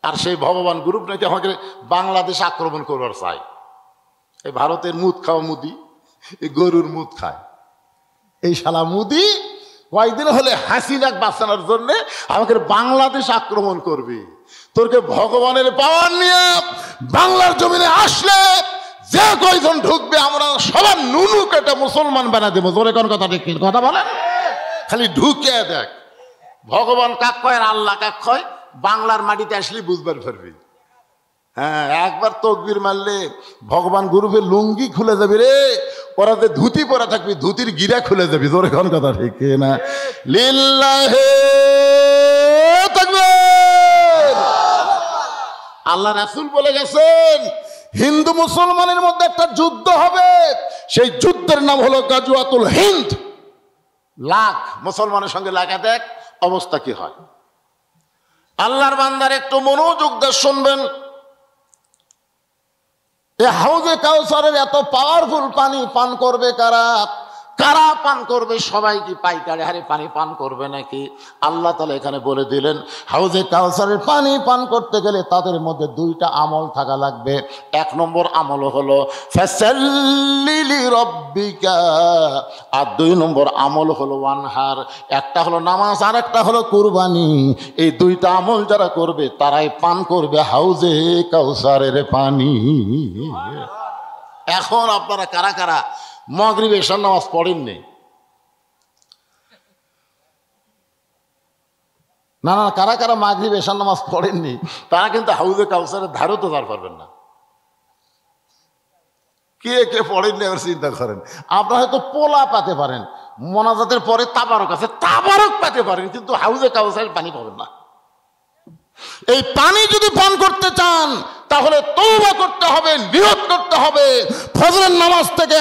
আর সেই ভগবান গ্রুপ নাকি আমাকে বাংলাদেশ আক্রমণ করবার চাই। এই ভারতের মুদ খাওয়া মুদি, এই গরুর মুদ খায়। এই শালা মুদি কয়েকদিন হলে হাসিনাক বাঁচানোর জন্য আমাকে বাংলাদেশ আক্রমণ করবে। তোরকে ভগবানের পাওয়ার নিয়ে বাংলার জমিনে আসলে যে কয়জন ঢুকবে আমরা সবার নুনু কেটে মুসলমান বানা দেবো। জোরে কোন কথা ঠিক কথা বলেন? খালি ঢুকে দেখ ভগবান কাক কয় আর আল্লাহ কাক কয়, বাংলার মাটিতে আসলে বুঝবার পারবি। হ্যাঁ, একবার তকবীর মারলে ভগবান গ্রুপের লুঙ্গি খুলে যাবি রে। ওরা যে ধুতি পরা থাকবি, ধুতির গিরা খুলে যাবি। জোরে কোন কথা ঠিক না? লিল্লাহে তাকবীর। আল্লাহ রাসূল বলে গেছেন হিন্দু মুসলমানের মধ্যে একটা যুদ্ধ হবে, সেই যুদ্ধের নাম হলো গাজওয়াতুল হিন্দ। লাখ মুসলমানের সঙ্গে লাগা, দেখ অবস্থা কি হয়। আল্লাহর বান্দার একটু মনোযোগ দিয়ে শুনবেন। এই হাউজে কাউসারের এত পাওয়ারফুল পানি পান করবে কারা? কারা পান করবে? সবাই কি পাইকারি হারে পানি পান করবে নাকি? আল্লাহ তাআলা এখানে বলে দিলেন হাউজে কাউসারের পানি পান করতে গেলে তাদের মধ্যে দুইটা আমল থাকা লাগবে। এক নম্বর আমল হলো ফাসাল্লি লিরাব্বিকা, আর দুই নম্বর আমল হলো ওয়ানহার। একটা হলো নামাজ আর একটা হলো কুরবানি। এই দুইটা আমল যারা করবে তারাই পান করবে হাউজে কাউসারের পানি। এখন আপনারা কারা কারা মাগরিব এশার নামাজ পড়েননি? না না, কারা কারা মাগরিব এশার নামাজ পড়েননি তারা কিন্তু হাউজে কাউসারের ধারও তো দাঁড় পারবেন না। কে কে পড়েননি এবার চিন্তা করেন। আপনারা হয়তো পোলা পাতে পারেন, মোনাজাতের পরে তাবারক আছে, তাবারক পাতে পারেন, কিন্তু হাউজে কাউসারের পানি পাবেন না। এই পানি যদি পান করতে চান তাহলে তওবা করতে হবে, নিয়ত করতে হবে ফজরের নামাজ থেকে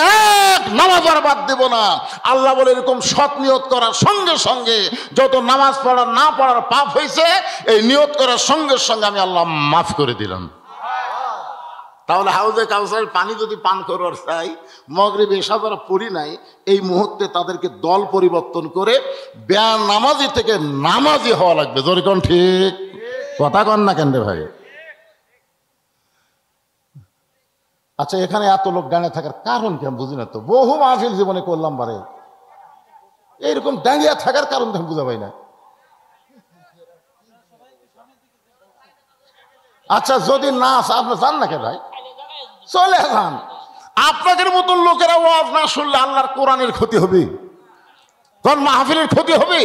এক নামাজ আর বাদ দেব না। আল্লাহ বলে এরকম সৎ নিয়ত করার সঙ্গে সঙ্গে যত নামাজ পড়া না পড়ার পাপ হয়েছে এই নিয়ত করার সঙ্গে সঙ্গে আমি আল্লাহ মাফ করে দিলাম। তাহলে হাউজে কাউসারের পানি যদি পান করার চাই, মাগরিব এশা যারা পড়ি নাই এই মুহূর্তে তাদেরকে দল পরিবর্তন করে বেনামাজি থেকে নামাজি হওয়া লাগবে। জোরে কোন ঠিক কথা কন না কেন রে ভাই? আচ্ছা, এখানে এত লোক ডাঙে থাকার কারণ কি আমি বুঝি না তো। বহু মাহফিল জীবনে করলাম বারে, এইরকম ডাঙিয়া থাকার কারণ তো আমি বুঝা পাই না। আচ্ছা, যদি না আপনি জান না কেন ভাই, চলে যান। আপনাদের মতন লোকেরা ওয়াজ না শুনলে আল্লাহর কোরআনের ক্ষতি হবে, কোন মাহফিলের ক্ষতি হবে।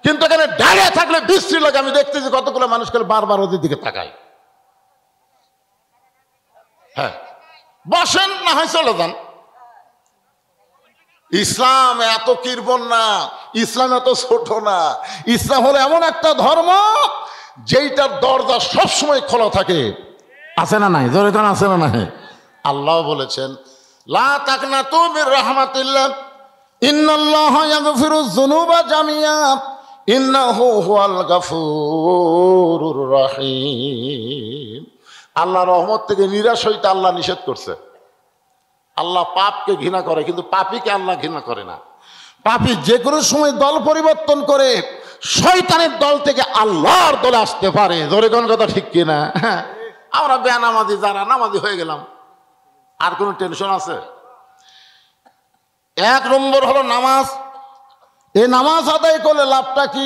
কিন্তু এখানে দাঁড়িয়ে থাকলে বিশ্রী লাগে। আমি দেখতেছি কতগুলো মানুষকে বারবার ওদের দিকে তাকায়। হ্যাঁ, বসেন না হয় চলে যান। ইসলাম এত কিরবন না, ইসলাম এত ছোট না। ইসলাম হলো এমন একটা ধর্ম যেইটার দরজা সবসময় খোলা থাকে। আছে না নাই? জোরে কান আছে না নাই? আল্লাহ বলেছেন লা তাকনাতু মির রাহমাতিল্লাহ ইন্নাল্লাহা ইয়াগফিরুয যুনুবা জামিয়া ইন্নাহু হুয়াল গাফুরুর রহিম। আল্লাহ রহমত থেকে নিরাশ হইতে আল্লাহ নিষেধ করছে। আল্লাহ পাপকে ঘৃণা করে, কিন্তু পাপীকে আল্লাহ ঘৃণা করে না। পাপী যে কোনো সময় দল পরিবর্তন করে শয়তানের দল থেকে আল্লাহর দলে আসতে পারে। জোরে কোন কথা ঠিক কিনা? আমরা বেনামাজি যারা নামাজি হয়ে গেলাম, আর কোনো টেনশন আছে? এক নম্বর হলো নামাজ। এই নামাজ আদায় করলে লাভটা কি?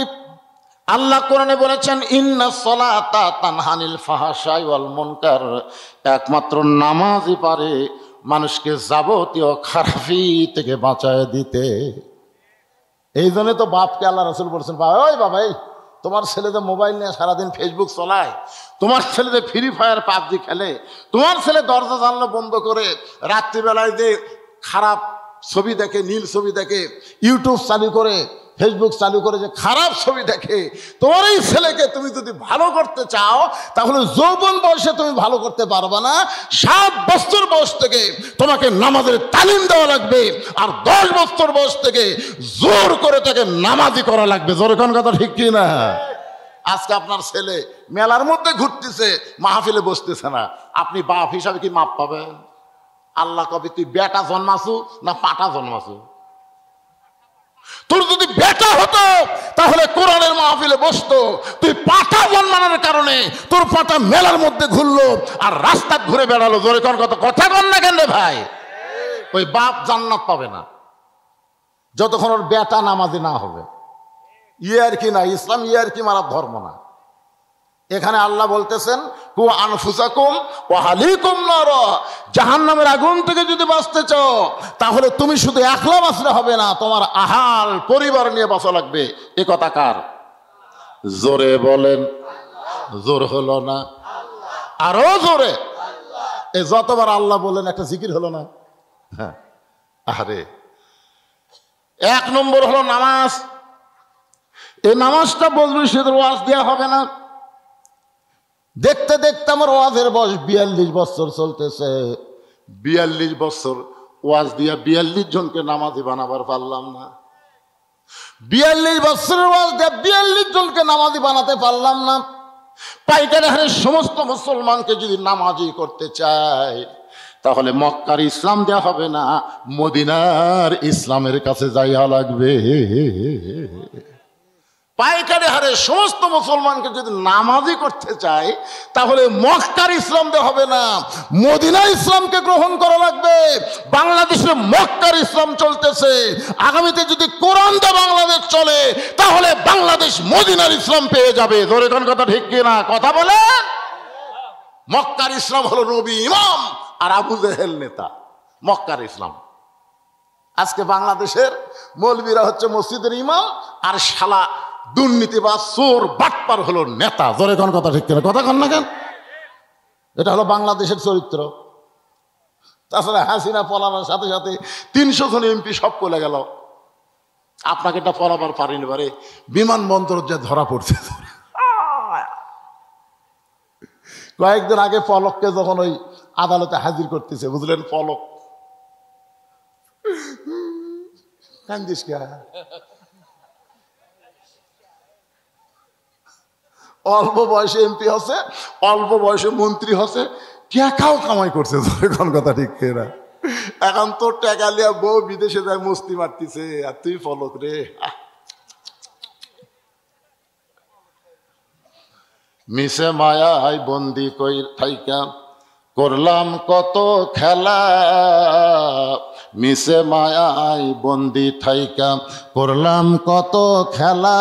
আল্লাহ কোরআনে বলেছেন ইন্নাস সালাতা তানহা আনিল ফাহশাই ওয়াল মুনকার। একমাত্র নামাজই পারে মানুষকে যাবতীয় খারাপি থেকে বাঁচায় দিতে। এই জন্য তো বাপকে আল্লাহ রাসূল বলেছেন, ওই বাবা, এই তোমার ছেলে যে মোবাইল নিয়ে সারাদিন ফেসবুক চলায়, তোমার ছেলে যে ফ্রি ফায়ার পাবজি খেলে, তোমার ছেলে দরজা জানলা বন্ধ করে রাত্রিবেলায় যে খারাপ ছবি দেখে, নীল ছবি দেখে, ইউটিউব চালু করে, ফেসবুক চালু করে যে খারাপ ছবি দেখে, তোমার এই ছেলেকে তুমি যদি ভালো করতে চাও তাহলে যৌবন বয়সে তুমি ভালো করতে পারবে না। 7 বছর বয়স থেকে তোমাকে নামাজের তালিম দেওয়া লাগবে, আর 10 বছর বয়স থেকে জোর করে তাকে নামাজি করা লাগবে। জোরে কোন কথা ঠিক কি না? আজকে আপনার ছেলে মেলার মধ্যে ঘুরতেছে, মাহফিলে বসতেছে না, আপনি বাপ হিসাবে কি মাপ পাবেন? আল্লাহ কবে তুই বেটা জন্মাছু না পাটা জন্মাছু? তোর যদি বেটা হতো তাহলে কোরআনের মাহফিলে বসতো। তুই পাটা জন্মানোর কারণে তোর পাটা মেলার মধ্যে ঘুরলো আর রাস্তা ঘুরে বেড়ালো। জোরে কোন কথা কন না কেন রে ভাই? ওই বাপ জান্নাত পাবে না যতক্ষণ ওর বেটা নামাজি না হবে। আর কি না, ইসলাম আর কি মারার ধর্ম না। এখানে আল্লাহ বলতেছেন কু আনফুসাকুম ওয়া আহলিকুম নার, জাহান্নামের আগুন থেকে যদি বাঁচতে চাও তাহলে তুমি শুধু একলা বাঁচলে হবে না, তোমার আহাল পরিবার নিয়ে বাঁচা লাগবে। এ কথা কার? জোরে বলেন। জোর হলো না? আরো জোরে। এই যতবার আল্লাহ বলেন একটা জিকির হলো না? হ্যাঁ। আরে এক নম্বর হলো নামাজ। এই নামাজটা বলবি সেদের ওয়াজ দেওয়া হবে না। দেখতে দেখতে আমার ওয়াজের বয়স 42 বছর চলতেছে। 42 বছর ওয়াজ দিয়া 42 জনকে নামাজি বানাবার পারলাম না। 42 বছরের ওয়াজ দিয়া 42 জনকে নামাজি বানাতে পারলাম না। পাইকারি হারে সমস্ত মুসলমানকে যদি নামাজি করতে চায় তাহলে মক্কার ইসলাম দেওয়া হবে না, মদিনার ইসলামের কাছে যাইয়া লাগবে। পাইকারি হারে সমস্ত মুসলমানকে যদি নামাজি করতে চায় তাহলে মক্কার ইসলাম দেওয়া হবে না, মদিনার ইসলামকে গ্রহণ করা লাগবে। বাংলাদেশে মক্কার ইসলাম চলতেছে, আগামীতে যদি কোরআন দা বাংলাদেশ চলে তাহলে বাংলাদেশ মদিনার ইসলাম পেয়ে যাবে। ধরে কোন কথা ঠিক কিনা? কথা বলে। মক্কার ইসলাম হলো নবী ইমাম আর আবু জেহেল নেতা। মক্কার ইসলাম। আজকে বাংলাদেশের মৌলবীরা হচ্ছে মসজিদের ইমাম আর শালা দুর্নীতিবাজ চোর বাটপার হলো নেতা। জোরে কোন কথা ঠিক কিনা? কথা কন না কেন? এটা হলো বাংলাদেশের চরিত্র। তাছাড়া হাসিনা পলানোর সাথে সাথে 300 জন এমপি সব চলে গেল। আপনাকে এটা পলাবার পারিনি পারে, বিমানবন্দর যে ধরা পড়ছে। কয়েকদিন আগে পলককে যখন ওই আদালতে হাজির করতেছে, বুঝলেন, পলক কান্দিস কে? অল্প বয়সে এমপি হচ্ছে, অল্প বয়সে মন্ত্রী হচ্ছে, টাকাও কামাই করছে। কোন কথা ঠিক না? এখন তোর টাকা লিয়া বউ বিদেশে যায় মস্তি মারতিছে আর তুই পলক রে। মিশে মায়ায় বন্দি কই থাইকা করলাম কত খেলা, মিশে মায়ায় বন্দি থাইকা করলাম কত খেলা,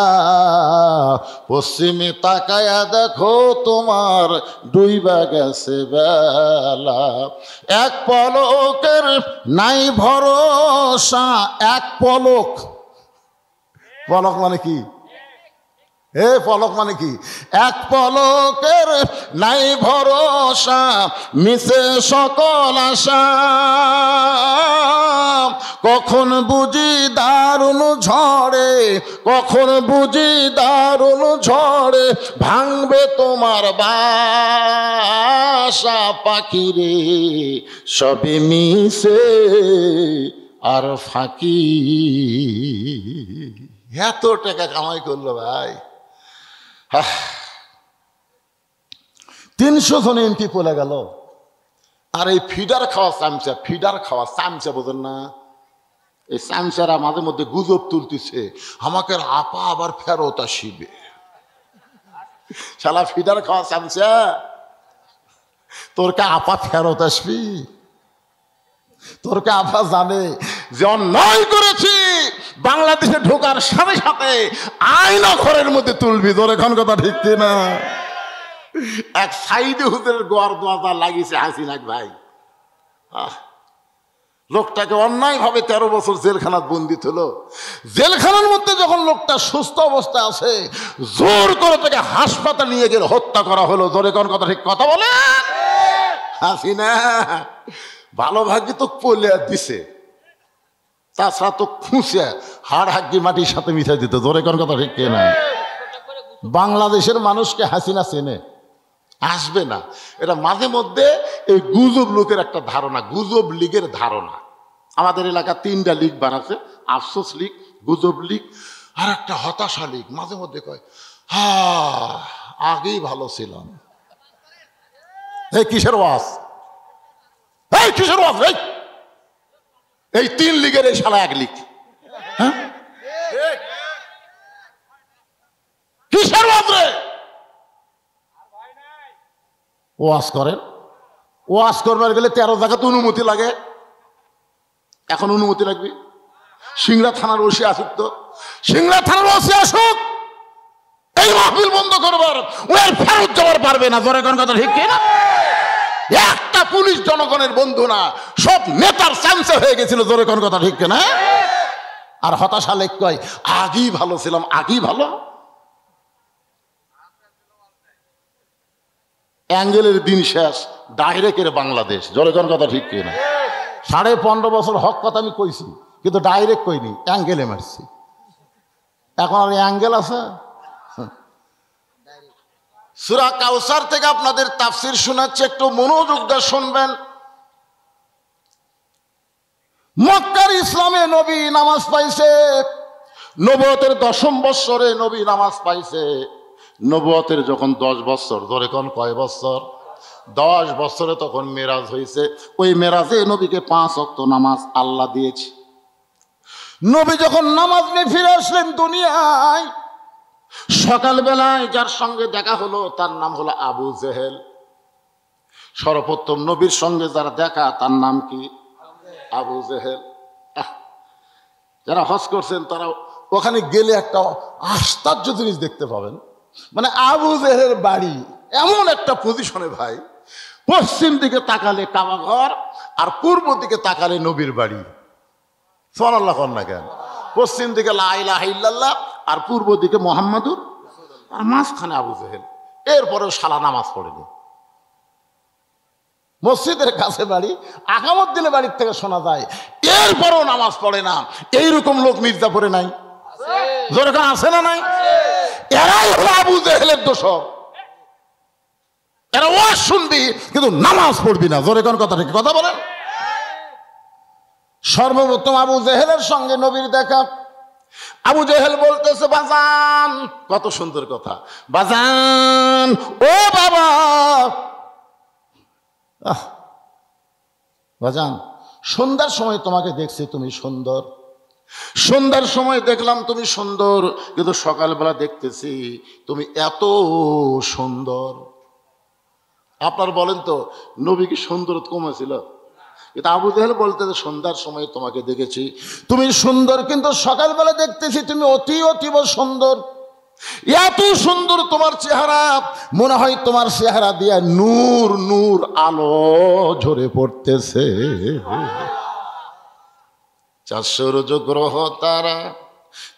পশ্চিমে তাকায়া দেখো তোমার ডুইবা গেছে বেলা, এক পলকের নাই ভরসা। এক পলক, পলক মানে কি? পলক মানে কি? এক পলকের নাই ভরসা, মিশে সকল আশা, কখন বুঝি দারুণ ঝড়ে, কখন বুঝি দারুণ ঝড়ে ভাঙবে তোমার বাসা, পাখিরে সবে মিশে আর ফাঁকি। এত টাকা কামাই করলো ভাই। 300 জন এমপি পলে গেল। আর এই ফিডার খাওয়া চামচা, ফিডার খাওয়া চামচা বোঝেন না? এই চামচারা মাঝে মধ্যে গুজব তুলতেছে আমাকে আপা আবার ফেরত আসিবে। শালা ফিডার খাওয়া চামচা, তোর কে আপা ফেরত আসবি? তোর কে আপা জানে যে অন্যায় করেছি, বাংলাদেশে ঢোকার সাথে সাথে আইনা ঘরের মধ্যে তুলবি। তোর এখন কথা ঠিক না? এক সাইডে হুজুরের গোয়ার দোয়া লাগিয়েছে হাসিনাক ভাই। লোকটাকে অন্যায় ভাবে 13 বছর জেলখানাত বন্দি হলো। জেলখানার মধ্যে যখন লোকটা সুস্থ অবস্থায় আছে, জোর করে তাকে হাসপাতাল নিয়ে গেলে হত্যা করা হলো। জোরে কোন কথা ঠিক? কথা বলে। হাসিনা ভালো ভাগ্যে তো পলে দিছে, তাছাড়া তো খুঁজে হাড় হাড্ডি মাটির সাথে মিশাই দিত। জোরে কোন কথা ঠিক না? বাংলাদেশের মানুষকে হাসিনা চেনে? আসবে না। এটা মাঝে মধ্যে এই গুজব লোকের একটা ধারণা, গুজব লীগের ধারণা। আমাদের এলাকা 3টা লীগ বানাচ্ছে, আফসোস লীগ, গুজব লীগ আর একটা হতাশা লীগ। মাঝে মধ্যে কয় আগেই ভালো ছিলাম। এই কিসের ওয়াজ? এই কিসের ওয়াজ? এই 3 লীগের এই শালা এক লীগ। হ্যাঁ, কিসের ওয়াজ রে? ওয়াজ করেন, ওয়াজ করবার গেলে 13 জায়গাতে অনুমতি লাগে। এখন অনুমতি লাগবে? সিংড়া থানার ওসি আসুক, তো সিংড়া থানার ওসি আসুক, এই মাহফিল বন্ধ করবার ওর ফেরত যাওয়ার পারবে না। জোরে কোন কথা ঠিক কিনা? একটা পুলিশ জনগণের বন্ধু না, সব নেতার চান্সে হয়ে গেছিল। জোরে কোন কথা ঠিক কিনা? আর হতাশা লেখ কয় আগেই ভালো ছিলাম, আগেই ভালো। অ্যাঙ্গেলের দিন শেষ, ডাইরেক্টের বাংলাদেশ। জোরে কোন কথা ঠিক কিনা? 15.5 বছর হক কথা আমি কইছি, কিন্তু ডাইরেক্ট কইনি, অ্যাঙ্গেলে মারছি। এখন আর অ্যাঙ্গেল আছে? সূরা কাউসার থেকে আপনাদের তাফসীর শোনাচ্ছে, একটু মনোযোগ দিয়ে শুনবেন। মক্কার ইসলামে নবী নামাজ পাইছে, নবুয়তের 10ম বৎসরে নবী নামাজ পাইছে। নবুয়তের যখন 10 বছর, ধরে কোন কয় বছর? 10 বছরে তখন মেরাজ হয়েছে। ওই মেরাজে নবীকে 5 ওয়াক্ত নামাজ আল্লাহ দিয়েছে। নবী যখন নামাজ নিয়ে ফিরে আসলেন দুনিয়ায়, সকালবেলায় যার সঙ্গে দেখা হলো তার নাম হলো আবু জেহেল। সর্বপ্রথম নবীর সঙ্গে যার দেখা তার নাম কি? আবু জেহেল। যারা হজ করছেন তারা ওখানে গেলে একটা আশ্চর্য জিনিস দেখতে পাবেন। মানে আবু জেহেলের বাড়ি এমন একটা পজিশনে ভাই, পশ্চিম দিকে তাকালে কাবা ঘর, আর পূর্ব দিকে তাকালে নবীর বাড়ি। সুবহানাল্লাহ কন না কেন? পশ্চিম দিকে লা ইলাহা ইল্লাল্লাহ, আর পূর্ব দিকে মুহাম্মাদুর, আর মাঝখানে আবু জেহেল। এরপরেও শালা নামাজ পড়েনি। মসজিদের কাছে বাড়ি, আকামত দিলে বাড়ির থেকে শোনা যায়, এরপরেও নামাজ পড়ে না। এইরকম লোক মির্জাপুরে নাই? জোরে কোন আছে না নাই? এরাই হলো আবু জেহেলের দোষর। এরা ওয়াজ শুনবি কিন্তু নামাজ পড়বি না। জোরে কোন কথা ঠিক কথা বলেন। সর্বপ্রথম আবু জেহেলের সঙ্গে নবীর দেখা। আবু জেহেল বলতেছে, বাজান, কত সুন্দর কথা, বাজান ও বাবা, বাজান সন্ধ্যার সময় তোমাকে দেখছি তুমি সুন্দর, সন্ধ্যার সময় দেখলাম তুমি সুন্দর, কিন্তু সকালবেলা দেখতেছি তুমি এত সুন্দর। আপনার বলেন তো, নবী কি সুন্দর কমেছিল? কিন্তু আবু জেহেল বলতেছে, সন্ধ্যার সময় তোমাকে দেখেছি তুমি সুন্দর, কিন্তু সকালবেলা দেখতেছি তুমি অতীব সুন্দর। এত সুন্দর তোমার চেহারা, মনে হয় তোমার চেহারা দিয়া নূর নূর আলো ঝরে পড়তেছে। 4 সূর্য গ্রহ তারা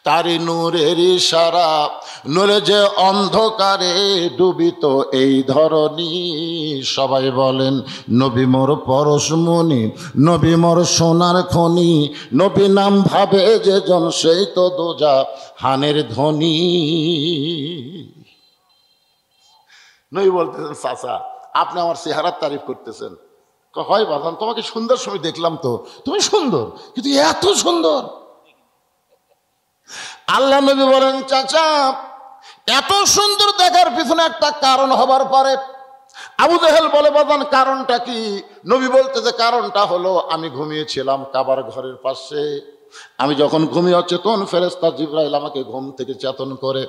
তারি নূরের ইশারা, নলে যে অন্ধকারে ডুবিত এই ধরনী। সবাই বলেন নবী মোর পরশমণি, নবী মোর সোনার খনি, নবী নাম ভাবে যে জন সেই তো দোজা হানের ধ্বনি। নবী বলতেছেন, চাচা আপনি আমার চেহারার তারিফ করতেছেন? হয় বাজান, তোমাকে সুন্দর সময় দেখলাম তো, তুমি সুন্দর, কিন্তু এত সুন্দর। আল্লাহ নবী বলেন, চাচা এত সুন্দর দেখার পিছনে একটা কারণ হবার পারে। আবু জেহেল বলে, বাজান কারণটা কি? নবী বলতেছে, কারণটা হলো আমি ঘুমিয়েছিলাম কাবার ঘরের পাশে। আমি যখন ঘুমিয়ে অচেতন, ফেরেশতা জিবরাইল আমাকে ঘুম থেকে চেতন করে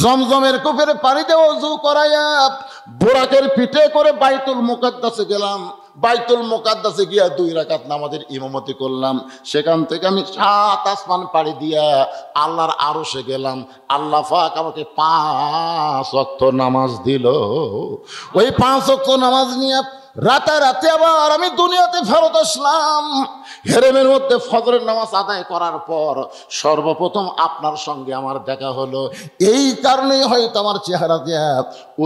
জমজমের কূপের পানি দিয়ে ওযু করাইয়া বোরাকের পিঠে করে বাইতুল মুকাদ্দাসে গেলাম। বাইতুল মুকাদ্দাসে গিয়া 2 রাকাত নামাজের ইমামতি করলাম। সেখান থেকে আমি 7 আসমান পাড়ি দিয়া আল্লাহর আরশে গেলাম। আল্লাহ পাক আমাকে 5 ওয়াক্ত নামাজ দিল। ওই 5 ওয়াক্ত নামাজ নিয়ে রাতারাতি আবার আমি দুনিয়াতে ফেরত আসলাম। হেরেমের মধ্যে ফজরের নামাজ আদায় করার পর সর্বপ্রথম আপনার সঙ্গে আমার দেখা হলো। এই কারণেই হয়তো আমার চেহারা দিয়া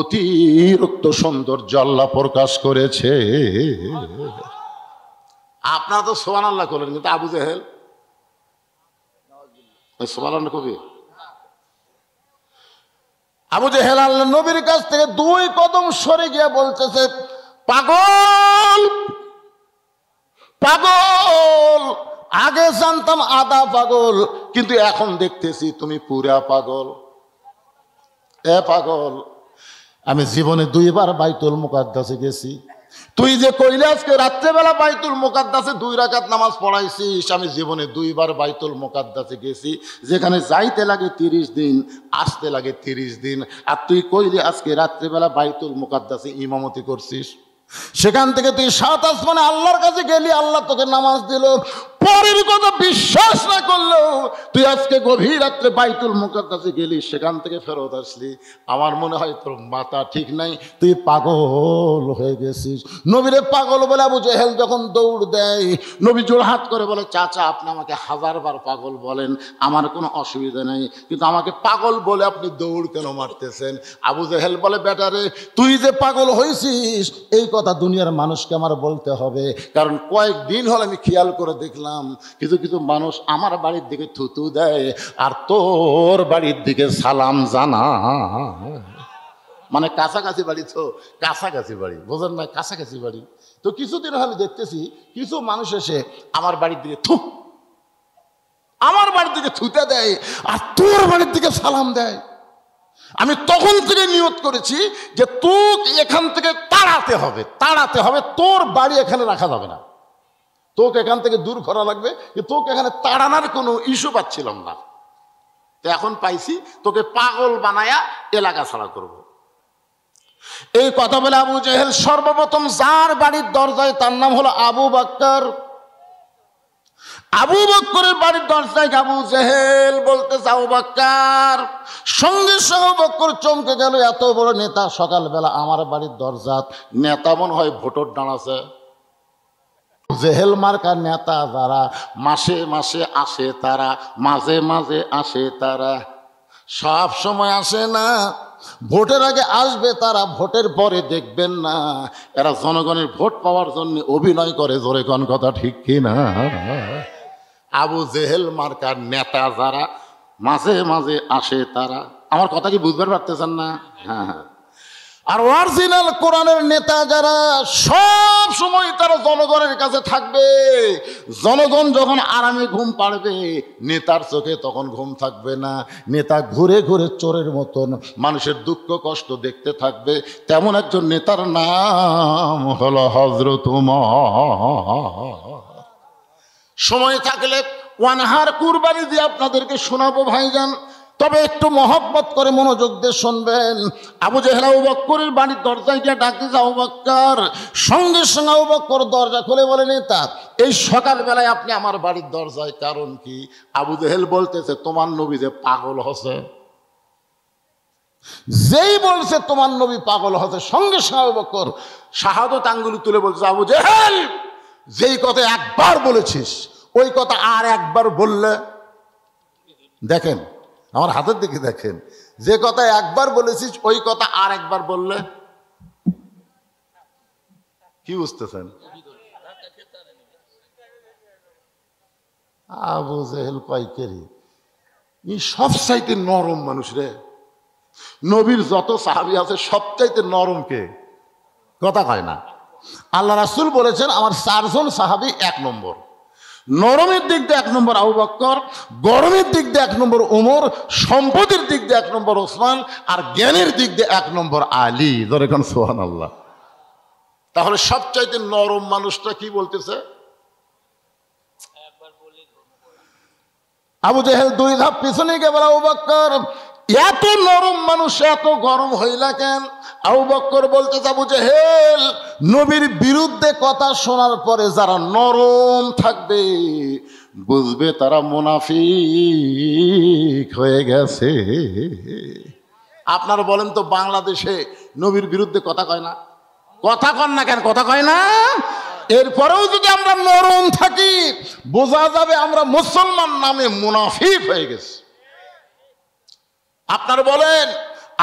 অতিরিক্ত সৌন্দর্য আল্লাহ প্রকাশ করেছে। আপনারা তো সুবহানাল্লাহ করলেন, কিন্তু আবু জেহেল সুবহানাল্লাহ কবি। আবু জেহেল আল্লাহ নবীর কাছ থেকে 2 কদম সরে গিয়ে বলতেছে, পাগল পাগল, আগে জানতাম আধা পাগল, কিন্তু এখন দেখতেছি তুমি পুরা পাগল। এ পাগল, আমি জীবনে 2 বার বাইতুল মুকাদ্দাসে গেছি, তুই যে কইলে আজকে রাত্রেবেলা বাইতুল মুকাদ্দাসে 2 রাকাত নামাজ পড়াইছিস, আমি জীবনে 2 বার বাইতুল মুকাদ্দাসে গেছি, যেখানে যাইতে লাগে 30 দিন, আসতে লাগে 30 দিন। আর তুই কইলে আজকে রাত্রেবেলা বাইতুল মুকাদ্দাসে ইমামতি করছিস, সেখান থেকে তুই 7 আসমানে আল্লাহর কাছে গেলি, আল্লাহ তোকে নামাজ দিল। পরের কথা বিশ্বাস না করলেও তুই আজকে গভীর রাত্রে বাইতুল মুকাদ্দাসে গেলি, সেখান থেকে ফেরত আসলি। আমার মনে হয় তোর মাথা ঠিক নাই, তুই পাগল হয়ে গেছিস। নবীরে পাগল বলে আবু জেহেল যখন দৌড় দেয়, নবী জোড়হাত করে বলে, চাচা আপনি আমাকে 1000 বার পাগল বলেন, আমার কোনো অসুবিধা নেই, কিন্তু আমাকে পাগল বলে আপনি দৌড় কেন মারতেছেন? আবু জেহেল বলে, বেটারে তুই যে পাগল হয়েছিস এই কথা দুনিয়ার মানুষকে আমার বলতে হবে, কারণ কয়েকদিন হলে আমি খেয়াল করে দেখলাম কিছু কিছু মানুষ আমার বাড়ির দিকে থুতু দেয় আর তোর বাড়ির দিকে সালাম জানা, মানে কাছাকাছি বাড়ি, তো কাছাকাছি বাড়ি, বোঝেন না, কাছাকাছি বাড়ি। তো কিছুদিন হলে দেখতেছি কিছু মানুষ এসে আমার বাড়ির দিকে আমার বাড়ির দিকে থুতে দেয় আর তোর বাড়ির দিকে সালাম দেয়। আমি তখন থেকে নিয়ত করেছি যে তোকে এখান থেকে তাড়াতে হবে, তোর বাড়ি এখানে রাখা যাবে না, তোকে এখান থেকে দূর করা লাগবে। তোকে এখানে তাড়ানোর কোনো ইস্যু পাচ্ছিলাম না, তো এখন পাইছি, তোকে পাগল বানায়া এলাকা ছাড়া করব। এই কথা বলে আবু জেহেল সর্বপ্রথম যার বাড়ির দরজায়, তার নাম হলো আবু বকর। আবু বকরের বাড়ির দরজায় আবু জেহেল বলতে আবু বকর, সঙ্গে সঙ্গে বকর চমকে গেল, এত বড় নেতা সকালবেলা আমার বাড়ির দরজাত, নেতা মনে হয় ভোটর দাঁড়াছে। জেহেল মার্কার নেতা যারা, মাসে মাসে আসে তারা, মাঝে মাঝে আসে তারা, সব সময় আসে না, ভোটের আগে আসবে তারা, ভোটের পরে দেখবেন না। এরা জনগণের ভোট পাওয়ার জন্য অভিনয় করে, জোরে কোন কথা ঠিক কিনা? আবু জেহেল মার্কার নেতা যারা, মাঝে মাঝে আসে তারা, আমার কথা কি বুঝতে পারতেছেন না? হ্যাঁ। আর অরিজিনাল কোরআনের নেতা যারা, সব সময় তারা জনগণের কাছে থাকবে। জনগণ যখন আরামে ঘুম পাড়বে, নেতার চোখে তখন ঘুম থাকবে না। নেতা ঘুরে ঘুরে চোরের মতন মানুষের দুঃখ কষ্ট দেখতে থাকবে। তেমন একজন নেতার নাম হলো হযরত ওমর। সময় থাকলে ওয়ানহার কুরবানি দিয়ে আপনাদেরকে শোনাবো ভাইজান, তবে একটু মহব্বত করে মনোযোগ দিয়ে শুনবেন। আবু জেহেল আবু বকরের বাড়ির দরজায় গিয়ে ডাকতেছে আবু বকর, সঙ্গে সঙ্গে আবু বকর দরজা খুলে বলে, নেতা এই সকালবেলায় আপনি আমার বাড়ির দরজায়, কারণ কি? আবু জেহেল বলতেছে তোমার নবী যে পাগল হচ্ছে। যেই বলছে তোমার নবী পাগল হচ্ছে, সঙ্গে সঙ্গে আবু বকর শাহাদত আঙ্গুলি তুলে বলছে, আবু জেহেল যেই কথা একবার বলেছিস ওই কথা আর একবার বললে, দেখেন আমার হাতের দিকে দেখেন, যে কথা একবার বলেছিস ওই কথা আর একবার বললে, কি বুঝতেছেন? আবু জেহেল কয়কেরি ই সবচাইতে নরম মানুষ রে। নবীর যত সাহাবী আছে সবচাইতে নরম কে? কথা কয় না। আল্লাহ রাসূল বলেছেন আমার 4 জন সাহাবী 1 নম্বর। নরমের দিক দিয়ে 1 নম্বর আবু বকর, গরমের দিক দিয়ে 1 নম্বর ওমর, সম্পদের দিক দিয়ে 1 নম্বর ওসমান, আর জ্ঞানের দিক দিয়ে 1 নম্বর আলী। ধরে কোন সুবহানাল্লাহ। তাহলে সবচাইতে নরম মানুষটা কি বলতেছে? আবু জেহেল 2 ধাপ পিছনে গিয়ে বলে, আবু বকর এত নরম মানুষ এত গরম হইলা কেন? আবু বকর বলতেছে, আবু জেহেল নবীর বিরুদ্ধে কথা শোনার পরে যারা নরম থাকবে বুঝবে তারা মুনাফিক হয়ে গেছে। আপনারা বলেন তো, বাংলাদেশে নবীর বিরুদ্ধে কথা কয় না? কথা কন না কেন? কথা কয় না। এরপরেও যদি আমরা নরম থাকি বোঝা যাবে আমরা মুসলমান নামে মুনাফিক হয়ে গেছি। আপনারা বলেন,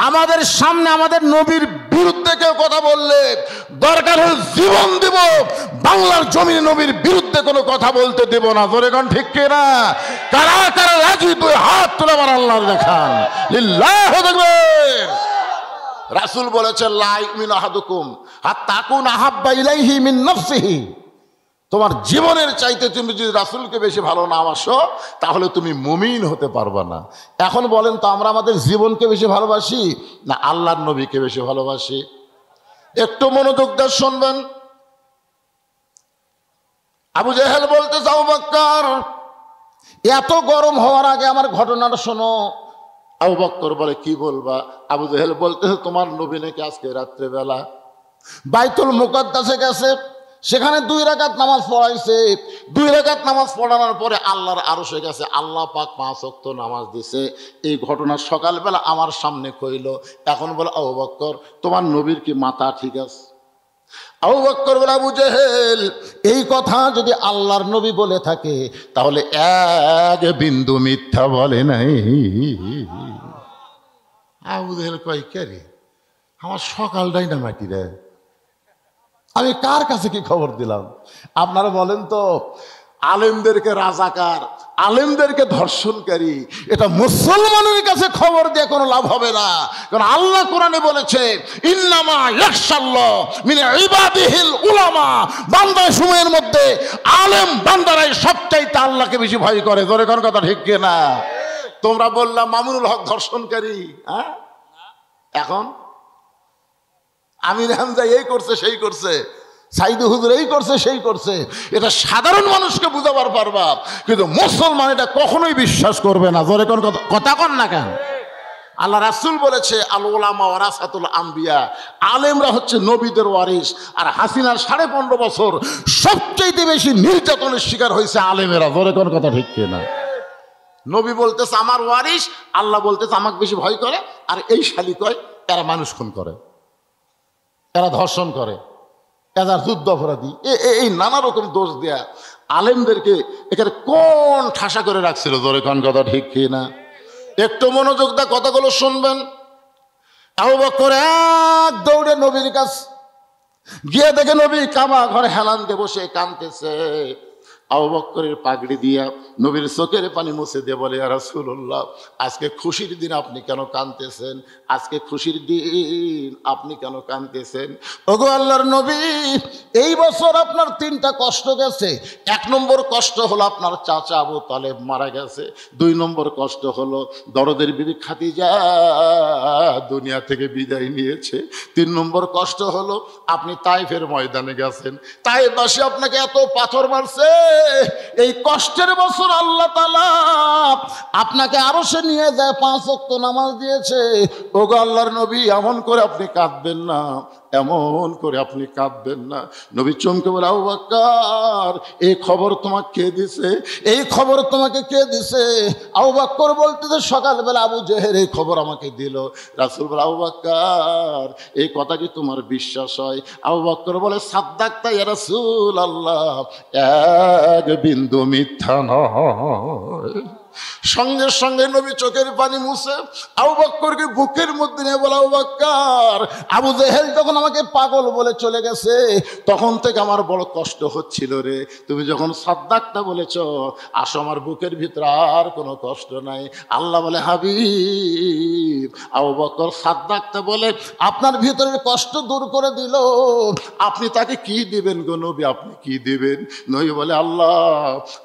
আমাদের সামনে আমাদের নবীর বিরুদ্ধে কেউ কথা বললে দরকার হলে জীবন দেব, বাংলার জমিনে নবীর বিরুদ্ধে কোনো কথা বলতে দেব না। জোরে কোন ঠিক কিনা? কারা কারা রাজি? 2 হাত তুলে আমার আল্লাহর দেখান। লিল্লাহু তাকবীর। রাসূল বলেছেন, লা ইউমিনু আহাদুকুম হাত্তা তাকুনা আহাব্বা ইলাইহি মিন নাফসিহি। তোমার জীবনের চাইতে তুমি যদি রাসূলকে বেশি ভালো না বাসো তাহলে তুমি মুমিন হতে পারবে না। এখন বলেন তো, আমরা আমাদের জীবনকে বেশি ভালোবাসি না আল্লাহর নবীকে বেশি ভালোবাসি? একটু মনোযোগ দিয়ে শুনবেন। আবু জেহেল বলতে, আবু বকর এত গরম হওয়ার আগে আমার ঘটনাটা শোনো। আবু বকর বলে, কি বলবা? আবু জেহেল বলতে, তোমার নবী নাকি আজকে রাত্রেবেলা বাইতুল মুকাদ্দাসে গেছে, সেখানে 2 রাকাত নামাজ পড়াইছে। 2 রাকাত নামাজ পড়ানোর পরে আল্লাহর আরশে গেছে, আল্লাহ পাক 5 ওয়াক্ত নামাজ দিছে। এই ঘটনা সকালবেলা আমার সামনে কইল। এখন বলে, আবু বকর তোমার নবীর কি মাথা ঠিক আছে? আবু বকর বলে, আবু জেহেল এই কথা যদি আল্লাহর নবী বলে থাকে তাহলে এক বিন্দু মিথ্যা বলে নাই। আবু জেহেল কয়, কে রে, আমার সকালটাই না মাটি রে, আমি কার কাছে কি খবর দিলাম? আপনারা বলেন তো, আলেমদেরকে রাজাকার, আলেমদেরকে ধর্ষণকারী, এটা মুসলমানের কাছে খবর দিয়ে কোনো লাভ হবে না। কারণ আল্লাহ কোরআনে বলেছে, ইন্নামা ইয়াখশাল্লাহ মিন ইবাদিহিল উলামা, বান্দা সময়ের মধ্যে আলেম বান্দারাই সবচাইতে আল্লাহকে বেশি ভয় করে। ধরে কোন কথা ঠিক কিনা? তোমরা বললাম মামুনুল হক ধর্ষণকারী, হ্যাঁ, এখন আমির হামজা এই করছে সেই করছে, সাইদু হুজুর এই করছে সেই করছে, এটা সাধারণ মানুষকে বুঝাবার পারবা, কিন্তু মুসলমান এটা কখনোই বিশ্বাস করবে না। জোরে কোন কথা কন না কেন? আল্লাহ রাসূল বলেছে, আল উলামা ওয়ারাসাতুল আম্বিয়া, আলেমরা হচ্ছে নবীদের ওয়ারিস। আর হাসিনার 15.5 বছর সবচেয়ে বেশি নির্যাতনের শিকার হয়েছে আলেমেরা। জোরে কোন কথা ঠিক কিনা? নবী বলতেছে আমার ওয়ারিস, আল্লাহ বলতেছে আমাকে বেশি ভয় করে, আর এই শালি কয় এরা মানুষ খুন করে, এরা ধর্ষণ করে, এরা যুদ্ধ অপরাধী, এই নানা রকম দোষ দেয়া আলেমদেরকে এখানে কোন ঠাসা করে রাখছিল। ধরে কোন কথা ঠিক কি না? একটু মনোযোগ দা কথাগুলো শুনবেন। আবু বকর এক দৌড়ে নবীর কাছে গিয়ে দেখে নবী কাবা ঘরে হেলান দিয়ে বসে কাঁদতেছে। আবু বকরের পাগড়ি দিয়া নবীর চোখের পানি মুছে দিয়ে বলে, ইয়া রাসূলুল্লাহ আজকে খুশির দিন, আপনি কেন কাঁদতেছেন? আজকে খুশির দিন, আপনি কেন কাঁদতেছেন? ওগো আল্লাহর নবী, এই বছর আপনার 3টা কষ্ট গেছে। 1 নম্বর কষ্ট হলো আপনার চাচা আবু তালেব মারা গেছে। 2 নম্বর কষ্ট হলো দরদের বিবি খাদিজা দুনিয়া থেকে বিদায় নিয়েছে। 3 নম্বর কষ্ট হলো আপনি তাইফের ময়দানে গেছেন, তাইফবাসী আপনাকে এত পাথর মারছে। এই কষ্টের বছর আল্লাহ তাআলা আপনাকে আরশে নিয়ে যায়, 5 ওয়াক্ত নামাজ দিয়েছে। ওগো আল্লাহর নবী, এমন করে আপনি কাঁদবেন না, এমন করে আপনি কাঁদবেন না। নবী চমকে বলে, আবু বকর এই খবর তোমাকে কে দিছে? এই খবর তোমাকে কে দিছে? আবু বকর বলতেছে, সকালবেলা আবু জেহেল এই খবর আমাকে দিল। রাসূল বলে, আবু বকর এই কথা কি তোমার বিশ্বাস হয়? আবু বকর বলে, সাদ্দাকতা ইয়া রাসূলুল্লাহ, এক বিন্দু মিথ্যা নয়। সঙ্গে সঙ্গে নবী চোখের পানি মুছে আবু বকরকে বুকের মধ্যে নিয়ে বলে, আবু বকর আবু জেহেল যখন আমাকে পাগল বলে চলে গেছে তখন থেকে আমার বড় কষ্ট হচ্ছিল রে। তুমি যখন সাদ্দাকটা বলেছ, আসো আমার বুকের ভিতরে আর কোনো কষ্ট নাই। আল্লাহ বলে, হাবিব আবু বকর সাদ্দাকটা বলে আপনার ভিতরের কষ্ট দূর করে দিল। আপনি তাকে কি দিবেন গো নবী? আপনি কি দিবেন? নবী বলে, আল্লাহ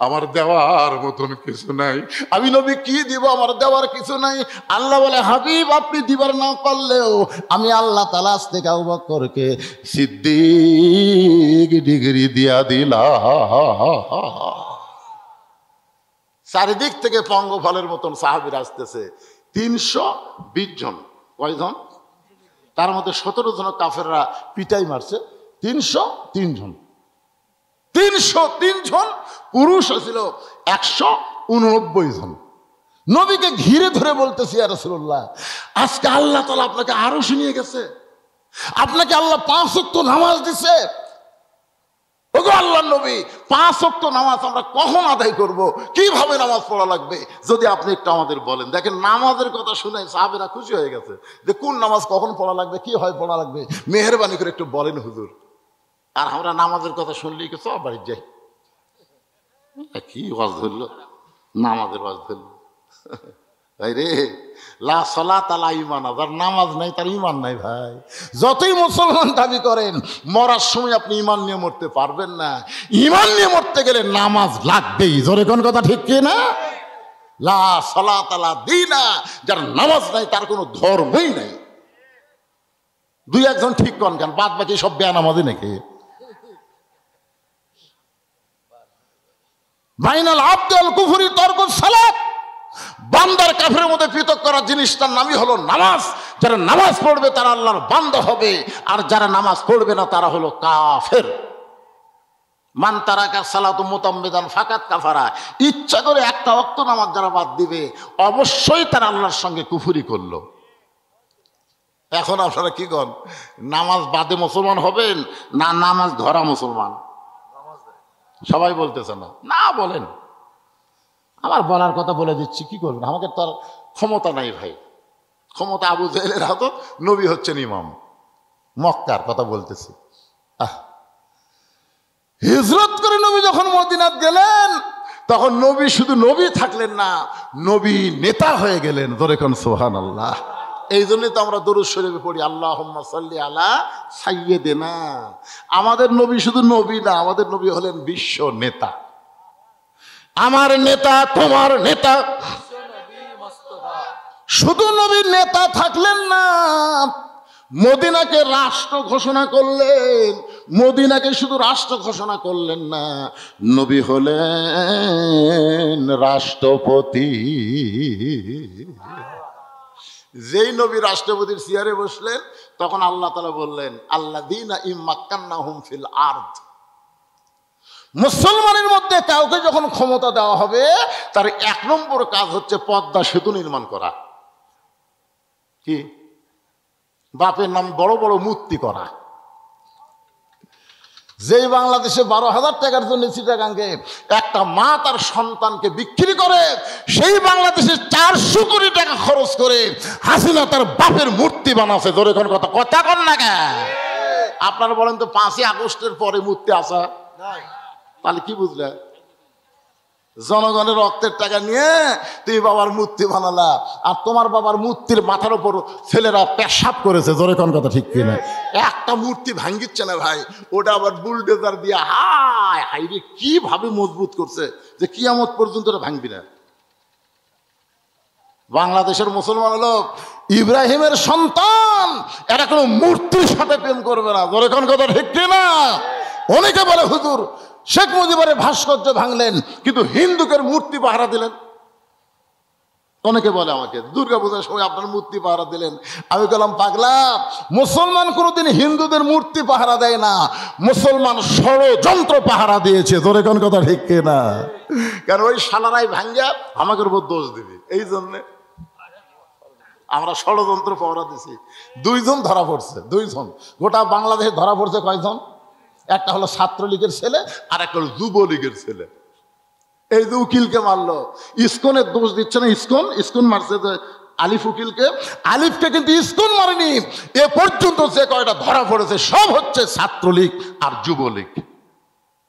আমার দেওয়ার মতন কিছু নাই। আমি নবী কি দিব? আমার দেওয়ার কিছু নাই। আল্লাহ বলে, হাবিব আপনি দিবার না পারলেও আমি আল্লাহ তাআলা আজ থেকে আবু বকরকে সিদ্দিক ডিগ্রি দিয়া দিলাম। চারিদিক থেকে পঙ্গফলের মতন সাহাবীরা আসতেছে। 320 জন। কয়জন? তার মধ্যে 17 জন কাফেররা পিটাই মারছে। 303 জন। 303 জন পুরুষ ছিল 189 জন। নবীকে ঘিরে ধরে বলতেছি, ইয়া রাসূলুল্লাহ আজকে আল্লাহ তাআলা আপনাকে আরো শুনিয়ে গেছে, আপনাকে আল্লাহ 5 ওয়াক্ত নামাজ দিছে। ওগো আল্লাহর নবী, 5 ওয়াক্ত নামাজ আমরা কখন আদায় করব? কিভাবে নামাজ পড়া লাগবে যদি আপনি একটু আমাদের বলেন। দেখেন নামাজের কথা শুনে সাহাবীরা খুশি হয়ে গেছে যে কোন নামাজ কখন পড়া লাগবে, কি হয় পড়া লাগবে, মেহেরবানি করে একটু বলেন হুজুর। আর আমরা নামাজের কথা শুনলেই কি সব বাড়ি যাই, কি ওয়াজ ধরল, নামাজের ওয়াজ ধরল। ভাই রে, লা সালাত লা ঈমান, যার নামাজ নাই তার ঈমান নাই। ভাই যতই মুসলমান দাবি করেন, মরার সময় আপনি ঈমান নিয়ে মরতে পারবেন না। ঈমান নিয়ে মরতে গেলে নামাজ লাগবেই। জোরে কোন কথা ঠিক কি না? লা সালাত লা দীনা, যার নামাজ নাই তার কোনো ধর্মই নাই। 2-1 জন ঠিক কন কেন, বাদ বাকি সব বেনামাজি নাকি? বাইনাল আবদি আল কুফরি তরকুস সালাত, বান্দার কাফেরের মধ্যে পৃথক করার জিনিসটার নামই হলো নামাজ। যারা নামাজ পড়বে তারা আল্লাহর বান্দা হবে, আর যারা নামাজ পড়বে না তারা হলো কাফের। মান তারাকা সালাতু মুতাম্মিদান ফাকাত কাফারা, ইচ্ছা করে একটা ওয়াক্ত নামাজ যারা বাদ দিবে অবশ্যই তারা আল্লাহর সঙ্গে কুফরি করলো। এখন আপনারা কি করেন, নামাজ বাদে মুসলমান হবেন না নামাজ ধরা মুসলমান? সবাই বলতেছে না, না বলেন। আমার বলার কথা বলে দিচ্ছি, কি করবেন, আমাকে তার ক্ষমতা নাই ভাই। ক্ষমতা আবু জেহেলের হাতে, নবী হচ্ছেন ইমাম। মক্কার কথা বলতেছি। হিজরত করে নবী যখন মদিনাত গেলেন, তখন নবী শুধু নবী থাকলেন না, নবী নেতা হয়ে গেলেন। ধরে কোন সুবহানাল্লাহ। এই জন্যই তো আমরা দরুদ শরীফে পড়ি আল্লাহুম্মা সাল্লি আলা সাইয়্যিদিনা। আমাদের নবী শুধু নবী না, আমাদের নবী হলেন বিশ্ব নেতা। আমার নেতা, তোমার নেতা। শুধু নবী নেতা থাকলেন না, মদিনাকে রাষ্ট্র ঘোষণা করলেন। মদিনাকে শুধু রাষ্ট্র ঘোষণা করলেন না, নবী হলেন রাষ্ট্রপতি। যেই নবী রাষ্ট্রপতির চেয়ারে বসলেন, তখন আল্লাহ তাআলা বললেন আল্লাযীনা ইম্মাক্কান্নাহুম ফিল আরদ। মুসলমানের মধ্যে কাউকে যখন ক্ষমতা দেওয়া হবে, তার 1 নম্বর কাজ হচ্ছে পদ্মা সেতু নির্মাণ করা। কি? বাপের নাম বড় বড় মূর্তি করা। যেই বাংলাদেশে 12,000 টাকার জন্য চিটাগাঙ্গে একটা মা তার সন্তানকে বিক্রি করে, সেই বাংলাদেশে 400 কোটি টাকা খরচ করে হাসিনা তার বাপের মূর্তি বানাচ্ছে। ধরে কোন কথা কথা কন না কেন? আপনারা বলেন তো 5ই আগস্টের পরে মূর্তি আসা, তাহলে কি বুঝলে? জনগণের রক্তের টাকা নিয়ে তুমি বাবার মূর্তি বানালা, আর তোমার বাবার মূর্তির মাথার উপর ছেলেরা পেশাব করেছে। জোরে কোন কথা ঠিক কিনা? একটা মূর্তি ভাঙ্গিচ্ছে না ভাই, ওটা আবার বুলডোজার দিয়ে হায় হাই রে কিভাবে মজবুত করছে যে কিয়ামত পর্যন্ত ওটা ভাঙবি না। বাংলাদেশের মুসলমান হলো ইব্রাহিমের সন্তান, এরা কোনো মূর্তির সাথে প্রেম করবে না। জোরে কোন কথা ঠিক কিনা? অনেকে বলে হুজুর শেখ মুজিবের ভাস্কর্য ভাঙলেন কিন্তু হিন্দুকের মূর্তি পাহারা দিলেন। অনেকে বলে আমাকে দুর্গা পূজার সময় আপনার মূর্তি পাহারা দিলেন। আমি বললাম পাগলা, মুসলমান কোনোদিন হিন্দুদের মূর্তি পাহারা দেয় না, মুসলমান ষড়যন্ত্র পাহারা দিয়েছে। তোর কোন কথা ঠিক কিনা? কারণ ওই শালারাই ভাঙ্গা আমাকে উপর দোষ দিবে, এই জন্যে আমরা ষড়যন্ত্র পাহারা দিছি। 2 জন ধরা পড়ছে, 2 জন গোটা বাংলাদেশে ধরা পড়ছে। কয়জন? একটা হলো ছাত্রলীগের ছেলে, আর একটা হলো যুবলীগের ছেলে। এই যে উকিলকে মারলো, ইসকনের দোষ দিচ্ছে না, ইসকন মারছে যে আলিফ উকিলকে। আলিফকে কিন্তু ইসকন মারেনি। এ পর্যন্ত যে কয়টা ধরা পড়েছে সব হচ্ছে ছাত্রলীগ আর যুবলীগ।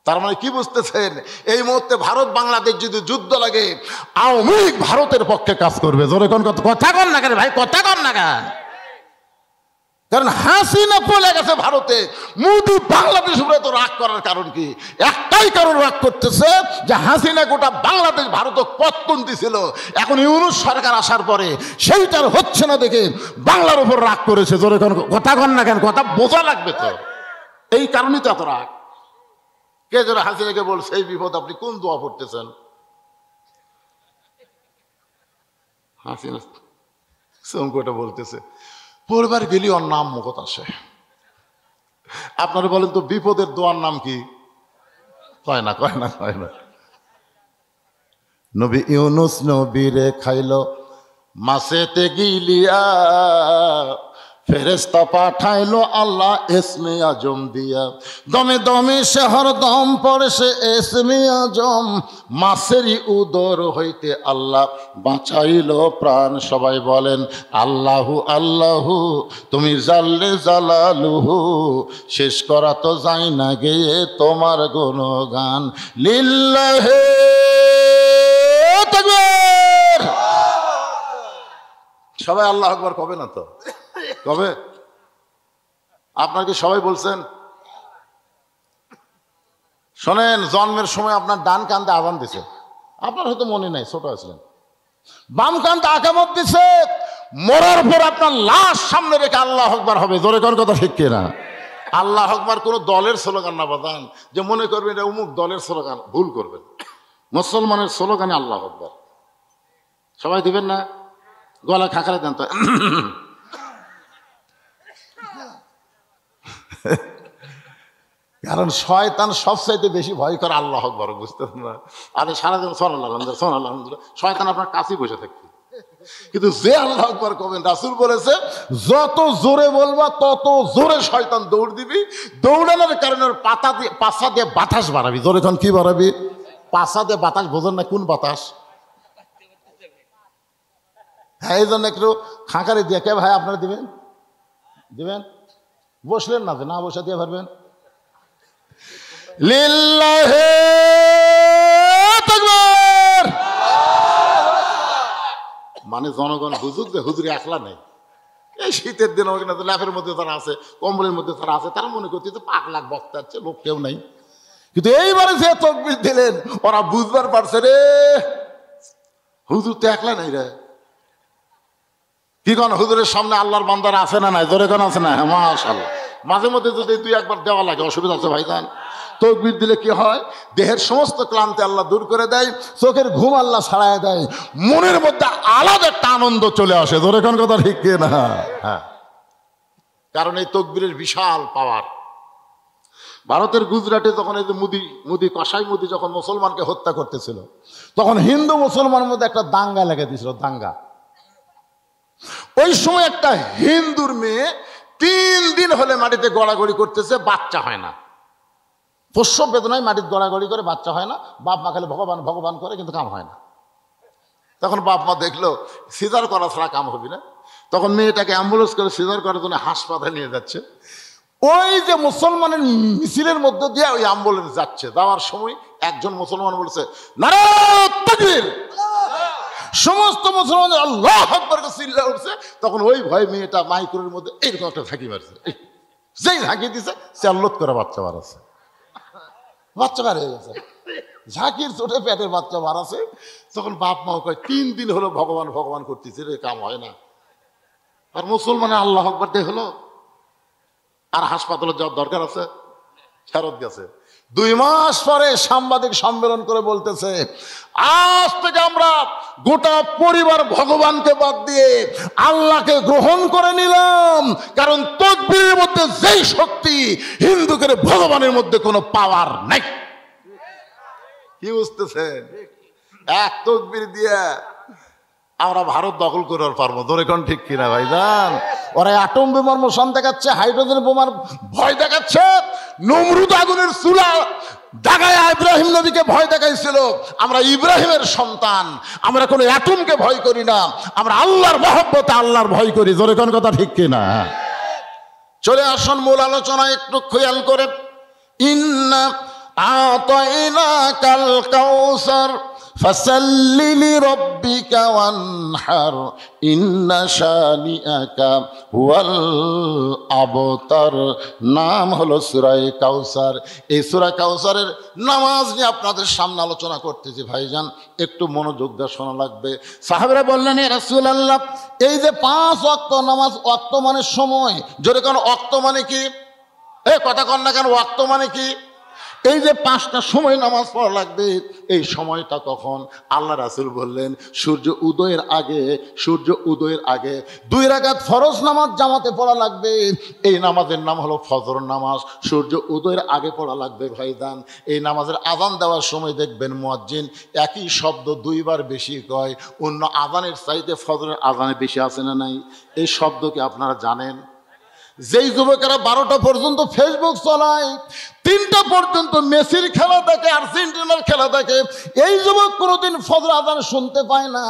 তার মানে কি বুঝতেছেন? এই মুহূর্তে ভারত বাংলাদেশ যদি যুদ্ধ লাগে, আওয়ামী লীগ ভারতের পক্ষে কাজ করবে। জোরে কোন কথা কন না কেন ভাই, কথা কন না কেন? কারণ হাসিনা পলে গেছে ভারতে, মোদি বাংলাদেশ উপরে তো রাগ করার কারণ কি? একটাই কারণ রাগ করতেছে যে হাসিনা গোটা বাংলাদেশ ভারত পত্তন দিছিল। এখন ইউনূস সরকার আসার পরে সেইটার হচ্ছে না দেখে বাংলার উপর রাগ করেছে। জোরে কথা কন না কেন? কথা বোঝা লাগবে তো। এই কারণেই তো এত রাগ। কে যারা হাসিনাকে বলছে এই বিপদ, আপনি কোন দোয়া পড়তেছেন? হাসিনা চমকটা বলতেছে, পরিবার গেলি ওর নাম মুখত আসে। আপনারা বলেন তো বিপদের দোয়ার নাম কি? কয় না। নবী ইউনূস নবীরে খাইলো মাছেতে গিলিয়া, ফেরেশতা পাঠাইলো আল্লাহ ইসমে আজম দিয়া। দমে দমে শহর দম পড়ে সে ইসমে আজম, মাছেরই উদর হইতে আল্লাহ বাঁচাইলো প্রাণ। সবাই বলেন আল্লাহু আল্লাহু, তুমি জাল্লে জালালুহু, শেষ করা তো যাই না গেয়ে তোমার গুণগান। লিল্লাহে তাকবীর। সবাই আল্লাহু আকবার কবে না তো? কবে? আপনার কি সবাই বলছেন? শোনেন, জন্মের সময় আপনার ডান কান্দে আযান দিছে, আপনার হয়তো মনে নাই, ছোট আছিলেন। বাম কান্দে আকামত দিছে, মরার পর আপনার লাশ সামনে রেখে আল্লাহু আকবার হবে। জোরে কোন কথা ঠিক কিনা? আল্লাহু আকবার কোন দলের স্লোগান না বাদান, যে মনে করবেন এটা অমুক দলের স্লোগান, ভুল করবেন। মুসলমানের স্লোগানে আল্লাহু আকবার। সবাই দিবেন না? গলা খাকারে দেন তো। কারণ শয়তান সবচাইতে বেশি ভয় করে আল্লাহু আকবার, বুঝতেছেন না? আরে সারাদিন সুবহানাল্লাহ সুবহানাল্লাহ শয়তান আপনার কাছেই বসে থাকবে। কিন্তু যে আল্লাহু আকবার কবেন, রাসূল বলেছে যত জোরে বলবা তত জোরে শয়তান দৌড় দিবি। দৌড়ানোর কারণে ওর পাছা দিয়ে বাতাস বাড়াবি। জোরে কোন কি বাড়াবি? পাছা দিয়ে বাতাস। বোঝেন না কোন বাতাস? হ্যাঁ, এই জন্য একটু খাঁকারি দিয়ে। কে ভাই আপনারা দিবেন? দিবেন? বসলেন না, যে না বসে দিয়ে পারবেন। লিল্লাহি তাকবীর। মানে জনগণ বুঝুক যে হুজুরি একলা নেই। এই শীতের দিন ওখানে ল্যাপের মধ্যে তারা আছে, কম্বলের মধ্যে তারা আছে, তারা মনে করতে তো 5 লাখ বক্তা আছে, লোক কেউ নাই। কিন্তু এইবারে যে তাকবীর দিলেন ওরা বুঝবার পারছে রে হুজুর তো একলা নাই রে। কি কোন হুজুরের সামনে আল্লাহর বান্দারা আছে না নাই? জোরে কোন আছে না? হ্যাঁ, মাশাআল্লাহ। মাঝে মধ্যে যদি 2-1 দেওয়া লাগে, অসুবিধা আছে ভাইজান? তাকবীর দিলে কি হয়? দেহের সমস্ত ক্লান্তি আল্লাহ দূর করে দেয়, চোখের ঘুম আল্লাহ ছাড়ায় দেয়, মনের মধ্যে আলাদা একটা আনন্দ চলে আসে। জোরে কোন কথা ঠিক কি না? হ্যাঁ, কারণ এই তাকবীরের বিশাল পাওয়ার। ভারতের গুজরাটে যখন এই যে মুদি কসাই মুদি যখন মুসলমানকে হত্যা করতেছিল, তখন হিন্দু মুসলমানের মধ্যে একটা দাঙ্গা লেগে দিয়েছিল, দাঙ্গা। ওই সময় একটা হিন্দুর মেয়ে 3 দিন হলে মাটিতে গড়াগড়ি করতেছে, বাচ্চা হয় না। প্রসব বেদনায় মাটিতে গড়াগড়ি করে, বাচ্চা হয় না। বাপ মা খালি ভগবান ভগবান করে, কিন্তু কাম হয় না। তখন বাপ মা দেখলো সিজার করা ছাড়া কাম হবে না। তখন মেয়েটাকে অ্যাম্বুলেন্স করে সিজার করার জন্য হাসপাতালে নিয়ে যাচ্ছে। ওই যে মুসলমানের মিছিলের মধ্যে দিয়ে ওই অ্যাম্বুলেন্স যাচ্ছে, যাওয়ার সময় একজন মুসলমান বলছে নারে তাকবীর। সমস্ত মুসলমান আল্লাহু আকবার চিল্লা উঠছে। তখন ওই ভয় মেয়েটা মাইক্রোর মধ্যে এইরকম একটা ঝাঁকি মারছে। যেই ঝাঁকি দিছে চাল্লত করে বাচ্চা বাড়াচ্ছে। বাচ্চা বার হয়ে গেছে, ঝাঁকির চোটে পেটের বাচ্চা বাড়াছে। তখন বাপ মা কয় 3 দিন হলো ভগবান ভগবান করতেছে রে, কাম হয় না। আর মুসলমানে আল্লাহু আকবার দিয়ে হলো, আর হাসপাতালে যাওয়ার দরকার আছে? ফেরত গেছে। 2 মাস পরে সাংবাদিক সম্মেলন করে বলতেছে আজ থেকে আমরা গোটা পরিবার ভগবানকে বাদ দিয়ে আল্লাহকে গ্রহণ করে নিলাম। কারণ তাকবীরের মধ্যে যেই শক্তি, হিন্দুদের ভগবানের মধ্যে কোনো পাওয়ার নাই। কি বুঝতেছেন? এক তাকবীর দিয়ে আমরা ভারত দখল করে পারবো। ধরে কোন ঠিক কিনা ভাইজান? ওরা অ্যাটম বোমার মোশন দেখাচ্ছে, হাইড্রোজেন বোমার ভয় দেখাচ্ছে, নমরুদ আগুনের চুলা দাগায় ইব্রাহিম নবীকে ভয় দেখাইছিল। আমরা ইব্রাহিমের সন্তান, আমরা কোনো অ্যাটমকে ভয় করি না, আমরা আল্লাহর মহব্বতে আল্লাহর ভয় করি। জোরে কোন কথা ঠিক কিনা? চলে আসুন মূল আলোচনা একটু খেয়াল করে। ইন্না আতাইনাকাল কাউসার ফাসাল্লি লিরাব্বিকা ওয়ানহার ইন্না শানিআকা হুয়াল আবতার। নাম হলো সূরা কাউসার। এই সূরা কাউসারের নামাজ নিয়ে আপনাদের সামনে আলোচনা করতেছি। ভাইজান একটু মনোযোগ দিয়ে শোনা লাগবে। সাহাবারা বললেন হে রাসূলুল্লাহ, এই যে 5 ওয়াক্ত নামাজ, ওয়াক্ত মানে সময়। জোরে কোন ওয়াক্ত মানে কি? কথা কন না কেন? ওয়াক্ত মানে কি? এই যে 5টা সময় নামাজ পড়া লাগবে, এই সময়টা কখন? আল্লাহ রাসূল বললেন সূর্য উদয়ের আগে। সূর্য উদয়ের আগে 2 রাকাত ফরজ নামাজ জামাতে পড়া লাগবে। এই নামাজের নাম হলো ফজর নামাজ। সূর্য উদয়ের আগে পড়া লাগবে ভাইজান। এই নামাজের আযান দেওয়ার সময় দেখবেন মুয়াজ্জিন একই শব্দ 2 বার বেশি কয়। অন্য আযানের চাইতে ফজরের আযানে বেশি আছে না নাই? এই শব্দ কি আপনারা জানেন? যেই যুবকেরা 12টা পর্যন্ত ফেসবুক চালায়, 3টা পর্যন্ত মেসির খেলা দেখে, আর্জেন্টিনার খেলা দেখে, এই যুবক কোনোদিন ফজর আযান শুনতে পায় না।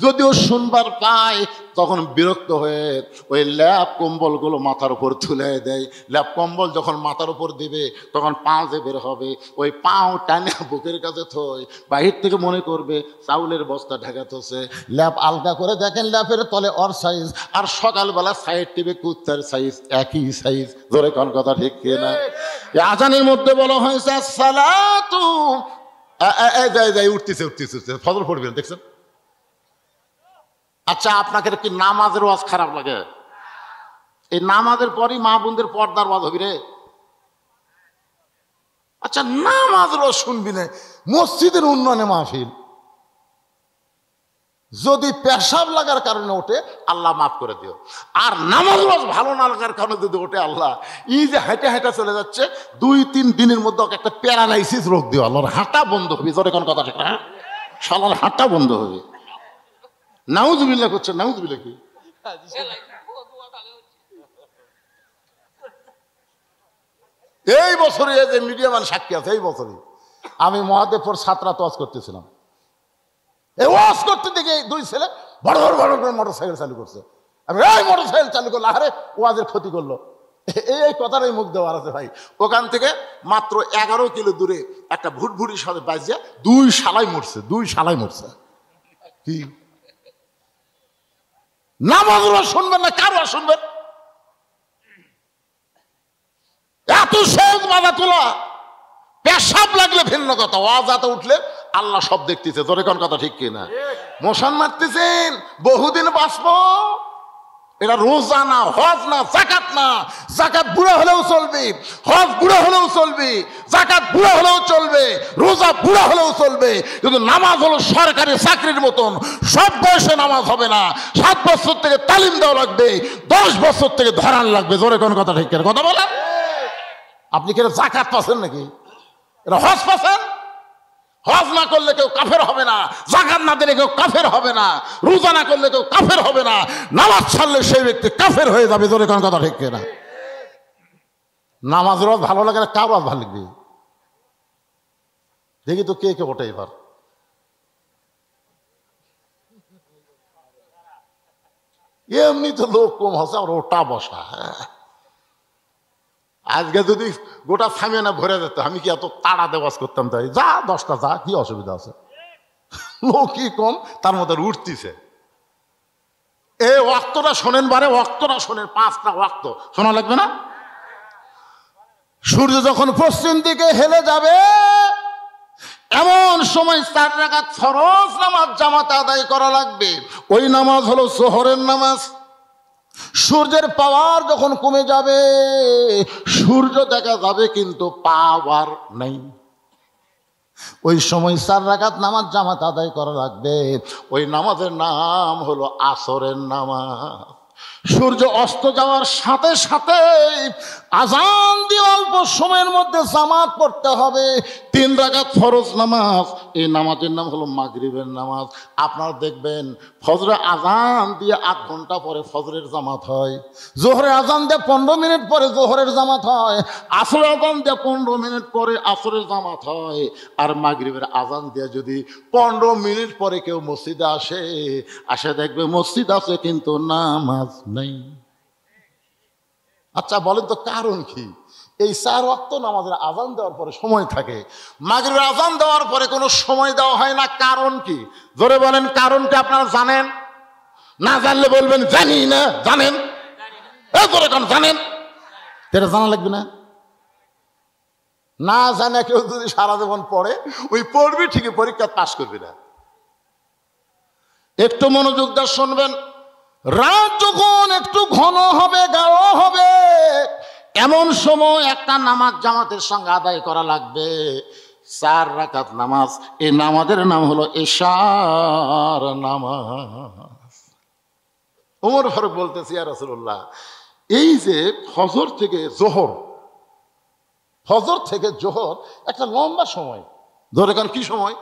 যদিও শুনবার পায় তখন বিরক্ত হয়ে ওই ল্যাপ কম্বলগুলো মাথার উপর তুলে দেয়। ল্যাপ কম্বল যখন মাথার উপর দিবে তখন পা যে বের হবে, ওই পাও টানে বুকের কাছে থই, বাহির থেকে মনে করবে চাউলের বস্তা ঢাকাতেছে। ল্যাপ আলগা করে দেখেন, ল্যাপের তলে ওর সাইজ, আর সকালবেলা সাইড টিপে কুত্তার সাইজ, একই সাইজ। ধরে কোন কথা ঠিক কিনা? আজানের মধ্যে বলা হয়েছে সালাতু উঠতেছে ফজর পড়বেন, দেখছেন? আচ্ছা, আপনাকে কি নামাজের ওয়াজ খারাপ লাগে? এই নামাজের পরই মা বোনদের পর্দার ওয়াজ হবি রে। আচ্ছা নামাজ রোজ শুনবি না, মসজিদের উন্নয়নে মাহফিল, যদি পেশাব লাগার কারণে ওঠে আল্লাহ মাফ করে দিও, আর নামাজ রোজ ভালো না লাগার কারণে যদি ওঠে আল্লাহ এই যে হাঁটা হাঁটা চলে যাচ্ছে 2-3 দিনের মধ্যে ওকে একটা প্যারালাইসিস রোগ দিও, আল্লাহর হাঁটা বন্ধ হবে। জোরে কোন কথা ঠিক না, শালার হাঁটা বন্ধ হবে। নাউজুবিল্লাহ করছে, নাউজুবিল্লাহ কি এই বছরে যে মিডিয়া মান সাক্ষী আছে, এই বছরে আমি মহাদেবপুর ছাত্রা ওয়াজ করতেছিলাম, এই ওয়াজ করতে দেখে 2 ছেলে বড় বড় বড় করে মোটরসাইকেল চালু করছে। আমি এই মোটরসাইকেল চালু করলো, আরে ওয়াজের ক্ষতি করলো, এই কথারই মুখ দেওয়ার আছে ভাই। ওখান থেকে মাত্র 11 কিলো দূরে একটা ভুটভুটির সাথে বাজিয়া 2 শালাই মরছে, 2 শালাই মরছে। কি নামাজ শুনবেন না, কারো শুনবেন? এত সহজ বাধা তোলা, পেশাব লাগলে ভিন্ন কথা, ওয়াজাতে উঠলে আল্লাহ সব দেখতেছে। তোর কোন কথা ঠিক কিনা? মোশন মারতেছেন, বহুদিন বাঁচবো, এটা রোজা না, হজ না, জাকাত না। জাকাত বুড়া হলেও চলবে, হজ বুড়া হলেও চলবে, জাকাত বুড়া হলেও চলবে, রোজা বুড়া হলেও চলবে, কিন্তু নামাজ হলো সরকারি চাকরির মতন, সব বয়সে নামাজ হবে না। 7 বছর থেকে তালিম দেওয়া লাগবে, 10 বছর থেকে ধরান লাগবে। জোরে কোন কথা ঠিক কিনা? কথা বলেন। আপনি কি জাকাত পাচ্ছেন নাকি? এটা হজ পাচ্ছেন? হজ না করলে কেউ কাফের হবে না, জাকাত না দিলে কেউ কাফের হবে না, রোজা না করলে কেউ কাফের হবে না, নামাজ ছাড়লে সেই ব্যক্তি কাফের হয়ে যাবে। জোরে কোন কথা ঠিক কিনা? নামাজ রোজ ভালো লাগে না, কার রোজ ভালো লাগবে? দেখি তো কে কে ওঠে এবার। এমনি তো লোক কম হচ্ছে, আর ওটা বসা। আজকে যদি গোটা সামিয়ানা ভরে যেত, আমি কি এত তাড়া দেওয়াজ করতাম? তাই যা 10টা যা, কি অসুবিধা আছে? লোকই কম, তার মধ্যে উঠতেছে। এই ওয়াক্তটা শোনেন, বারে ওয়াক্তটা শোনেন, 5টা ওয়াক্ত শোনা লাগবে না? সূর্য যখন পশ্চিম দিকে হেলে যাবে, এমন সময় 4 রাকাত ফরজ নামাজ জামাতে আদায় করা লাগবে। ওই নামাজ হলো যোহরের নামাজ। সূর্যের পাওয়ার যখন কমে যাবে, সূর্য দেখা যাবে কিন্তু পাওয়ার নেই, ওই সময় 4 রাকাত নামাজ জামাত আদায় করা লাগবে। ওই নামাজের নাম হলো আসরের নামাজ। সূর্য অস্ত যাওয়ার সাথে সাথে আজান দিয়ে অল্প সময়ের মধ্যে জামাত পড়তে হবে। 3 রাকাত ফরজ নামাজ, এই নামাজের নাম হলো মাগরিবের নামাজ। আপনারা দেখবেন ফজরে আজান দিয়ে 8 ঘন্টা পরে ফজরের জামাত হয়, জোহরে আজান দিয়ে 15 মিনিট পরে জোহরের জামাত হয়, আসরের আজান দিয়ে 15 মিনিট পরে আসরের জামাত হয়। আর মাগরিবের আজান দিয়ে যদি 15 মিনিট পরে কেউ মসজিদে আসে দেখবে মসজিদ আছে কিন্তু নামাজ নেই। আচ্ছা বলেন তো কারণ কি? এই 4 ওয়াক্ত নামাজের আজান দেওয়ার পরে সময় থাকে, মাগরিবের আজান দেওয়ার পরে কোনো সময় দেওয়া হয় না। কারণ কি? জোরে বলেন, কারণটা আপনারা জানেন? না জানলে বলবেন জানি না। জানেন? জোরে কোন জানেন? এটা জানা লাগবে না। না জানে কেউ যদি সারা জীবন পড়ে, ওই পড়বি ঠিকই, পরীক্ষা পাস করবি না। একটু মনোযোগ দিয়ে শুনবেন। রাত যখন একটু ঘন হবে, গাঢ় হবে, এমন সময় একটা নামাজ জামাতের সঙ্গে আদায় করা লাগবে, 4 রাকাত নামাজ। এই নামাজের নাম হলো এশার নামাজ। ওমর ফারুক বলতেছি, ইয়া রাসূলুল্লাহ, এই যে ফজর থেকে জোহর, ফজর থেকে জোহর একটা লম্বা সময়, ধরে কারণ কি সময়?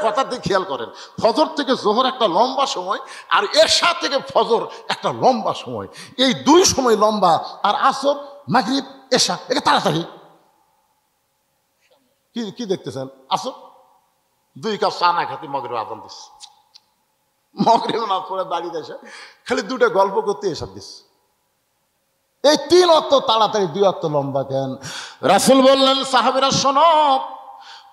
কথা দিয়ে খেয়াল করেন, ফজর থেকে জোহর একটা লম্বা সময়, আর এশা থেকে ফজর একটা লম্বা সময়। এই 2 সময় লম্বা, আর আসর মাগরিব এশা এটা তাড়াতাড়ি। কি কি দেখতেছেন? আসর 2 কাপ চা না খাতে মগরিব আজান দিস, মগরিব না পড়ে বাড়িতে এসে খালি 2টা গল্প করতে এসব দিস। এই 3 ওয়াক্ত তাড়াতাড়ি, 2 ওয়াক্ত লম্বা কেন? রাসূল বললেন, সাহাবীরা শোনো,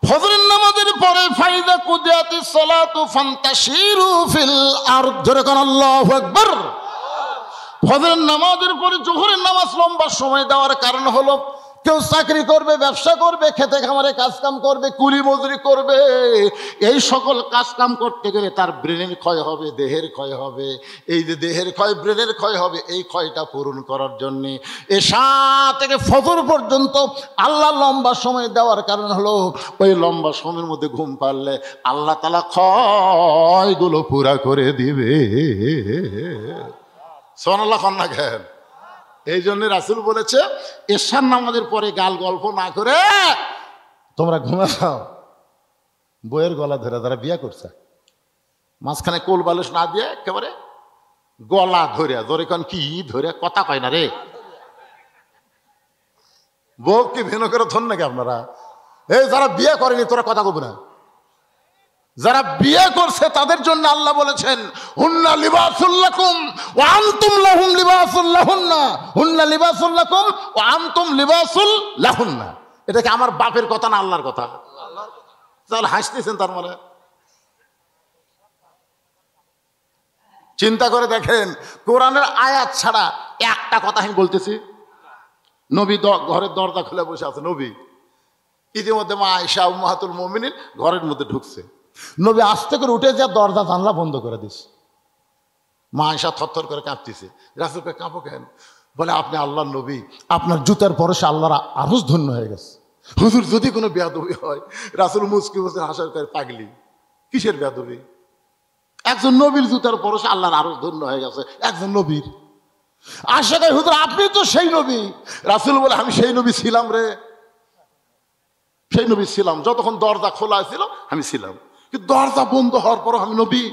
ফজরের নামাজের পরে ফাইদা কুদিয়াতিস সালাতু ফান্তাশিরু ফিল আরদ। জোরে কোন আল্লাহু আকবার। ফজরের নামাজের পরে জোহরের নামাজ লম্বা সময় দেওয়ার কারণ হলো কেউ চাকরি করবে, ব্যবসা করবে, খেতে খামারে কাজকাম করবে, কুলি মজুরি করবে। এই সকল কাজকাম করতে গেলে তার ব্রেনের ক্ষয় হবে, দেহের ক্ষয় হবে। এই যে দেহের ক্ষয়, ব্রেনের ক্ষয় হবে, এই ক্ষয়টা পূরণ করার জন্যে এশা থেকে ফজর পর্যন্ত আল্লাহ লম্বা সময় দেওয়ার কারণ হলো ওই লম্বা সময়ের মধ্যে ঘুম পারলে আল্লাহ তাআলা ক্ষয়গুলো পুরা করে দিবে। সুবহানাল্লাহ কন্যা জ্ঞান। এই জন্য রাসূল বলেছে এশার নামাজের পরে গাল গল্প না করে তোমরা ঘুমাও। বইয়ের গলা ধরে যারা বিয়ে করছে মাঝখানে কোল বালিশ না দিয়ে একেবারে গলা ধরে, ধরে কোন কি ধরে কথা কয় না রে, বউ কি ভিন্ন করে ধর নাকি আপনারা? এই যারা বিয়ে করেনি তোরা কথা কব না, যারা বিয়ে করছে তাদের জন্য আল্লাহ বলেছেন হুন্না লিবাসুল লাকুম ওয়া আনতুম লাহুম লিবাসুল লাহুন্না, হুন্না লিবাসুল লাকুম ওয়া আনতুম লিবাসুল লাহুন্না। এটা কি আমার বাপের কথা না আল্লাহর কথা? তাহলে হাসতেছেন তার মানে? চিন্তা করে দেখেন, কোরআনের আয়াত ছাড়া একটা কথা আমি বলতেছি। নবী ঘরের দরজা খুলে বসে আছে, নবী ইতিমধ্যে মা আয়েশা উম্মাহাতুল মুমিনিন ঘরের মধ্যে ঢুকছে। নবী আস্তে করে উঠে যা দরজা জানলা বন্ধ করে দিস। মা আয়েশা থরথর করে কাঁপতেছে। রাসূলকে কাঁপো কেন? বলে আপনি আল্লাহর নবী, আপনার জুতার পরশে আল্লাহর আরশ ধন্য হয়ে গেছে। হুজুর যদি কোনো বেয়াদবি হয়? রাসূল মুচকি বসে হাসার করে, পাগলি কিসের বেয়াদবি? একজন নবীর জুতার পরশে আল্লাহর আরশ ধন্য হয়ে গেছে, একজন নবীর। আশা করি হুজুর আপনি তো সেই নবী। রাসূল বলে আমি সেই নবী ছিলাম রে, সেই নবী ছিলাম। যতক্ষণ দরজা খোলা ছিল আমি ছিলাম, কিন্তু দরজা বন্ধ হওয়ার পরও আমি নবী।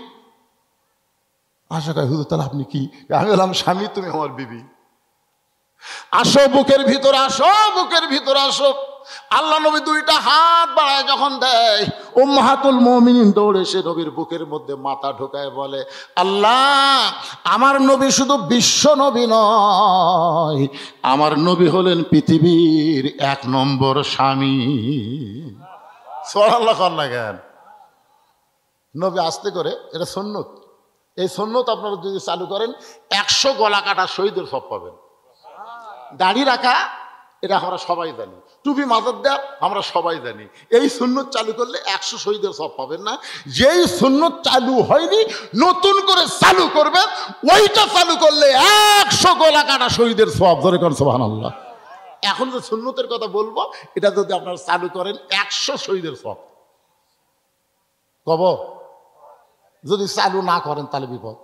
আশা করি হুজুর তাহলে আপনি কি? আমি বললাম স্বামী তুমি আমার বিবি, আসো বুকের ভিতরে, আসো বুকের ভিতরে আসো। আল্লাহ নবী দুইটা হাত বাড়ায় যখন দেয়, উম্মাহাতুল মুমিনিন দৌড়ে এসে নবীর বুকের মধ্যে মাথা ঢোকায় বলে আল্লাহ আমার নবী শুধু বিশ্ব নবী নয়, আমার নবী হলেন পৃথিবীর 1 নম্বর স্বামী। সুবহানাল্লাহ কন্যা জ্ঞান। নবী আস্তে করে, এটা সুন্নত, এই সুন্নত আপনারা যদি চালু করেন 100 গলা কাটা শহীদের সব পাবেন। দাড়ি রাখা এটা আমরা সবাই জানি, টুপি মাথার দেওয়া আমরা সবাই জানি। এই সুন্নত চালু করলে 100 শহীদের সব পাবেন না। যেই সুন্নত চালু হয়নি নতুন করে চালু করবেন, ওইটা চালু করলে 100 গলা কাটা শহীদের সব। ধরে করেন সুবহানাল্লাহ। এখন যে সুন্নতের কথা বলবো এটা যদি আপনারা চালু করেন 100 শহীদের সব কব। যদি চালু না করেন তাহলে বিপদ।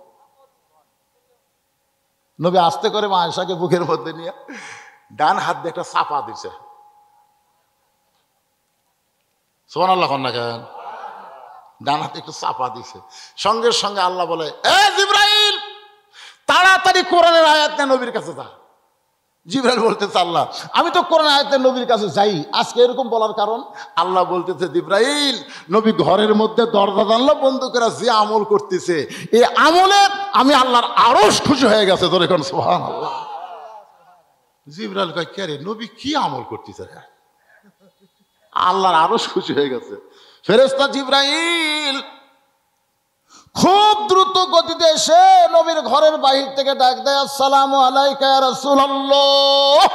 নবী আস্তে করে মা আয়েশাকে বুকের মধ্যে নিয়ে ডান হাত দিয়ে একটা চাপা দিছে। সুবহানাল্লাহ কন্যা কেন? ডান হাতে একটু চাপা দিছে। সঙ্গে সঙ্গে আল্লাহ বলে এ জিবরাইল তাড়াতাড়ি কোরআনের আয়াত নিয়ে নবীর কাছে যা। জিবরাইল বলতেছে আল্লাহ আমি তো কোরআন আয়াতে নবীর কাছে যাই। আজকে এরকম বলার কারণ আল্লাহ বলতেছে জিবরাইল নবী ঘরের মধ্যে দরজা জানলা বন্ধ করে যে আমল করতেছে এই আমলে আমি আল্লাহর আরশ খুশি হয়ে গেছে। ধরে কোন সুবহানাল্লাহ। জিবরাইল কয় কে রে নবী কি আমল করতেছে? আল্লাহর আরশ খুশি হয়ে গেছে। ফেরেশতা জিবরাইল খুব দ্রুত গতিতে এসে নবীর ঘরের বাহির থেকে ডাক দেয় আসসালামু আলাইকা ইয়া রাসূলুল্লাহ।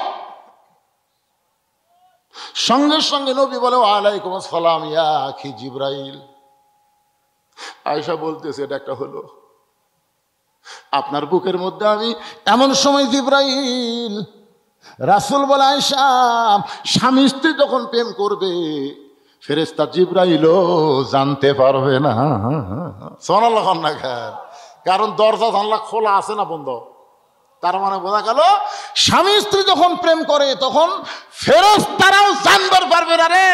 সঙ্গে সঙ্গে নবী বলে ওয়ালাইকুম আসসালাম ইয়া আখি জিবরাইল। আয়েশা বলতেছে এটা একটা হলো আপনার বুকের মধ্যে আমি এমন সময় জিবরাইল। রাসূল বলে আয়েশা স্বামী স্ত্রী যখন প্রেম করবে ফেরেশতা জিবরাইলও জানতে পারবে না। সুবহানাল্লাহ না খান। কারণ দরজা জানলা খোলা আছে না বন্ধ? তার মানে বোঝা গেল স্বামী স্ত্রী যখন প্রেম করে তখন ফেরেশতারাও জানবার পারবে না রে।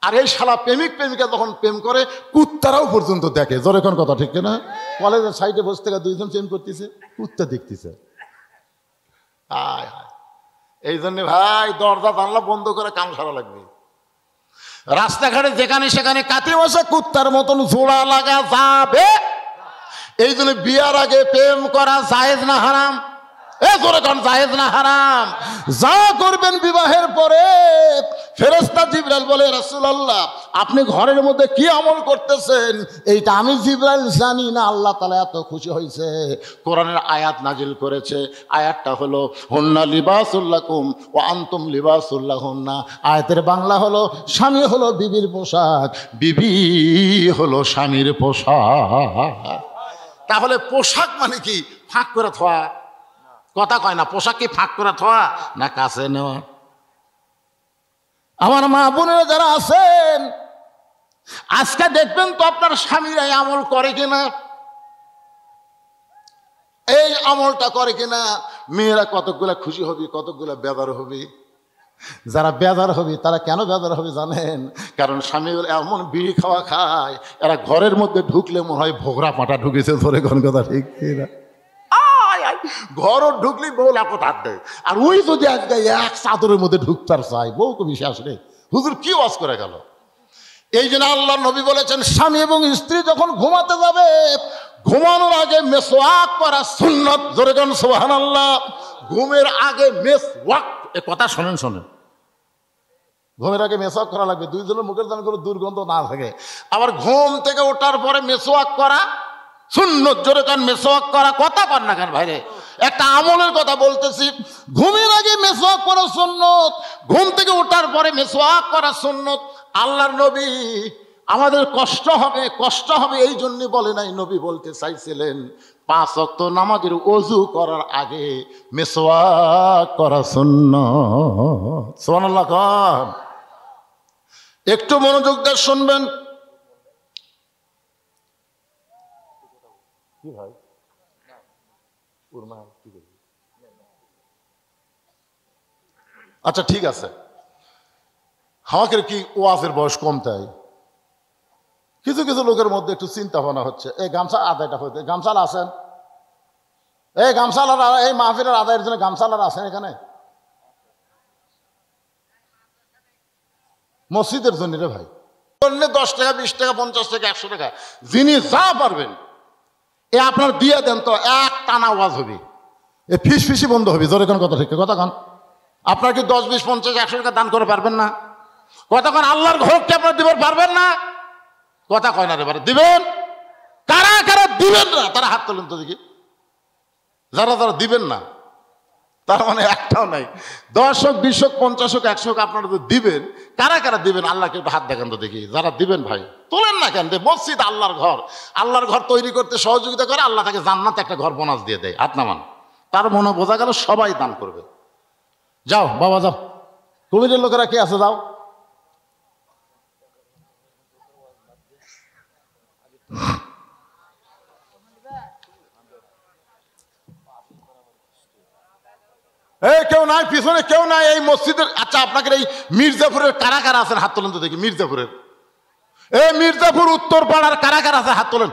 আর এই শালা প্রেমিক প্রেমিকা যখন প্রেম করে কুত্তারাও পর্যন্ত দেখে। জোরে কোন কথা ঠিক না? কলেজের সাইডে বসে থেকে দুইজন প্রেম করতেছে, কুত্তা দেখতেছে। এই জন্য ভাই দরজা জানলা বন্ধ করে কাম সারা লাগবে। রাস্তাঘাটে যেখানে সেখানে কাটি বসে কুত্তার মতন জোড়া লাগা যাবে। এই জন্য বিয়ার আগে প্রেম করা জায়েজ না হারাম? এ জোরে কোন জায়েজ না হারাম? যা করবেন বিবাহের পরে ফেরেশতা জিবরাইল বলে, রাসূলুল্লাহ আপনি ঘরের মধ্যে কি আমল করতেছেন এইটা আমি জিবরাইল জানি না, আল্লাহ তাআলা এত খুশি হয়েছে কোরআনের আয়াত নাজিল করেছে। আয়াতটা হলো হুন্না লিবাসুল লাকুম ওয়া আনতুম লিবাসুল লাহুন্না। আয়াতের বাংলা হলো স্বামী হলো বিবির পোশাক, বিবি হলো স্বামীর পোশাক। তাহলে পোশাক মানে কি ফাঁক করে থোয়া? কথা কয় না। পোশাক কি ফাঁক করে থোয়া না কাছে নেওয়া? আমার মা বোনেরা যারা আছেন আজকে দেখবেন তো আপনার স্বামীরা এই আমল করে কিনা, এই আমলটা করে কিনা। মেয়েরা কতগুলা খুশি হবে, কতগুলা বেজার হবে। যারা বেজার হবে তারা কেন বেজার হবে জানেন? কারণ স্বামী এমন বিড়ি খাওয়া খায়, এরা ঘরের মধ্যে ঢুকলে মনে হয় ভোগরা পাটা ঢুকেছে। ধরে কোন কথা ঠিক না? ঘরও ঢুকলেই বউ লাপত হাত দেয়। আর ওই যদি আজকে এক চাদরের মধ্যে ঢুকতার চাই, বউ তো বিশ্বাস রে হুজুর কি ওয়াজ করে গেল। এই জন্য আল্লাহ নবী বলেছেন স্বামী এবং স্ত্রী যখন ঘুমাতে যাবে ঘুমানোর আগে মেসওয়াক করা সুন্নাত। জোরে গান সুবহানাল্লাহ। ঘুমের আগে মেসওয়াক, এ কথা শোনেন শোনেন, ঘুমের আগে মেসওয়াক করা লাগবে, দুইজনের মুখের যেন কোনো দুর্গন্ধ না থাকে। আবার ঘুম থেকে ওঠার পরে মেসওয়াক করা সুন্নত। জোরে কান মেসওয়াক করা। কথা কর না কেন ভাইরে? একটা আমলের কথা বলতেছি। ঘুমের আগে মেসওয়াক করা সুন্নত, ঘুম থেকে ওঠার পরে মেসওয়াক করা সুন্নত। আল্লাহর নবী আমাদের কষ্ট হবে এই জন্য বলে নাই, নবী বলতে চাইছিলেন 5 ওয়াক্ত নামাজের ওযু করার আগে মেসওয়াক করা সুন্নত। সুবহানাল্লাহ। একটু মনোযোগ দিয়ে শুনবেন। কি ভাই আচ্ছা ঠিক আছে, আমাকে কি ওয়াজের বয়স কম তাই? কিছু কিছু লোকের মধ্যে একটু চিন্তা ভাবনা হচ্ছে। এই গামছা আদায়টা হইতে, গামছালা আছেন? এই গামছালার, এই মাহফিলের আদায়ের জন্য গামছালার আছেন এখানে? মসজিদের জন্য রে ভাই। 10 টাকা 20 টাকা 50 টাকা 100 টাকা যিনি যা পারবেন এ আপনার দিয়ে দেন তো এক টানা ওয়াজ হবে, এ ফিসফিসি বন্ধ হবে। জোরে কোন কথা ঠিক কথা কান। আপনার কি 10 20 50 100 টাকা দান করে পারবেন না? কথা কান। আল্লাহর ঘরকে আপনার দিতে পারবেন না? কথা কয় না রে বারে। দিবেন? কারা কারা দিবেন না তারা হাত তোলেন তো দেখি। যারা যারা দিবেন না তার মানে একটাও নাই। 10 হোক 20 হোক 50 হোক 100 হোক আপনারা তো দিবেন। কারা কারা দিবেন আল্লাহকে একটু হাত দেখান তো দেখি। যারা দিবেন ভাই তোলেন না কেন? মসজিদ আল্লাহর ঘর, আল্লাহর ঘর তৈরি করতে সহযোগিতা করে, আল্লাহ তাকে জান্নাতে একটা ঘর বোনাস দিয়ে দেয়। হাত নামান। তার মনে বোঝা গেল সবাই দান করবে। যাও বাবা যাও, কমিটির লোকেরা কে আছে যাও। এই কেউ নাই, পিছনে কেউ নাই এই মসজিদের। আচ্ছা আপনাদের এই মির্জাপুরের কারা কারা আছেন হাত তোলেন তো দেখি। মির্জাপুরের, এই মির্জাপুর উত্তর পাড়ার কারা কারা আছে হাত তোলেন।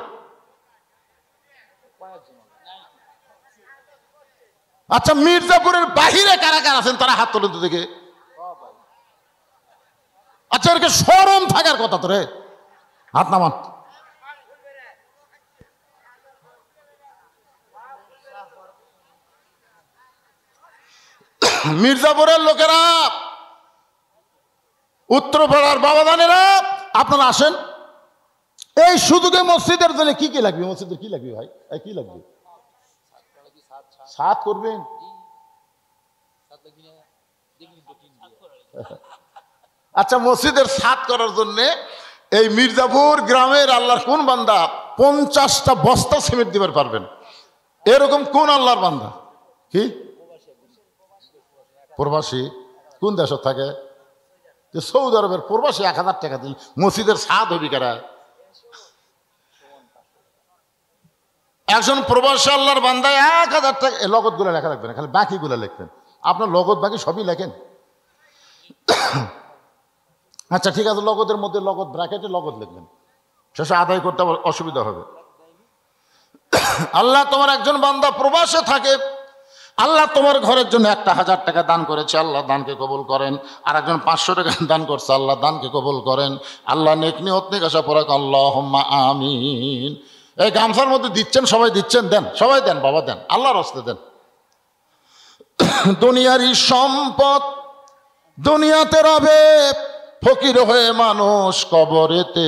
আচ্ছা মির্জাপুরের বাহিরে কারা কারা আছেন তারা হাত তোলেন তো দেখি। আচ্ছা এরকে শরম থাকার কথা তো রে, হাত নামান। মির্জাপুরের লোকেরা, উত্তরপাড়ার বাবাদানেরা আপনারা আসেন। এই সুযোগে মসজিদের জন্য কি কি লাগবে? মসজিদের কি লাগবে ভাই? কি লাগবে? সাত করবেন? আচ্ছা মসজিদের ছাদ করার জন্য এই মির্জাপুর গ্রামের আল্লাহর কোন বান্দা 50টা বস্তা সিমেন্ট দিবার পারবেন? এরকম কোন আল্লাহর বান্দা? কি প্রবাসী? কোন দেশ থাকে? সৌদি আরবের প্রবাসী 1000 টাকা দিল মসজিদের ছাদ হবি কারা? একজন প্রবাসী আল্লাহর বান্দা 1000 টাকা। লগত গুলো লেখা রাখবেন, খালি বাকি গুলো লিখবেন। আপনার লগত বাকি সবই লেখেন। আচ্ছা ঠিক আছে, লগতের মধ্যে লগত ব্র্যাকেটে লগত লিখবেন, শেষে আদায় করতে অসুবিধা হবে। আল্লাহ তোমার একজন বান্দা প্রবাসে থাকে, আল্লাহ তোমার ঘরের জন্য 1000 টাকা দান করেছে, আল্লাহ দানকে কবুল করেন। আর একজন 500 টাকা দান করছে, আল্লাহ দানকে কবুল করেন। আল্লাহ নেক নিয়ত নিক আশা পড়াক আল্লাহুম্মা আমিন। এই গামছার মধ্যে দিচ্ছেন, সবাই দিচ্ছেন, দেন সবাই দেন বাবা, দেন আল্লাহর হস্তে দেন। দুনিয়ারই সম্পদ দুনিয়াতে রবে, ফকির হয়ে মানুষ কবরেতে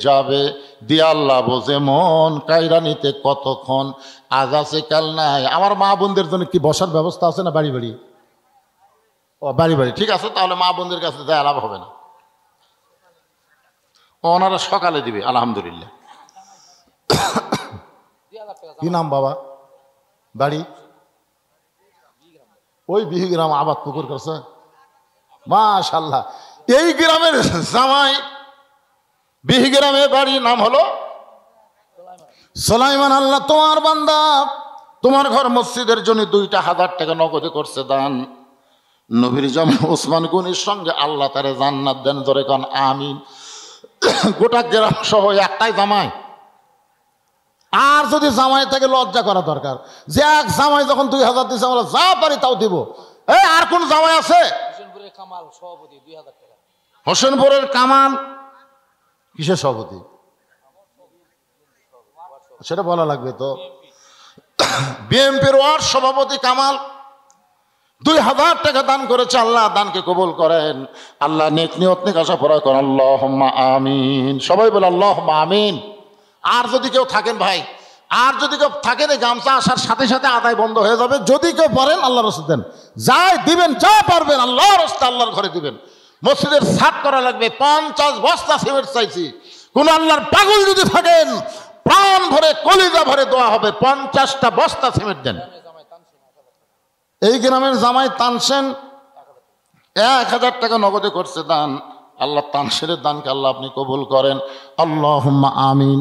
যাবে, দিয়ে আল্লাহ বোঝে মন কায়রা নিতে কতক্ষণ, আজ আছে কাল নাই। আমার মা বোনদের জন্য কি বসার ব্যবস্থা আছে না বাড়ি বাড়ি? ও বাড়ি বাড়ি, ঠিক আছে, তাহলে মা বোনদের কাছে যায় লাভ হবে না, ওনারা সকালে দিবে আলহামদুলিল্লাহ। কি নাম বাবা? বাড়ি ওই বিহিগ্রাম আবাদ পুকুর করছে, মাশাআল্লাহ। এই গ্রামের জামাই বিহিগ্রামে বাড়ি, নাম হলো সুলাইমান। আল্লাহ তোমার বান্দা তোমার ঘর মসজিদের জন্য 2,000 টাকা নগদে করছে দান। নবীর জামাই ওসমান গনির সঙ্গে আল্লাহ তারে জান্নাত দেন, ধরে কান আমিন। গোটা গ্রাম সহ একটাই জামাই। আর যদি জামাই থেকে লজ্জা করা দরকার, যে এক জামাই যখন 2,000 দিচ্ছে আমরা যা পারি তাও দিব। এই আর কোন জামাই আছে? হোসেনপুরের কামাল কিসের সভাপতি সেটা বলা লাগবে তো। বিএনপির ওয়ার্ড সভাপতি কামাল 2,000 টাকা দান করেছে। আল্লাহ দানকে কবুল করেন, আল্লাহ নেক নিয়ত নেক আশা পুরা করেন, আল্লাহুম্মা আমিন। সবাই বলে আল্লাহুম্মা আমিন। আর যদি কেউ থাকেন ভাই, আর যদি কেউ থাকেন, এই গামছা আসার সাথে সাথে আদায় বন্ধ হয়ে যাবে। যদি কেউ পারেন আল্লাহ রসুল দেন, যাই দিবেন, যা পারবেন আল্লাহ রস্তে আল্লাহর ঘরে দিবেন। মসজিদের ছাদ করা লাগবে, 50 বস্তা সিমেন্ট চাইছি। কোন আল্লাহর পাগল যদি থাকেন, প্রাণ ভরে কলিজা ভরে দোয়া হবে, 50টা বস্তা সিমেন্ট দেন। এই গ্রামের জামাই তানসেন 1,000 টাকা নগদে করছে দান। আল্লাহ তানসেনের দানকে আল্লাহ আপনি কবুল করেন, আল্লাহুম্মা আমিন।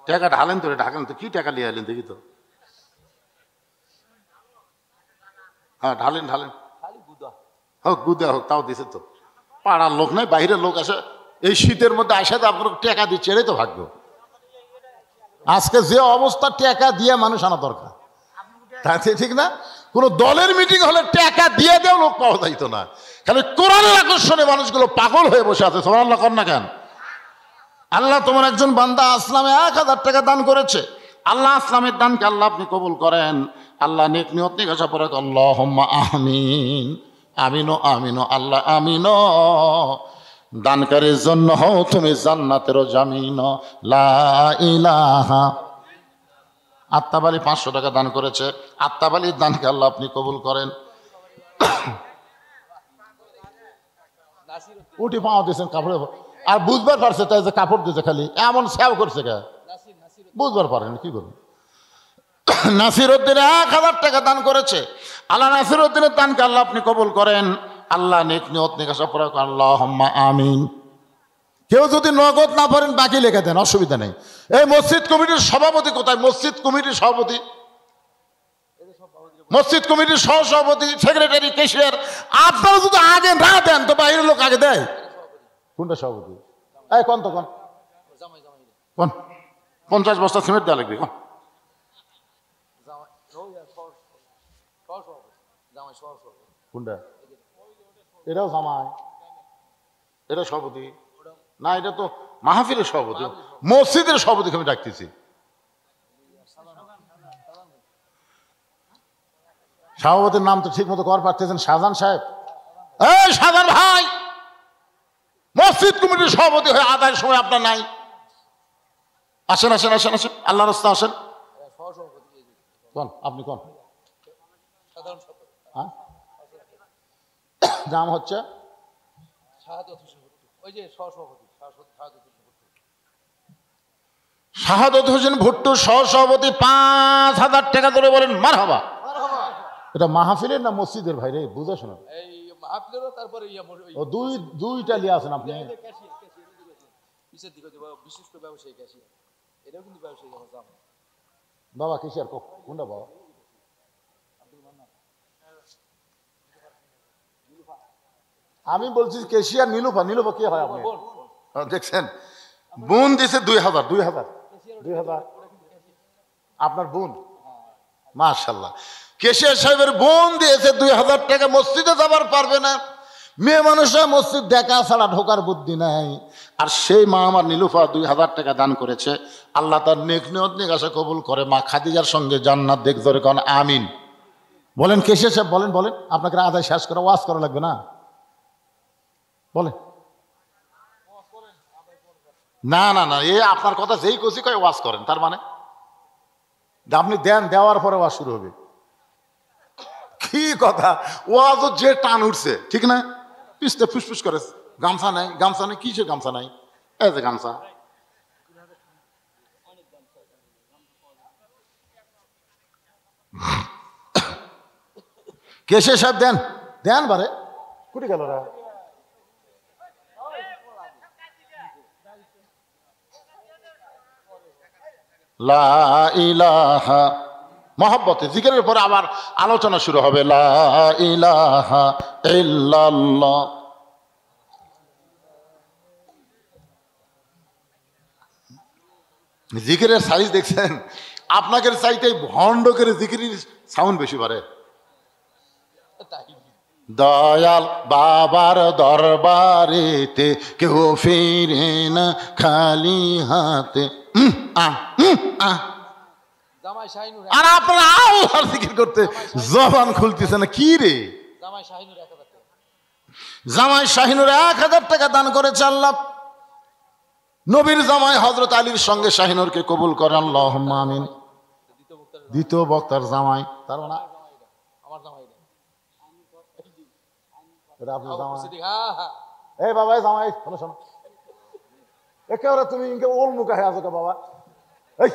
টাকা ঢালেন তো, ঢাকেন তো, কি টাকা নিয়ে আলেন দেখি তো। হ্যাঁ ঢালেন ঢালেন, হোক গুদা হোক, তাও দিছে তো। পাড়ার লোক নাই, বাইরের লোক আসে, এই শীতের মধ্যে আসে তো আপনার টাকা দিচ্ছে, এটাই তো ভাগ্য। আজকে যে অবস্থা, টাকা দিয়ে মানুষ আনা দরকার, তাতে ঠিক না? কোনো দলের মিটিং হলে টাকা দিয়ে দেও লোক পাওয়া যাইতো না, খালি কোরআনের আকর্ষণে মানুষগুলো পাগল হয়ে বসে আছে। সুবহানাল্লাহ কর না কেন? আল্লাহ তোমার একজন বান্দা আসলামে 1,000 টাকা দান করেছে। আল্লাহ আসলামের দানকে আল্লাহ আপনি কবুল করেন, আল্লাহ নেক নিয়ত নেক আশা পুরা করেন, আল্লাহুম্মা আমিন। আমিনো আমিনো, আল্লাহ আমিনো। দানকারীর জন্য হও তুমি জান্নাতেরও জামিন, লা ইলাহা। আত্মাবালি 500 টাকা দান করেছে। আত্মাবালির দানকে আল্লাহ আপনি কবুল করেন। উঠি পাওয়া দিয়েছেন কাপড়ে, আর বুঝবার পারছে তাই যে কাপড় দিয়েছে, খালি এমন সেও করছে কে বুঝবার পারেন কি করবেন। নাসির উদ্দিন 1,000 টাকা দান করেছে। আল্লাহ নাসির উদ্দিনের দানকে আল্লাহ আপনি কবুল করেন, আল্লাহ নেক নিয়ত নেক আশা পুরা করেন, আল্লাহুম্মা আমিন। কেউ যদি নগদ না পারেন বাকি লিখে দেন, অসুবিধা নেই। এই মসজিদ কমিটির সভাপতি কোথায়? মসজিদ কমিটির সভাপতি, মসজিদ কমিটির সহসভাপতি, সেক্রেটারি, ক্যাশিয়ার, আপনারা যদি আগে না দেন তো বাইরের লোক আগে দেয়। কোনটা সভাপতি? এই কোন তো কোন কোন 50 বস্তা সিমেন্ট দেওয়া লাগবে কোন? কোনটা? এটাও জামাই, এটা সভাপতি না, এটা তো মাহফিলের সভাপতি, মসজিদের সভাপতিকে আমি ডাকতেছি। সভাপতির নাম তো ঠিক মতো কর পারতেছেন, শাহজাহান সাহেব। এই শাহজাহান ভাই, মসজিদ কমিটির সভাপতি হয়ে আদায়ের সময় আপনার নাই। আসেন আসেন আসেন আসেন, আল্লাহ রাস্তা আসেন। কোন আপনি কোন? হ্যাঁ নাম হচ্ছে শাহাদত হোসেন ভুট্টু, সহসভাপতি। 5,000 টাকা ধরে বলেন মারহাবা। এটা মাহফিলের না মসজিদের ভাই রে, বুঝে শোনা। ও দুইটা লিয়ে আছেন আপনি। বাবা কিসের কোনটা বাবা? আমি বলছি কেশিয়ার নীলুফা। নীলুফা কে হয় আপনি? দেখছেন, বোন দিছে 2,000 2,000 2,000 আপনার বোন, মাশাআল্লাহ। কেশিয়ার সাহেবের বোন দিয়েছে 2,000 টাকা। মসজিদে যাবার পারবে না, মেয়ে মানুষরা মসজিদ দেখা ছাড়া ঢোকার বুদ্ধি নাই। আর সেই মা আমার নীলুফা 2000 টাকা দান করেছে, আল্লাহ তার নেক নিয়ত নিগাসা কবুল করে। মা খাদিজার সঙ্গে জান্নাত দেখ, ধরে কারণ আমিন বলেন। কেশে সাহেব বলেন, বলেন আপনাকে আদায় শেষ করে ওয়াজ করা লাগবে না, বলেন। না না না, এ আপনার কথা যেই কষি কয় ওয়াজ করেন, তার মানে আপনি দেন, দেওয়ার পরে ওয়াজ শুরু হবে। কি কথা, ওয়াজও যে টান উঠছে, ঠিক না? পিছতে ফুসফুস করে, গামছা নাই, গামছা নেই, কিসের গামছা নাই? এই যে গামছা। কেশে সাহেব দেন, দেন বারে, কুটি গেল রা? লা ইলাহা, মহব্বতে জিকিরের পরে আবার আলোচনা শুরু হবে। লা ইলাহা ইল্লাল্লাহ। জিকিরের সাইজ দেখছেন? আপনাকে চাইতে ভণ্ড করে জিকিরের সাউন্ড বেশি পারে। দয়াল বাবার দরবারেতে কেউ ফিরে না খালি হাতে। আর আপনারা আল্লাহর জিকির করতে জবান খুলতেছে না, কি রে? জামাই শাহিনুর 1000 টাকা দান করেছে আল্লাহ। নবীর জামাই হযরত আলীর সঙ্গে শাহিনুরকে কবুল করেন, আল্লাহুম্মা আমিন। দ্বিতীয় বক্তার জামাই, তার মানে আমার জামাই, এটা আপনার জামাই। এই বাবা জামাই, শোনো শোনো, একেবারে তুমি ইনকে ওল মুখা হয়ে আছো বাবা। এই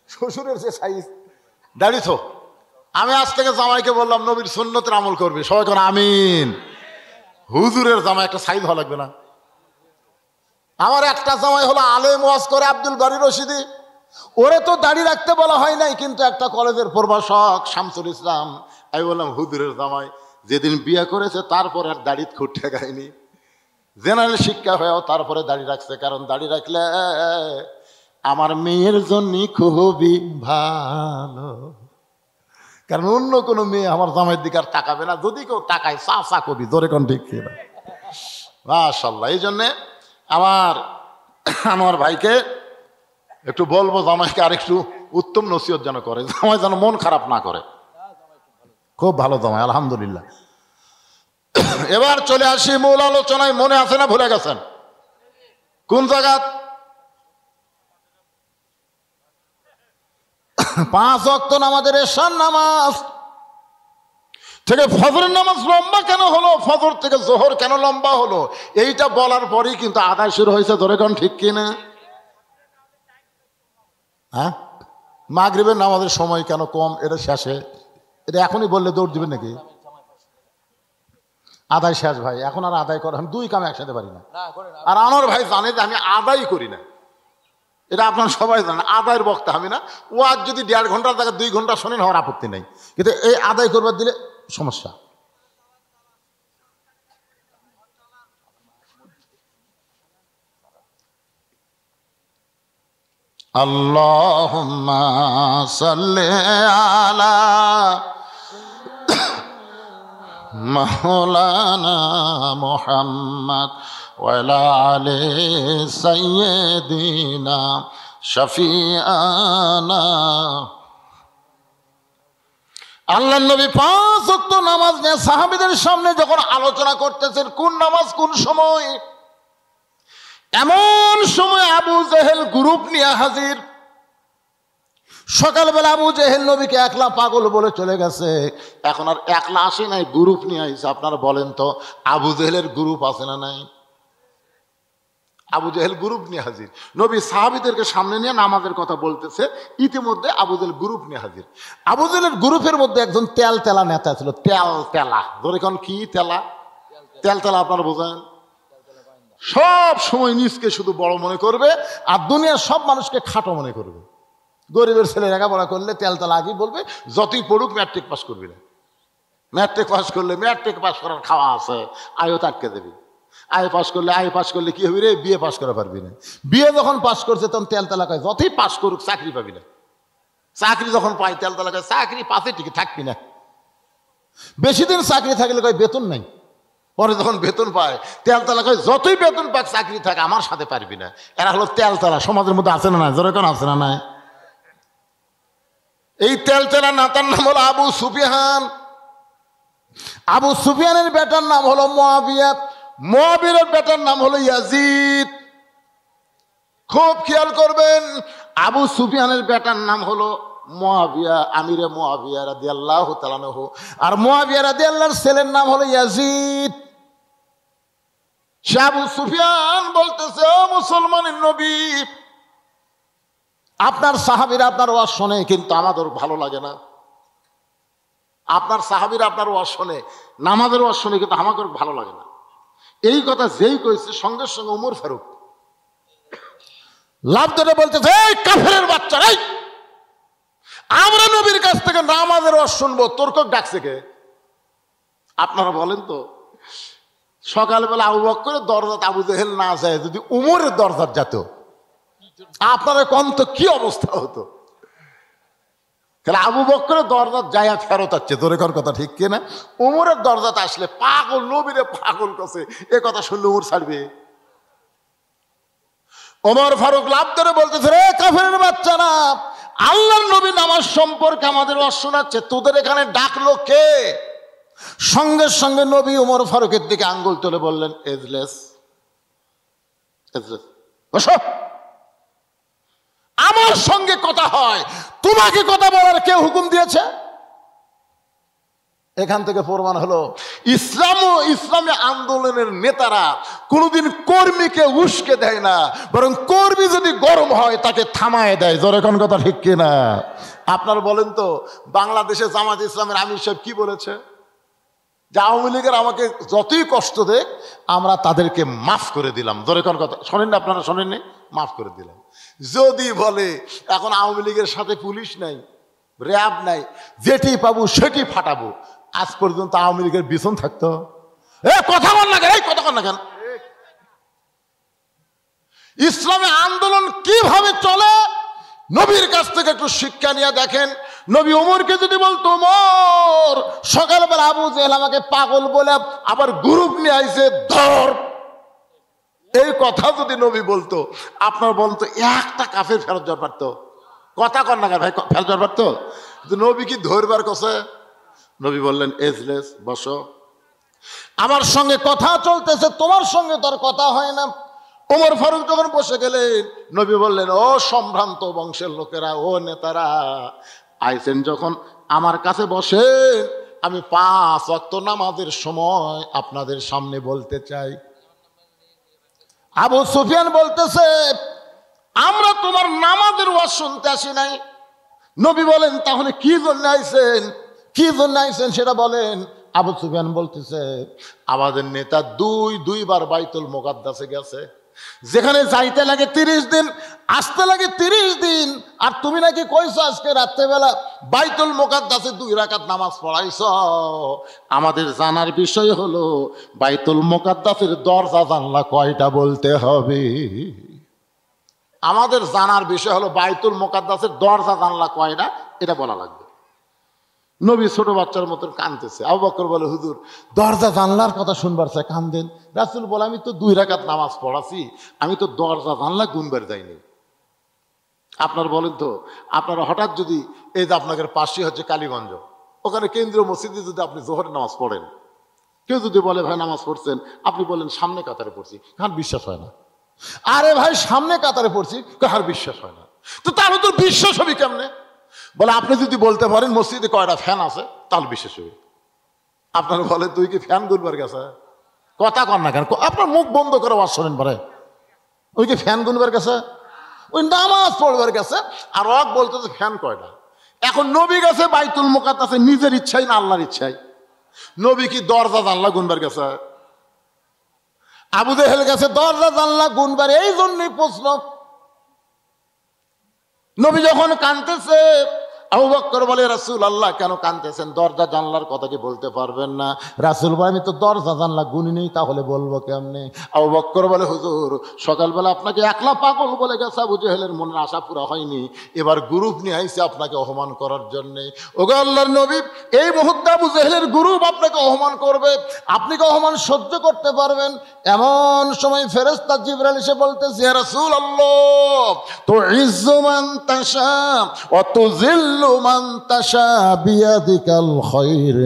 শ্বশুরের যে সাইজ দাঁড়িয়েছ। আমি আজ থেকে জামাইকে বললাম নবীর সুন্নতের আমল করবে, সবাই কোন আমিন। হুজুরের জামাই একটা সাইজ ভালো লাগবে না? আমার একটা জামাই হলো আলেম ওয়াজ করে, আব্দুল বারী রশিদি। ওরে তো দাড়ি রাখতে বলা হয় নাই, কিন্তু একটা কলেজের প্রভাষক শামসুল ইসলাম। আমি বললাম হুজুরের জামাই যেদিন বিয়ে করেছে তারপর আর দাড়ি খুঁটে গায়নি, জেনারেল শিক্ষা হয়েও তারপরে দাড়ি রাখছে। কারণ দাড়ি রাখলে আমার মেয়ের জন্য খুবই ভালো, কারণ অন্য কোনো মেয়ে আমার জামাইয়ের দিকে আর তাকাবে না। যদি কেউ তাকায় চা চা কবি, ধরে কোন ঠিক কিনা। মাশাআল্লাহ। এই জন্যে আমার ভাইকে একটু বলবো, জামাইকে আর একটু উত্তম নসিহত যেন করে, জামাই যেন মন খারাপ না করে। খুব ভালো জামাই, আলহামদুলিল্লাহ। এবার চলে আসি মূল আলোচনায়। মনে আছে না ভুলে গেছেন? কোন জায়গা? 5 ওয়াক্ত নামাজের এশার নামাজ থেকে ফজরের নামাজ লম্বা কেন হলো, ফজর থেকে জোহর কেন লম্বা হলো, এইটা বলার পরেই কিন্তু আদায় শুরু হয়েছে, ধরে কোন ঠিক কিনা? হ্যাঁ, মাগরিবের নামাজের সময় কেন কম, এটা শেষে, এটা এখনই বললে দৌড় দিবেন নাকি? আদায় শেষ ভাই, এখন আর আদায় করা, আমি 2 কাম একসাথে পারি না। আর আমার ভাই জানে যে আমি আদায় করি না, এটা আপনারা সবাই জানেন। আদায়ের বক্তা আমি না। ও আজ যদি 1.5 ঘন্টার জায়গায় 2 ঘন্টা শোনেন, হওয়ার আপত্তি নেই, কিন্তু এই আদায় করবার দিলে সমস্যা। আল্লাহুম্মা সাল্লি আলা মাওলানা মুহাম্মদ ওয়া আলা আলি সাইয়্যিদিনা শাফিআনা। আল্লাহর নবী 5 ওয়াক্ত নামাজ নিয়ে সাহাবীদের সামনে যখন আলোচনা করতেছেন কোন নামাজ কোন সময়, এমন সময় আবু জেহেল গ্রুপ নিয়ে হাজির। সকালবেলা আবু জেহেল নবীকে একলা পাগল বলে চলে গেছে, এখন আর একলা আসে নাই, গ্রুপ নিয়ে আইছে। আপনারা বলেন তো আবু জেহেলের গ্রুপ আছে না নাই? আবু জেহেল গ্রুপ নিয়ে হাজির। নবী সাহাবীদেরকে সামনে নিয়ে নামাজের কথা বলতেছে, ইতিমধ্যে আবু জেহেল গ্রুপ নিয়ে হাজির। আবু জেহেলের গ্রুপের মধ্যে একজন তেল তেলা নেতা ছিল। তেল তেলা, ধরে কোন কি তেলা? তেল তেলা আপনারা বোঝেন? সব সময় নিজকে শুধু বড় মনে করবে, আর দুনিয়ার সব মানুষকে খাটো মনে করবে। গরিবের ছেলে লেখাপড়া করলে তেলতেলা আগেই বলবে যতই পড়ুক ম্যাট্রিক পাস করবি না। ম্যাট্রিক পাস করলে ম্যাট্রিক পাস করার খাওয়া আছে, আয়ও আটকে দেবে। আয় পাস করলে কি হবে রে, বিয়ে পাস করা পারবি না। বিয়ে যখন পাস করছে তখন তেলতেলা কয় যতই পাস করুক চাকরি পাবি না। চাকরি যখন পাই তেলতেলা কয় চাকরি পাশে টিকে থাকবি না। বেশি দিন চাকরি থাকলে কয় বেতন নাই। পরে যখন বেতন পায় তেলতলা কয় যতই বেতন পাক চাকরি থাকে আমার সাথে পারবি না। এরা হলো তেলতলা, সমাজের মধ্যে আছে না নাই? যেরকম আছে না নাই? এই তেলতলা নেতার নাম হলো আবু সুফিয়ান। আবু সুফিয়ানের বেটার নাম হলো মুয়াবিয়া, মুয়াবিয়ার বেটার নাম হলো ইয়াজিদ। খুব খেয়াল করবেন, আবু সুফিয়ানের বেটার নাম হলো মুয়াবিয়া, আমিরে মুয়াবিয়া রাদিয়াল্লাহু তাআলা আনহু, আর মুয়াবিয়া রাদিয়াল্লাহর ছেলের নাম হলো ইয়াজিদ। সে আবু সুফিয়ান বলতেছে, ও মুসলমানের নবী, আপনার সাহাবীরা আপনার ওয়াজ শোনে, কিন্তু আমাদের ভালো লাগে না। আপনার সাহাবীরা আপনার ওয়াজ শোনে, নামাজের ওয়াজ শোনে, কিন্তু আমাদের ভালো লাগে না। এই কথা যেই কইছে সঙ্গে সঙ্গে ওমর ফারুক লাভ ধরে বলতেছে, এই কাফেরের বাচ্চা, এই আমরা নবীর কাছ থেকে নামাজের ওয়াজ শুনবো, তোর কক ডাকছে কে? আপনারা বলেন তো, সকালবেলা আবু বকরের দরজাত আবু জেহেল না যায়, যদি উমরের দরজাত যেত, আপনারা কোন তো কি অবস্থা হতো? তাহলে আবু বকরের দরজাত যাইয়া ফেরত আসছে, তোরে কোন কথা ঠিক কিনা? উমরের দরজাত আসলে পাগল, নবীরে পাগল করছে, এ কথা শুনলে উমর ছাড়বে? ওমর ফারুক লাভ ধরে বলতেছে, রে কাফেরের বাচ্চারা, আল্লাহর নবী নামাজ সম্পর্কে আমাদের ওয়াজ শোনাচ্ছে, তোদের এখানে ডাকলো কে? সঙ্গে সঙ্গে নবী ওমর ফারুকের দিকে আঙ্গুল তুলে বললেন, এজলেস, এজলেস, বসো, আমার সঙ্গে কথা হয়, তোমাকে কথা বলার কে হুকুম দিয়েছে? এখান থেকে প্রমাণ হলো ইসলাম ও ইসলামী আন্দোলনের নেতারা কোনোদিন কর্মীকে উস্কে দেয় না, বরং কর্মী যদি গরম হয় তাকে থামায় দেয়। জোরে কোন কথা ঠিক কিনা? আপনার বলেন তো, বাংলাদেশে জামাত ইসলামের আমির সাহেব কি বলেছে? যে আওয়ামী লীগের আমাকে যতই কষ্ট দেখ, আমরা তাদেরকে মাফ করে দিলাম। জোরে কোন কথা শোনেন না? আপনারা শোনেননি? মাফ করে দিলাম। যদি বলে এখন আওয়ামী লীগের সাথে পুলিশ নাই, র্যাব নাই, যেটি পাবো সেটি ফাটাবো, আজ পর্যন্ত আওয়ামী লীগের বিছন থাকতো? কথা বল না কেন, কথা বল না কেন? ইসলামী আন্দোলন কিভাবে চলে নবীর কাছ থেকে একটু শিক্ষা নিয়ে দেখেন। নবী ওমরকে যদি বলতো, ওমর সকালবেলা আবু জেহেল আমাকে পাগল বলে আবার গ্রুপ নিয়ে আইছে, ধর, এই কথা যদি নবী বলতো, আপনার বলতো একটা কাফের ফেরত যাওয়ার পারতো? কথা কর না কেন ভাই, ফেরত যাওয়ার পারতো? নবী কি ধরবার কছে? নবী বললেন, এজলেস, বসো, আমার সঙ্গে কথা চলতেছে, তোমার সঙ্গে তোর কথা হয় না। ওমর ফারুক যখন বসে গেলেন, নবী বললেন, ও সম্ভ্রান্ত বংশের লোকেরা, ও নেতারা, আইসেন যখন আমার কাছে বসেন, আমি 5 ওয়াক্ত নামাজের সময় আপনাদের সামনে বলতে চাই। আবু সুফিয়ান বলতেছে, আমরা তোমার নামাজের ওয়াজ শুনতে আসি নাই। নবী বলেন, তাহলে কি জন্য আইছেন? কি জন্য আইছেন সেটা বলেন। আবু সুফিয়ান বলতেছে, আমাদের নেতা দুইবার বাইতুল মুকাদ্দাসে গেছে, যেখানে যাইতে লাগে 30 দিন, আসতে লাগে 30 দিন, আর তুমি নাকি কইছো আজকে রাত্রেবেলা বাইতুল মুকাদ্দাসে 2 রাকাত নামাজ পড়াইছ। আমাদের জানার বিষয় হলো বাইতুল মুকাদ্দাসের দরজা জানলা কয়টা বলতে হবে। আমাদের জানার বিষয় হলো বাইতুল মুকাদ্দাসের দরজা জানলা কয়টা, এটা বলা লাগবে। নবী ছোট বাচ্চার মতন কাঁদতেছে। আবু বকর বলে, হুজুর দরজা জানলার কথা শুনবার চাই, কান্দেন। রাসূল বলে, আমি তো 2 রাকাত নামাজ পড়াছি, আমি তো দরজা জানলা গুনবার যাইনি। আপনার বলেন তো, আপনারা হঠাৎ যদি এই যে আপনাদের পাশে হচ্ছে কালীগঞ্জ, ওখানে কেন্দ্রীয় মসজিদে যদি আপনি জোহরের নামাজ পড়েন, কেউ যদি বলে ভাই নামাজ পড়ছেন, আপনি বলেন সামনে কাতারে পড়ছি, কার বিশ্বাস হয় না? আরে ভাই সামনে কাতারে পড়ছি, কার বিশ্বাস হয় না? তো তার তো বিশ্বাস হবে কেমনে? বলে, আপনি যদি বলতে পারেন মসজিদে কয়টা ফ্যান আছে, তাহলে বিশ্বাস হবে। আপনার বলে, তুই কি ফ্যান গুনবার গেছে? কথা কর না কেন? আপনার মুখ বন্ধ করে ওয়াজ শোনেন পরে। ওই কি ফ্যান গুনবার গেছে? ওই নামাজ পড়বার গেছে। আর ওয়াক বলতেছে ফ্যান কয়টা। এখন নবী গেছে বাইতুল মুকাদ্দাসে নিজের ইচ্ছাই না আল্লাহর ইচ্ছাই? নবী কি দরজা জানলা গুনবার গেছে? আবু জেহেল গেছে দরজা জানলা গুনবার। এই জন্যই প্রশ্ন, নবী যখন কাঁদতেছে, আবু বকর বলে, রাসূলুল্লাহ কেন কাঁদতেছেন? দরজা জানলার কথা কি বলতে পারবেন না? রাসূল বলে, আমি তো দরজা জানলা গুনি নেই, তাহলে বলবো কেমনে? আবু বকর বলে, হুজুর সকালবেলা আপনাকে একলা পাগল বলে গেছে, আবু জেহেলের মনের আশা পুরা হয়নি, এবার গ্রুপ নিয়ে আইছে আপনাকে অপমান করার জন্যে। ওগো আল্লাহর নবী, এই মুহূর্তে আবু জেহেলের গ্রুপ আপনাকে অপমান করবে, আপনি কি অপমান সহ্য করতে পারবেন? এমন সময় ফেরেশতা জিবরাইল এসে বলতেছে, ইয়া রাসূলুল্লাহ, তুইজ্জু মান তাশা ওয়া তুযিল্লু মান তাশা বিয়াদিকাল খায়র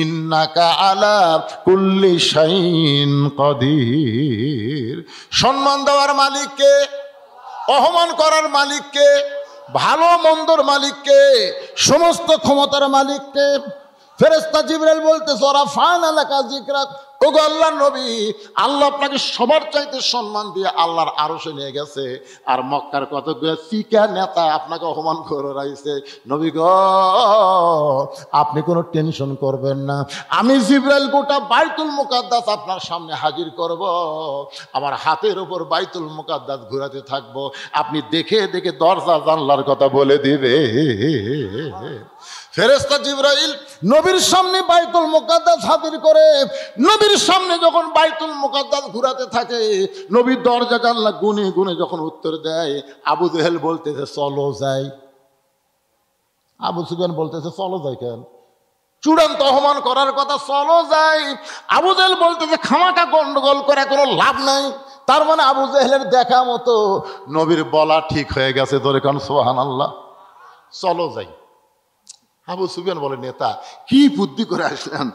ইন্নাকা আলা কুল্লি শাইইন কাদির। সম্মান দেওয়ার মালিককে, অপমান করার মালিককে, ভালো মন্দর মালিককে, সমস্ত ক্ষমতার মালিককে। ফেরেশতা জিবরাইল বলতেছে, রাফা'না লাকা যিকরাক, ওগো আল্লাহর নবী, আল্লাহ আপনাকে সবার চাইতে সম্মান দিয়ে আল্লাহর আরশে নিয়ে গেছে, আর মক্কার কতগুলো চিকা নেতা আপনাকে অপমান করে রাখছে। নবী গো, আপনি কোনো টেনশন করবেন না, আমি জিবরাইল গোটা বাইতুল মুকাদ্দাস আপনার সামনে হাজির করব, আমার হাতের উপর বাইতুল মুকাদ্দাস ঘোরাতে থাকবো, আপনি দেখে দেখে দরজা জানলার কথা বলে দিবে। ফেরেশতা জিবরাইল নবীর সামনে বাইতুল মুকাদ্দাস হাজির করে, নবীর সামনে যখন বাইতুল মুকাদ্দাস ঘুরাতে থাকে, নবীর দরজা জানলা গুনে গুনে যখন উত্তর দেয়, আবু জেহেল বলতেছে চলো যাই। আবু সুফিয়ান বলতেছে চলো যাই কেন? চূড়ান্ত অপমান করার কথা, চলো যাই। আবু জেহেল বলতেছে খামাকা গন্ডগোল করে কোনো লাভ নাই। তার মানে আবু জেহেলের দেখা মতো নবীর বলা ঠিক হয়ে গেছে। ধরে কারণ সুবহানাল্লাহ, চলো যাই। আবু সুফিয়ান বলে, নেতা কি বুদ্ধি করে আসলেন?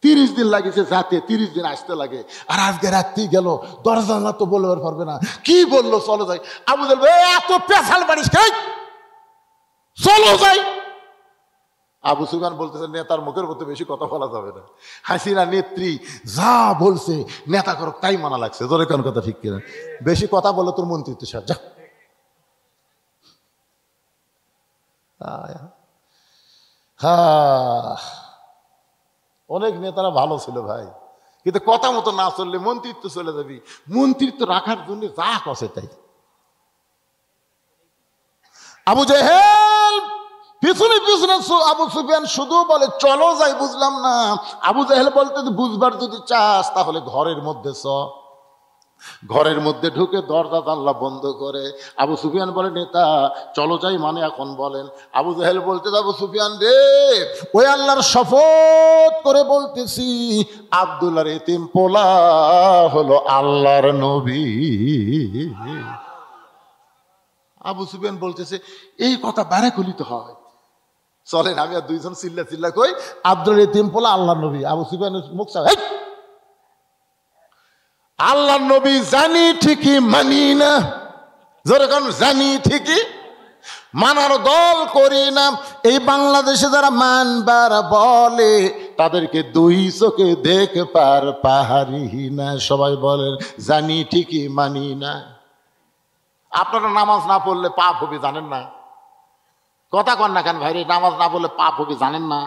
30 দিন লাগিয়েছে যাতে, 30 দিন আসতে লাগে, আর আজকে রাত্রি গেল, দরজা না তো বলতে পারবে না, কি বললো চলো যাই? আবু জেহেল এত পেছাল বাড়িস খাই, চলো যাই। আবু সুফিয়ান বলতেছে, নেতার মুখের মধ্যে বেশি কথা বলা যাবে না, হাসিনা নেত্রী যা বলছে নেতা করো তাই মানা লাগছে। ধরে কোন কথা ঠিক কিনা? বেশি কথা বলে তোর মন্ত্রিত্ব সার যা। অনেক নেতারা ভালো ছিল ভাই, কিন্তু কথা মতো না চললে মন্ত্রিত্ব চলে যাবি। মন্ত্রিত্ব রাখার জন্য যা কষে তাই। আবু জেহেল পিছনে পিছনে আবু সুফিয়ান শুধু বলে চলো যাই। বুঝলাম না। আবু জেহেল বলতে, বুঝবার যদি চাস তাহলে ঘরের মধ্যে চ। ঘরের মধ্যে ঢুকে দরজা জানলা বন্ধ করে আবু সুফিয়ান বলে, নেতা চলো যাই মানে এখন বলেন। আবু জেহেল বলতে, আবু সুফিয়ান রে, ওই আল্লাহর শপথ করে বলতেছি, আব্দুল্লাহর এতিম পোলা হলো আল্লাহর নবী। আবু সুফিয়ান বলতেছে, এই কথা বারে কলিতে হয়, চলেন আমি আর দুইজন চিল্লা চিল্লা কই, আব্দুল এতিম পোলা আল্লাহর নবী। আবু সুফিয়ানের মুখ চাই, আল্লাহর নবী জানি ঠিকই মানি না। যেরকম জানি ঠিকই মানার দল করি না। এই বাংলাদেশে যারা মানবার বলে তাদেরকে দুই চোখে দেখবার পাহাড়ি না। সবাই বলেন জানি ঠিকই মানি না। আপনারা নামাজ না পড়লে পাপ হবে জানেন না? কথা কন না কেন ভাই? নামাজ না পড়লে পাপ হবে জানেন না?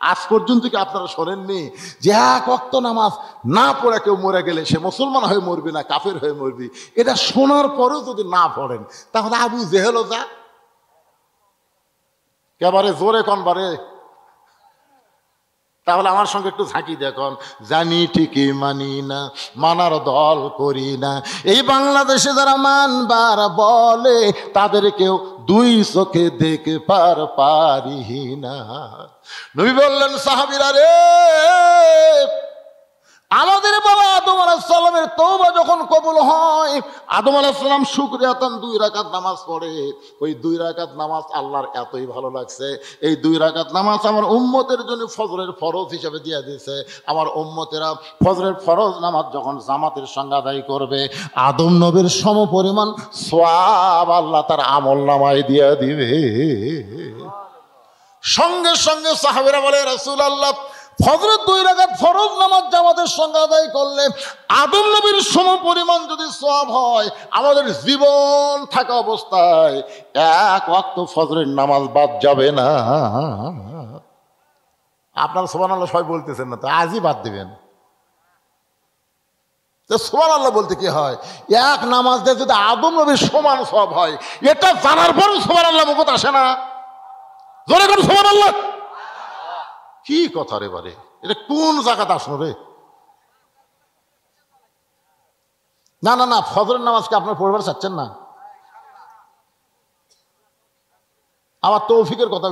আজ পর্যন্ত কি আপনারা শোনেননি যে এক ওয়াক্ত নামাজ না পড়ে কেউ মরে গেলে সে মুসলমান হয়ে মরবি না কাফের হয়ে মরবি? এটা শোনার পরেও যদি না পড়েন তাহলে আবু জেহেলও যা। একেবারে জোরে কন বারে, তাহলে আমার সঙ্গে একটু ঝাঁকি দেখুন। জানি ঠিকই মানি না, মানার দল করি না। এই বাংলাদেশে যারা মানবার বলে তাদেরকেও দুই চোখে দেখবার পারি না। নবী বললেন, সাহাবীরা রে, আমাদের বাবা আদম আলাইহিস সালামের তওবা যখন কবুল হয়, আদম আলাইহিস সালাম শুকরিয়াতান 2 রাকাত নামাজ পড়ে। ওই 2 রাকাত নামাজ আল্লাহর এতই ভালো লাগছে, এই 2 রাকাত নামাজ আমার উম্মতের জন্য ফজরের ফরজ হিসেবে দিয়ে দিয়েছে। আমার উম্মতেরা ফজরের ফরজ নামাজ যখন জামাতের সঙ্গে আদায় করবে, আদম নবীর সমপরিমাণ সওয়াব আল্লাহ তার আমলনামায় দিয়ে দিবে। সঙ্গে সঙ্গে সাহাবীরা বলে, রাসূলুল্লাহ, ফজরের 2 রাকাত ফরজ নামাজ জামাতের সঙ্গে আদায় করলে আদম নবীর সমপরিমাণ যদি সওয়াব হয়, আমাদের জীবন থাকা অবস্থায় এক ওয়াক্ত ফজরের নামাজ বাদ যাবে না। আপনারা সুবহানাল্লাহ সবাই বলতেছেন না তো, আজই বাদ দিবেন। তো সুবহানাল্লাহ বলতে কি হয়? এক নামাজ দিয়ে যদি আদম নবীর সমান সওয়াব হয়, এটা জানার পরও সুবহানাল্লাহ মুখে আসে না। জোরে করে সুবহানাল্লাহ। কি কথা রে বারে, এটা কোন জায়গাতে আসলো রে? না না না, ফজরের নামাজকে আপনার পড়বার চাচ্ছেন না? আমার তৌফিকের কথা,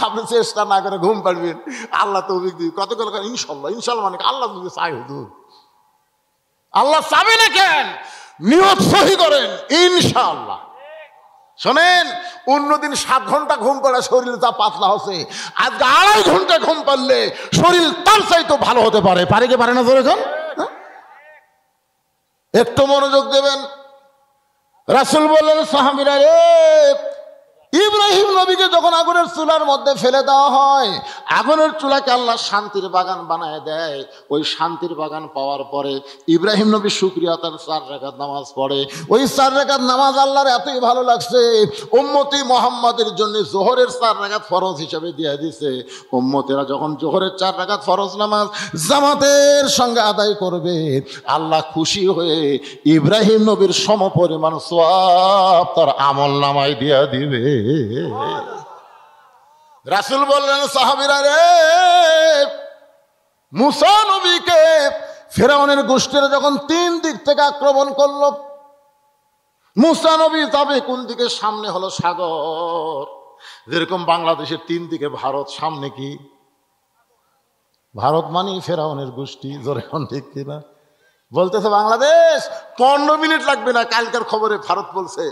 আপনি চেষ্টা না করে ঘুম পাড়বেন, আল্লাহ তৌফিক দিবে। কত করে ইনশাল্লাহ, ইনশাল্লাহ মানে আল্লাহ যদি চাই হুজুর, আল্লাহ চাবে না কেন? নিয়ত সহি করেন ইনশাআল্লাহ। শোনেন, অন্যদিন 7 ঘন্টা ঘুম পড়া শরীর তা পাতলা হচ্ছে, আজকে 2.5 ঘন্টা ঘুম পারলে শরীর তার চাইতো ভালো হতে পারে। পারে কি পারে না? ধরে এখন একটু মনোযোগ দেবেন। রাসূল বললেন, সাহাবীরা রে, ইব্রাহিম নবীকে যখন আগুনের চুলার মধ্যে ফেলে দেওয়া হয়, আগুনের চুলাকে আল্লাহ শান্তির বাগান বানায় দেয়। ওই শান্তির বাগান পাওয়ার পরে ইব্রাহিম নবী শুকরিয়া তার 4 রাকাত নামাজ পড়ে। ওই 4 রাকাত নামাজ আল্লাহর এতই ভালো লাগছে, উম্মতি মুহাম্মাদের জন্য জোহরের 4 রাকাত ফরজ হিসেবে দিয়ে দিছে। উম্মতেরা যখন জোহরের 4 রাকাত ফরজ নামাজ জামাতের সঙ্গে আদায় করবে, আল্লাহ খুশি হয়ে ইব্রাহিম নবীর সমপরিমাণ সওয়াব তার আমল নামায় দিয়ে দিবে। রাসূল বললেন, সাহাবীরা রে, মুসা নবীকে ফিরআউনের গোষ্ঠীরা যখন 3 দিক থেকে আক্রমণ করলো, মুসা নবী যাবে কোন দিকে? সামনে হলো সাগর। যেরকম বাংলাদেশের 3 দিকে ভারত, সামনে কি? ভারত মানে ফিরআউনের গোষ্ঠী। জোরে কোন ঠিক কিনা? বলতেছে বাংলাদেশ 15 মিনিট লাগবে না। কালকার খবরে ভারত বলছে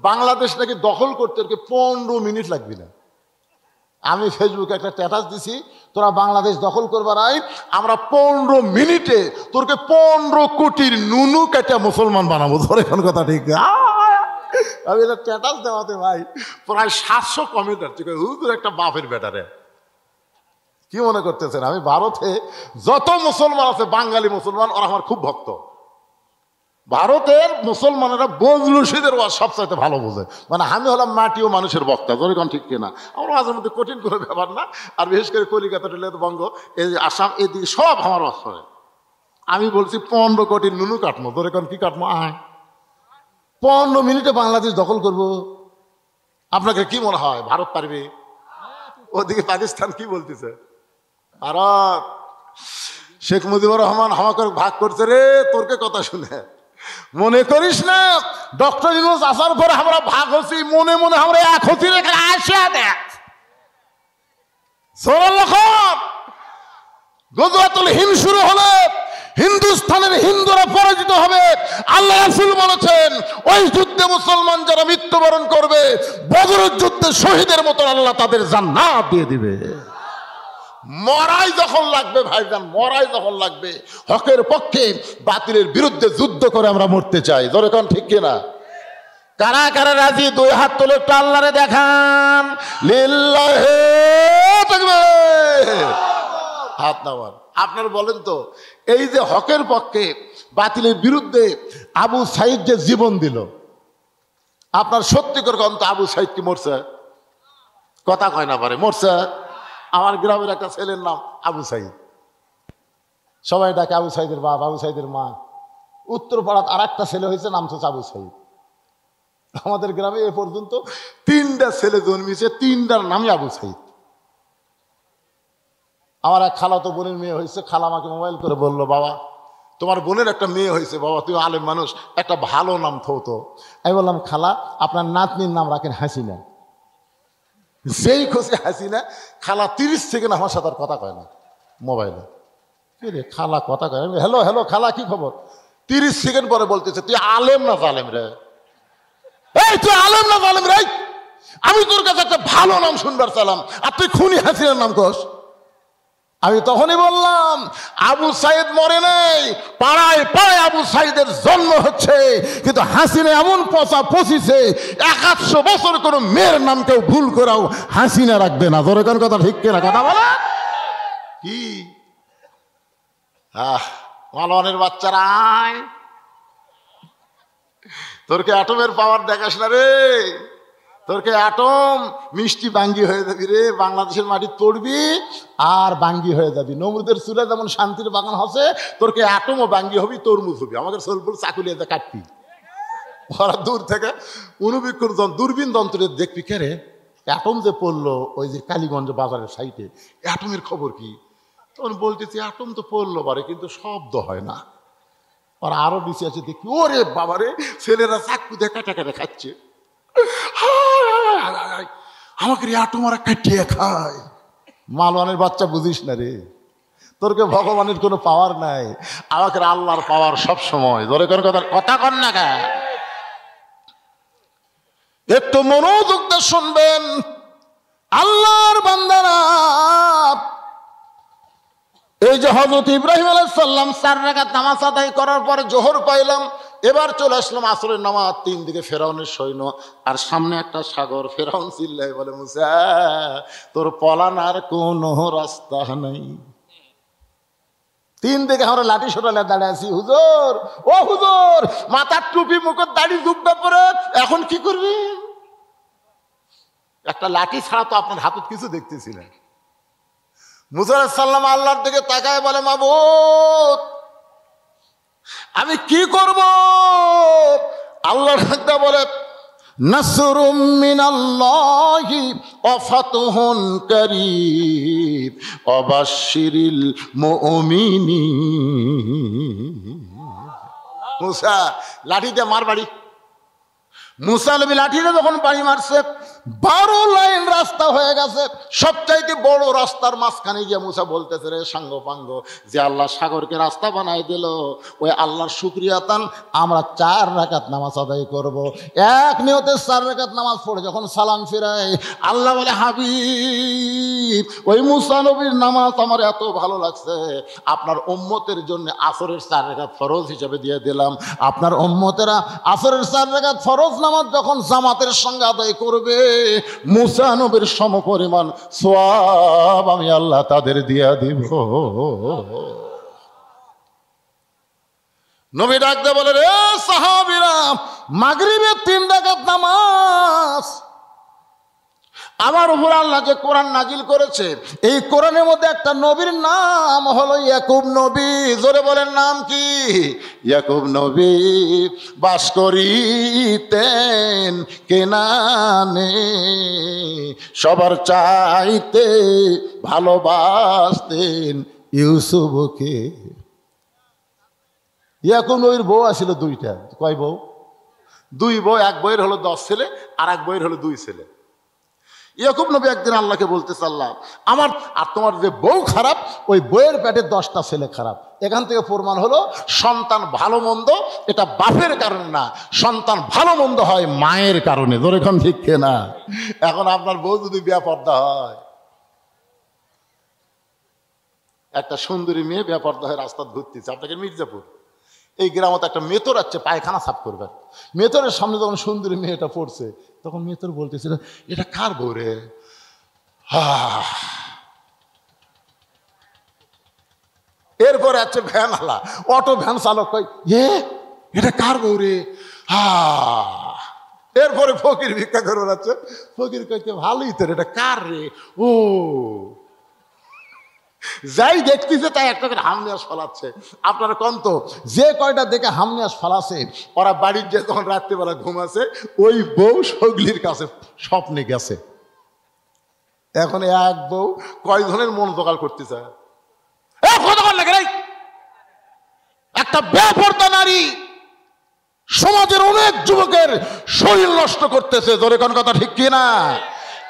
বাংলাদেশ নাকি দখল করতে 15 মিনিট লাগবে না। আমি ফেসবুকে একটা স্ট্যাটাস দিছি, তোরা বাংলাদেশ দখল করবার আই, আমরা 15 মিনিটে তোরকে 15 কোটির নুনু কেটে মুসলমান বানাবো। ধরে কোন কথা ঠিক? আমি এটা স্ট্যাটাস দেওয়াতে ভাই প্রায় 700 কমেন্ট আসছে, হুজুর একটা বাপের বেটারে। কি মনে করতেছেন আমি ভারতে যত মুসলমান আছে, বাঙালি মুসলমান, ওরা আমার খুব ভক্ত। ভারতের মুসলমানেরা বজলুসিদের ওয়াজ সবচাইতে ভালো বোঝে। মানে আমি হলাম মাটি ও মানুষের বক্তা। জরিগণ ঠিক কিনা? আমার মাঝের মধ্যে কঠিন কোনো ব্যাপার না। আর বিশেষ করে কলিকাতা, বঙ্গ, এই আসাম, এদিকে সব আমার ওয়াজ করে। আমি বলছি 15 কোটি নুনু কাটবো। জরিগণ কি কাটবো? 15 মিনিটে বাংলাদেশ দখল করব। আপনাকে কি মনে হয় ভারত পারবে? ওদিকে পাকিস্তান কি বলতেছে? ভারত, শেখ মুজিবুর রহমান আমাকে ভাগ করছে রে, তোরকে কথা শুনে মনে করিস না ডক্টর ইউনূস আসার পরে আমরা ভাগ হচ্ছি, মনে মনে আমরা এক হচ্ছি। আসিয়া দেখ গজওয়াতুল হিন্দ শুরু হলে হিন্দুস্তানের হিন্দুরা পরাজিত হবে। আল্লাহ রাসূল বলেছেন, ওই যুদ্ধে মুসলমান যারা মৃত্যুবরণ করবে, বদরের যুদ্ধে শহীদের মতো আল্লাহ তাদের জান্নাত দিয়ে দিবে। মরাই যখন লাগবে ভাইজান, মরাই যখন লাগবে, হকের পক্ষে বাতিলের বিরুদ্ধে যুদ্ধ করে আমরা মরতে চাই। ধরে কোন ঠিক কিনা? কারা কারা রাজি? 2 হাত তুলে একটু আল্লাহরে দেখান। লিল্লাহি তাকবীর। হাত নামান। আপনার বলেন তো, এই যে হকের পক্ষে বাতিলের বিরুদ্ধে আবু সাইদ যে জীবন দিল, আপনার সত্যি করে কোন তো আবু সাইদ কি মরছে? কথা কয় না পারে, মরছে? আমার গ্রামের একটা ছেলের নাম আবু সাইদ, সবাই ডাকে আবু সাইদের বাপ, আবু সাইদের মা। উত্তরপাড়াত আর একটা ছেলে হয়েছে, নাম হচ্ছে আবু সাইদ। আমাদের গ্রামে এ পর্যন্ত 3টা ছেলে জন্মিয়েছে, 3টার নামই আবু সাইদ। আমার এক খালাতো বোনের মেয়ে হয়েছে, খালা আমাকে মোবাইল করে বললো, বাবা তোমার বোনের একটা মেয়ে হয়েছে, বাবা তুই আলেম মানুষ, একটা ভালো নাম থতো। আমি বললাম, খালা আপনার নাতনির নাম রাখেন হাসিনা। যেই খুশি হাসিনা, খালা 30 সেকেন্ড আমার সাথে আর কথা কয় না মোবাইলে। কি রে খালা কথা কয়? হ্যালো হ্যালো খালা কি খবর? 30 সেকেন্ড পরে বলতেছে, তুই আলেম না জালেম রে? এই তুই আলেম না জালেম রে? আমি তোর কাছে একটা ভালো নাম শুনবার চালাম, আর তুই খুনি হাসিনার নাম কস। আমি তখনই বললাম, আবু সাইদ মরে নাই, পাড়ায় পাড়ায় আবু সাইদের জন্ম হচ্ছে, কিন্তু হাসিনা এমন পচা পচিছে, 100 বছর কোনো মেয়ের নাম কেউ ভুল করাও হাসিনা রাখবে না। ধরে কোন কথা ঠিক কিনা? কথা বলে কি? মালওয়ানের বাচ্চারা আয়, তোরকে অ্যাটমের পাওয়ার দেখাস না রে, তোরকে অ্যাটম মিষ্টি বাঙ্গি হয়ে যাবি রে। বাংলাদেশের মাটি পড়বি আর বাঙ্গি হয়ে যাবি। নমরুদের চুলে যেমন শান্তির বাগান হচ্ছে, তোরকে অ্যাটমও বাঙ্গি হবি, তরমুজ হবি। আমাদের সোলপুর চাকুলিয়া কাটবি। ওরা দূর থেকে অনুবীক্ষণ দূরবীন যন্ত্রে দেখবি, কে রে অ্যাটম যে পড়লো ওই যে কালীগঞ্জ বাজারের সাইটে, অ্যাটমের খবর কি? তখন বলতেছি অ্যাটম তো পড়লো বারে, কিন্তু শব্দ হয় না। আর আরো নিচে আছে দেখি, ওরে বাবারে, ছেলেরা চাকু দিয়ে কাটা কাটা খাচ্ছে। আমাকে অ্যাটম আর কাটিয়ে খায়। মালওয়ানের বাচ্চা বুঝিস না রে, তোরকে ভগবানের কোনো পাওয়ার নাই, আমাকে আল্লাহর পাওয়ার সব সময়। ধরে কোন কথা কথা কর না কেন? একটু মনোযোগ দিয়ে শুনবেন আল্লাহর বান্দারা। এই যে হযরত ইব্রাহিম আলাইহিস সালাম 4 রাকাত নামাজ আদায় করার পরে জোহর পাইলাম, এবার চলে আসলাম আসরের নামাজ। 3 দিকে ফেরাউনের সৈন্য আর সামনে একটা সাগর। ফেরাউন চিল্লায় বলে, মুসা তোর পলানার কোনো রাস্তা নাই। 3 দিকে আমরা লাঠি সোটালে দাঁড়িয়ে আছি। হুজুর, ও হুজুর, মাথার টুপি মুখের দাড়ি জুব্বা পরে এখন কি করবি? একটা লাঠি ছাড়া তো আপনার হাতে কিছু দেখতেছি না। মুসা আলাইহিস সালাম আল্লাহর দিকে তাকায় বলে, মাবুদ আমি কি করব? আল্লাহ ডাকতে বলে, নাসরুম মিনাল্লাহি ওয়া ফাতহুন কারীব ওয়া বাশশিরিল মুমিনিন। মুসা লাঠি দিয়ে মার বাড়ি। মুসা নবী লাঠিতে যখন বাড়ি মারছে 12 লাইন রাস্তা হয়ে গেছে। সবচাইতে বড় রাস্তার মাঝখানে গিয়ে মুসা বলতেছে, রে সাঙ্গ পাঙ্গ, যে আল্লাহ সাগরকে রাস্তা বানাই দিল, ওই আল্লাহর শুকরিয়া তান আমরা 4 রাকাত নামাজ আদায় করব। এক নিয়তে 4 রাকাত নামাজ পড়ে যখন সালাম ফিরাই, আল্লাহ বলে, হাবিব ওই মুসা নবীর নামাজ আমার এত ভালো লাগছে, আপনার উম্মতের জন্য আসরের 4 রাকাত ফরজ হিসেবে দিয়ে দিলাম। আপনার উম্মতেরা আসরের 4 রাকাত ফরজ নামাজ যখন জামাতের সঙ্গে আদায় করবে, মুসা নবীর সমপরিমাণ সওয়াব আমি আল্লাহ তাদের দিয়া দিব। নবী ডাক দিয়ে বলে, রে সাহাবীরা, মাগরিবের 3 রাকাত নামাজ আমার উপর আল্লাহ যে কোরআন নাজিল করেছে, এই কোরআনের মধ্যে একটা নবীর নাম হলো ইয়াকুব নবী। জোরে বলেন, নাম কি? ইয়াকুব নবী বাস করিতেন কেনানে, সবার চাইতে ভালোবাসতেন ইউসুফকে। ইয়াকুব নবীর বউ আছিল 2টা। কয় বউ? 2 বউ। এক বইয়ের হলো 10 ছেলে, আর এক বইয়ের হলো 2 ছেলে। ইয়াকুব নবী একদিন আল্লাহকে বলতেছে, আল্লাহ আমার আর তোমার যে বউ খারাপ, ওই বইয়ের পেটে 10টা ছেলে খারাপ। এখান থেকে প্রমাণ হলো সন্তান ভালো মন্দ এটা বাপের কারণে না, সন্তান ভালো মন্দ হয় মায়ের কারণে। ধরে এখন ঠিক না? এখন আপনার বউ যদি বেপর্দা হয়, একটা সুন্দরী মেয়ে বেপর্দা হয়ে রাস্তা ঘুরতেছে, আপনাকে মির্জাপুর এই গ্রামে একটা মেতর আছে পায়খানা সাফ করবে। মেতরের সামনে যখন সুন্দরী মেয়েটা পড়ছে, তখন মেতর বলতেছিল, এটা কার বউ রে? এরপরে আছে ভ্যানওয়ালা, অটো ভ্যান চালক, কই এটা কার বউ রে? এরপরে ফকির ভিক্ষা করে যাচ্ছে, ফকির কইতে, ভালোই তো, এটা কার রে? ও যাই দেখতেছে তাই একটা করে হামনিয়াস ফলাচ্ছে। আপনারা কোন তো যে কয়টা দেখে হামনিয়াস ফলাছে, ওরা বাড়ির যে তখন রাত্রিবেলা ঘুমাছে, ওই বউ সগলির কাছে স্বপ্নে গেছে। এখন এক বউ কয়জনের মন জোগাড় করতে চায়? একটা বেপরদা নারী সমাজের অনেক যুবকের শরীর নষ্ট করতেছে। ধরে কোন কথা ঠিক কিনা?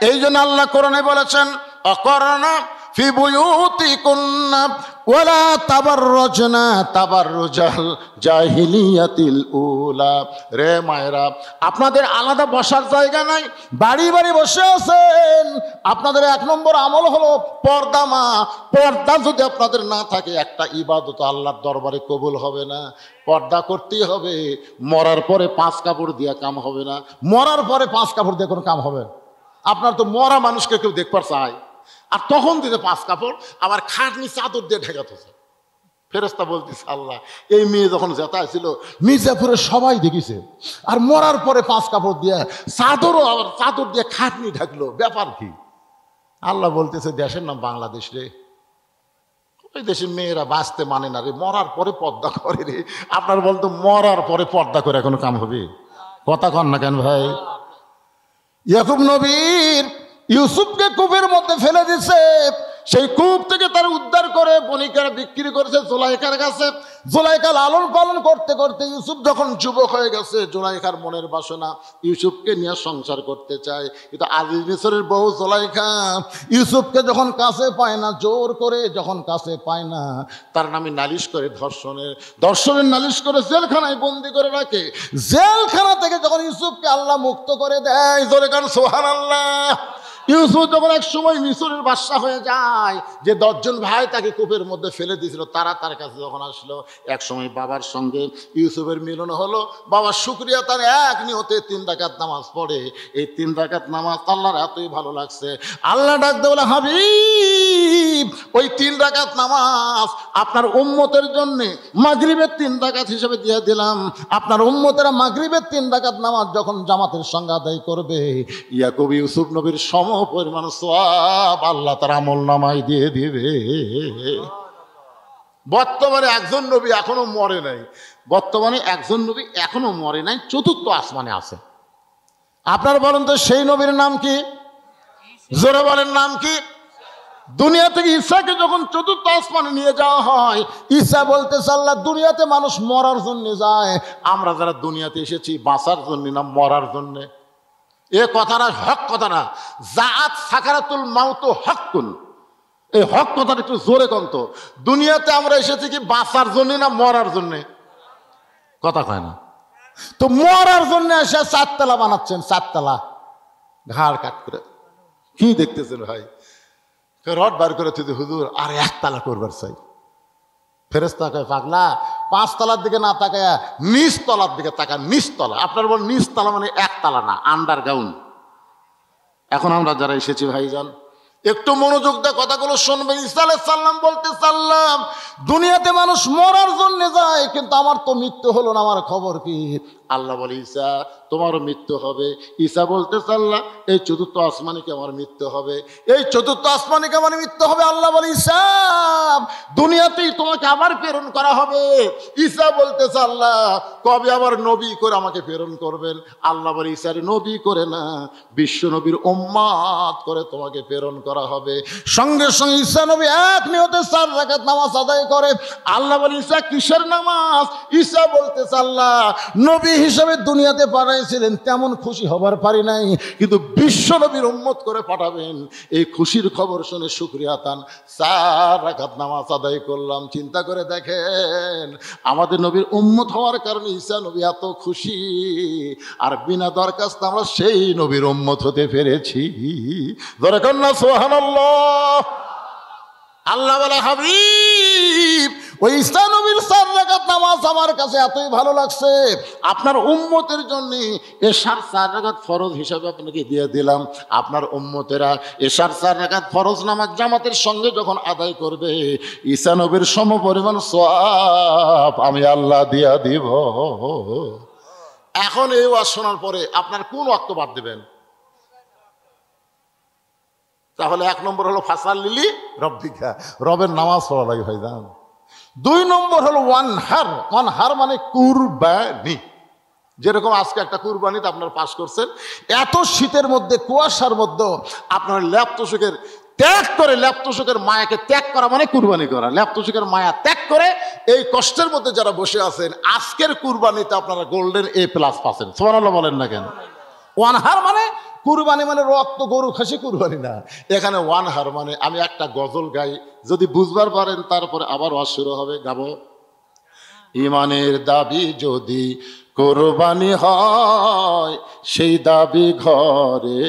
এই জন্য আল্লাহ কোরআনে বলেছেন, অকরনা ফি বুয়ুতিকুন্না ওয়ালা তাবাররুজনা তাবাররুজাল জাহিলিয়াতিল উলা। রে মায়েরা, আপনাদের আলাদা বসার জায়গা নাই, বাড়ি বাড়ি বসে আছেন। আপনাদের 1 নম্বর আমল হলো পর্দা। মা পর্দা যদি আপনাদের না থাকে, একটা ইবাদত আল্লাহর দরবারে কবুল হবে না। পর্দা করতেই হবে। মরার পরে 5 কাপড় দিয়ে কাম হবে না। মরার পরে 5 কাপড় দিয়ে কোনো কাম হবে? আপনার তো মরা মানুষকে কেউ দেখবার চায়, আর তখন দিতে 5 কাপড়, আবার খাটনি চাদর দিয়ে ঢেকাতেছে। ফেরেশতা বলতেছে, আল্লাহ এই মেয়ে যখন জেতায় ছিল মির্জাপুরে সবাই দেখেছে, আর মরার পরে 5 কাপড় দিয়ে চাদরও, আবার চাদর দিয়ে খাটনি ঢাকলো, ব্যাপার কি? আল্লাহ বলতেছে, দেশের নাম বাংলাদেশ রে, ওই দেশের মেয়েরা বাঁচতে মানে না রে, মরার পরে পর্দা করে রে। আপনার বলতো মরার পরে পর্দা করে কোনো কাম হবে? কথা কন না কেন ভাই? ইয়াকুব নবীর ইউসুফকে কূপের মধ্যে ফেলে দিছে। সেই কূপ থেকে তার উদ্ধার করে বণিকেরা বিক্রি করেছে জুলাইখার কাছে। জুলাইখা লালন পালন করতে করতে ইউসুফ যখন যুবক হয়ে গেছে, জুলাইখার মনের বাসনা ইউসুফকে নিয়ে সংসার করতে চায়। কিন্তু আজিজ মিসরের বউ জুলাইখা ইউসুফকে যখন কাছে পায় না, জোর করে যখন কাছে পায় না, তার নামে নালিশ করে ধর্ষণের নালিশ করে জেলখানায় বন্দি করে রাখে। জেলখানা থেকে যখন ইউসুফকে আল্লাহ মুক্ত করে দেয়, জোরে গান সুবহানাল্লাহ। ইউসুফ যখন এক সময় মিসরের বাদশা হয়ে যায়, যে 10 জন ভাই তাকে কূপের মধ্যে ফেলে দিয়েছিল, তারা তার কাছে যখন আসলো, এক সময় বাবার সঙ্গে ইউসুফের মিলন হলো। বাবার শুকরিয়া তার এক নিয়তে 3 রাকাত নামাজ পড়ে। এই 3 রাকাত নামাজ আল্লাহর এতই ভালো লাগছে, আল্লাহ ডাক দিয়ে বলে, হাবিব ওই 3 রাকাত নামাজ আপনার উম্মতের জন্য মাগরিবের 3 রাকাত হিসেবে দিয়ে দিলাম। আপনার উম্মতেরা মাগরিবের 3 রাকাত নামাজ যখন জামাতের সঙ্গে আদায় করবে, ইয়াকুব ইউসুফ নবীর পরিমাণ সওয়াব আল্লাহ তার আমল নামায় দিয়ে দিবে। বর্তমানে একজন নবী এখনো মরে নাই, চতুর্থ আসমানে আছে। আপনারা বলেন তো সেই নবীর নাম কি? জোরে বলেন নাম কি? দুনিয়া থেকে ঈসাকে যখন চতুর্থ আসমানে নিয়ে যাওয়া হয়, ঈসা বলতেছে, আল্লাহ দুনিয়াতে মানুষ মরার জন্য যায়, আমরা যারা দুনিয়াতে এসেছি বাঁচার জন্য না মরার জন্য। এ কথাটা হক কথা না। জাআত সাকারাতুল মাউত হকুন, এই হক কথাটা একটু জোরে কন্ত। দুনিয়াতে আমরা এসেছি কি বাঁচার জন্য না মরার জন্য? কথা কয় না তো। মরার জন্য এসে 4 তলা বানাচ্ছেন, 4 তলা ঘাড় কাট করে। কি দেখতেছেন ভাই? রড বার করে তুই হুজুর আর 1 তলা করবার চাই। ফেরেশতা কয়, পাগলা 5 তলার দিকে না তাকায় নিচ তলার দিকে তাকা। নিচ তলা, আপনার বল নিচ তলা মানে 1 তলা না, আন্ডারগ্রাউন্ড। এখন আমরা যারা এসেছি ভাইজান, একটু মনোযোগ দিয়ে কথাগুলো শুনবেন। ঈসা আলাইহিস সালাম বলতে চাল্লাম, দুনিয়াতে মানুষ মরার জন্য যায়, কিন্তু আমার তো মৃত্যু হলো না, আমার খবর কি? আল্লাহ বলে, ঈসা তোমারও মৃত্যু হবে। ঈসা বলতে চাল্লা, এই চতুর্থ আসমানিকে আমার মৃত্যু হবে, এই চতুর্থ আসমানিকে আমার মৃত্যু হবে। আল্লাহ বলে, ঈসা দুনিয়াতেই তোমাকে আবার প্রেরণ করা হবে। ঈসা বলতে চাল্লা, কবে আবার নবী করে আমাকে প্রেরণ করবেন? আল্লাহ বলে, ঈসার নবী করে না, বিশ্ব নবীর উম্মত করে তোমাকে প্রেরণ করা হবে। সঙ্গে সঙ্গে ঈসা নবী এক নিয়তে 4 রাকাত নামাজ আদায় করে। আল্লাহ বলে, ঈসা কিসের নামাজ? ঈসা বলতে চাল্লা, নবী হিসাবে দুনিয়াতে পাঠাইছিলেন, তেমন খুশি হবার পারি নাই, কিন্তু বিশ্ব নবীর উম্মত করে পাঠাবেন, এই খুশির খবর শুনে শুকরিয়া তান 4 রাকাত নামাজ আদায় করলাম। চিন্তা করে দেখেন, আমাদের নবীর উম্মত হওয়ার কারণে ঈসা নবী এত খুশি, আর বিনা দরখাস্ত আমরা সেই নবীর উম্মত হতে পেরেছি। ধরে কন্যা সুবহানাল্লাহ। আল্লাহ বলে, হাবিব ওই ঈসা নবীর 4 রাকাত নামাজ আমার কাছে এতই ভালো লাগছে, আপনার উম্মতের জন্য এশার 4 রাকাত ফরজ হিসাবে আপনাকে দিয়ে দিলাম। আপনার উম্মতেরা এশার 4 রাকাত ফরজ নামাজ জামাতের সঙ্গে যখন আদায় করবে, ঈসা নবীর সমপরিমাণ সওয়াব আমি আল্লাহ দিয়া দিব। এখন এই ওয়াজ শোনার পরে আপনার কোন ওয়াক্ত বাদ দেবেন? তাহলে 1 নম্বর হলো ফাসাল্লি রব্বিকা, রবের নামাজ পড়া লাগে ভাইজান। 2 নম্বর হলো ওয়ানহার। ওয়ানহার মানে কুরবানি। যেরকম আজকে একটা কুরবানিতে আপনারা পাস করছেন, এত শীতের মধ্যে কুয়াশার মধ্যে আপনার ল্যাপতোষকের ত্যাগ করে, ল্যাপতোষকের মায়াকে ত্যাগ করা মানে কুরবানি করা। ল্যাপতোষকের মায়া ত্যাগ করে এই কষ্টের মধ্যে যারা বসে আছেন, আজকের কুরবানিতে আপনারা গোল্ডেন A+ পাচ্ছেন। সুবহানাল্লাহ বলেন না কেন? ওয়ানহার মানে কুরবানি মানে রক্ত গরু খাসি কুরবানি না। এখানে ওয়ানহার মানে আমি একটা গজল গাই, যদি বুঝবার পারেন তারপরে আবার ওয়াজ শুরু হবে, গাবো। ইমানের দাবি যদি কোরবানি হয়, সেই দাবি ঘরে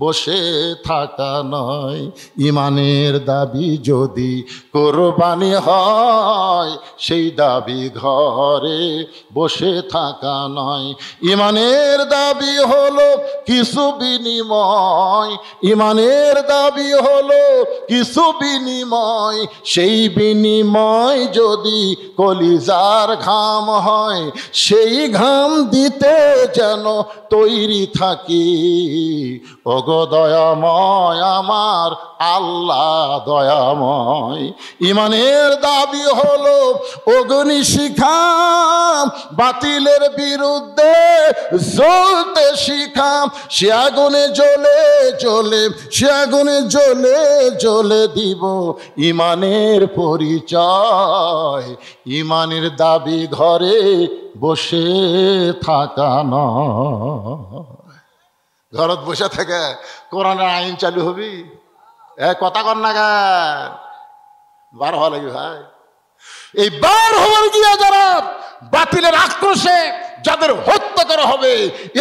বসে থাকা নয়। ইমানের দাবি যদি কোরবানি হয়, সেই দাবি ঘরে বসে থাকা নয়। ইমানের দাবি হলো কিছু বিনিময়, ইমানের দাবি হলো কিছু বিনিময়, সেই বিনিময় যদি কলিজার ঘাম হয়, সেই ঘাম দিতে যেন তৈরি থাকি। ওগো দয়াময় আমার আল্লাহ দয়াময়। ইমানের দাবি হলো অগ্নিশিখা, বাতিলের বিরুদ্ধে জ্বলতে শিখা। সে আগুনে জ্বলে জ্বলে, সে আগুনে জ্বলে জ্বলে দিব ইমানের পরিচয়। ইমানের দাবি ঘরে বসে থাকা নয়। ঘরত বসে থেকে কোরআনের আইন চালু হবি, কথা কর না গান বার হওয়া লাগবে ভাই। এই বার হওয়ার গিয়া যারা বাতিলের আক্রোশে যাদের হত্যা করা হবে,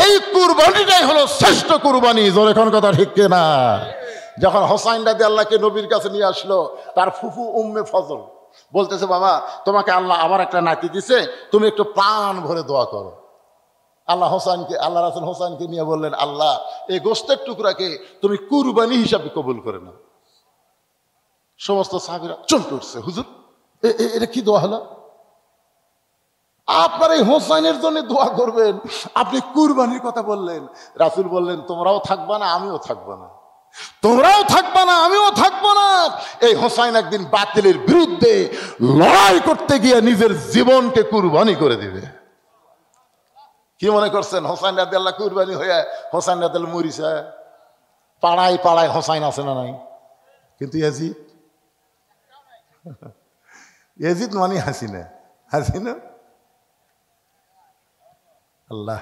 এই কুরবানিটাই হলো শ্রেষ্ঠ কুরবানি। জোরে কোন কথা ঠিক না? যখন হোসাইন রাদিয়াল্লাহকে নবীর কাছে নিয়ে আসলো, তার ফুফু উম্মে ফজল বলতেছে, বাবা তোমাকে আল্লাহ আবার একটা নাতি দিছে, তুমি একটু প্রাণ ভরে দোয়া করো। আল্লাহ রাসূল হোসাইনকে নিয়ে বললেন, আল্লাহ এই গোস্তের টুকরাকে তুমি কুরবানি হিসাবে কবুল করে নাও। সমস্ত সাহাবীরা চমকে উঠছে, হুজুর এটা কি দোয়া হলো? আপনার এই হোসাইনের জন্য দোয়া করবেন, আপনি কুরবানির কথা বললেন। রাসূল বললেন, তোমরাও থাকবা না আমিও থাকবো না, তোমরাও থাকবা না আমিও থাকবো না। এই হোসাইন একদিন বাতিলের বিরুদ্ধে লড়াই করতে গিয়ে নিজের জীবনকে কুরবানি করে দিবে। কি মনে করছেন হোসাইন রাদিয়াল্লাহু কুরবানি হয়ে হোসাইন রাদিয়াল্লাহু মরিছে? পাড়ায় পাড়ায় হোসাইন আছে না নাই? কিন্তু ইয়াজিদ মানে হাসিনা, হাসিনা আল্লাহ।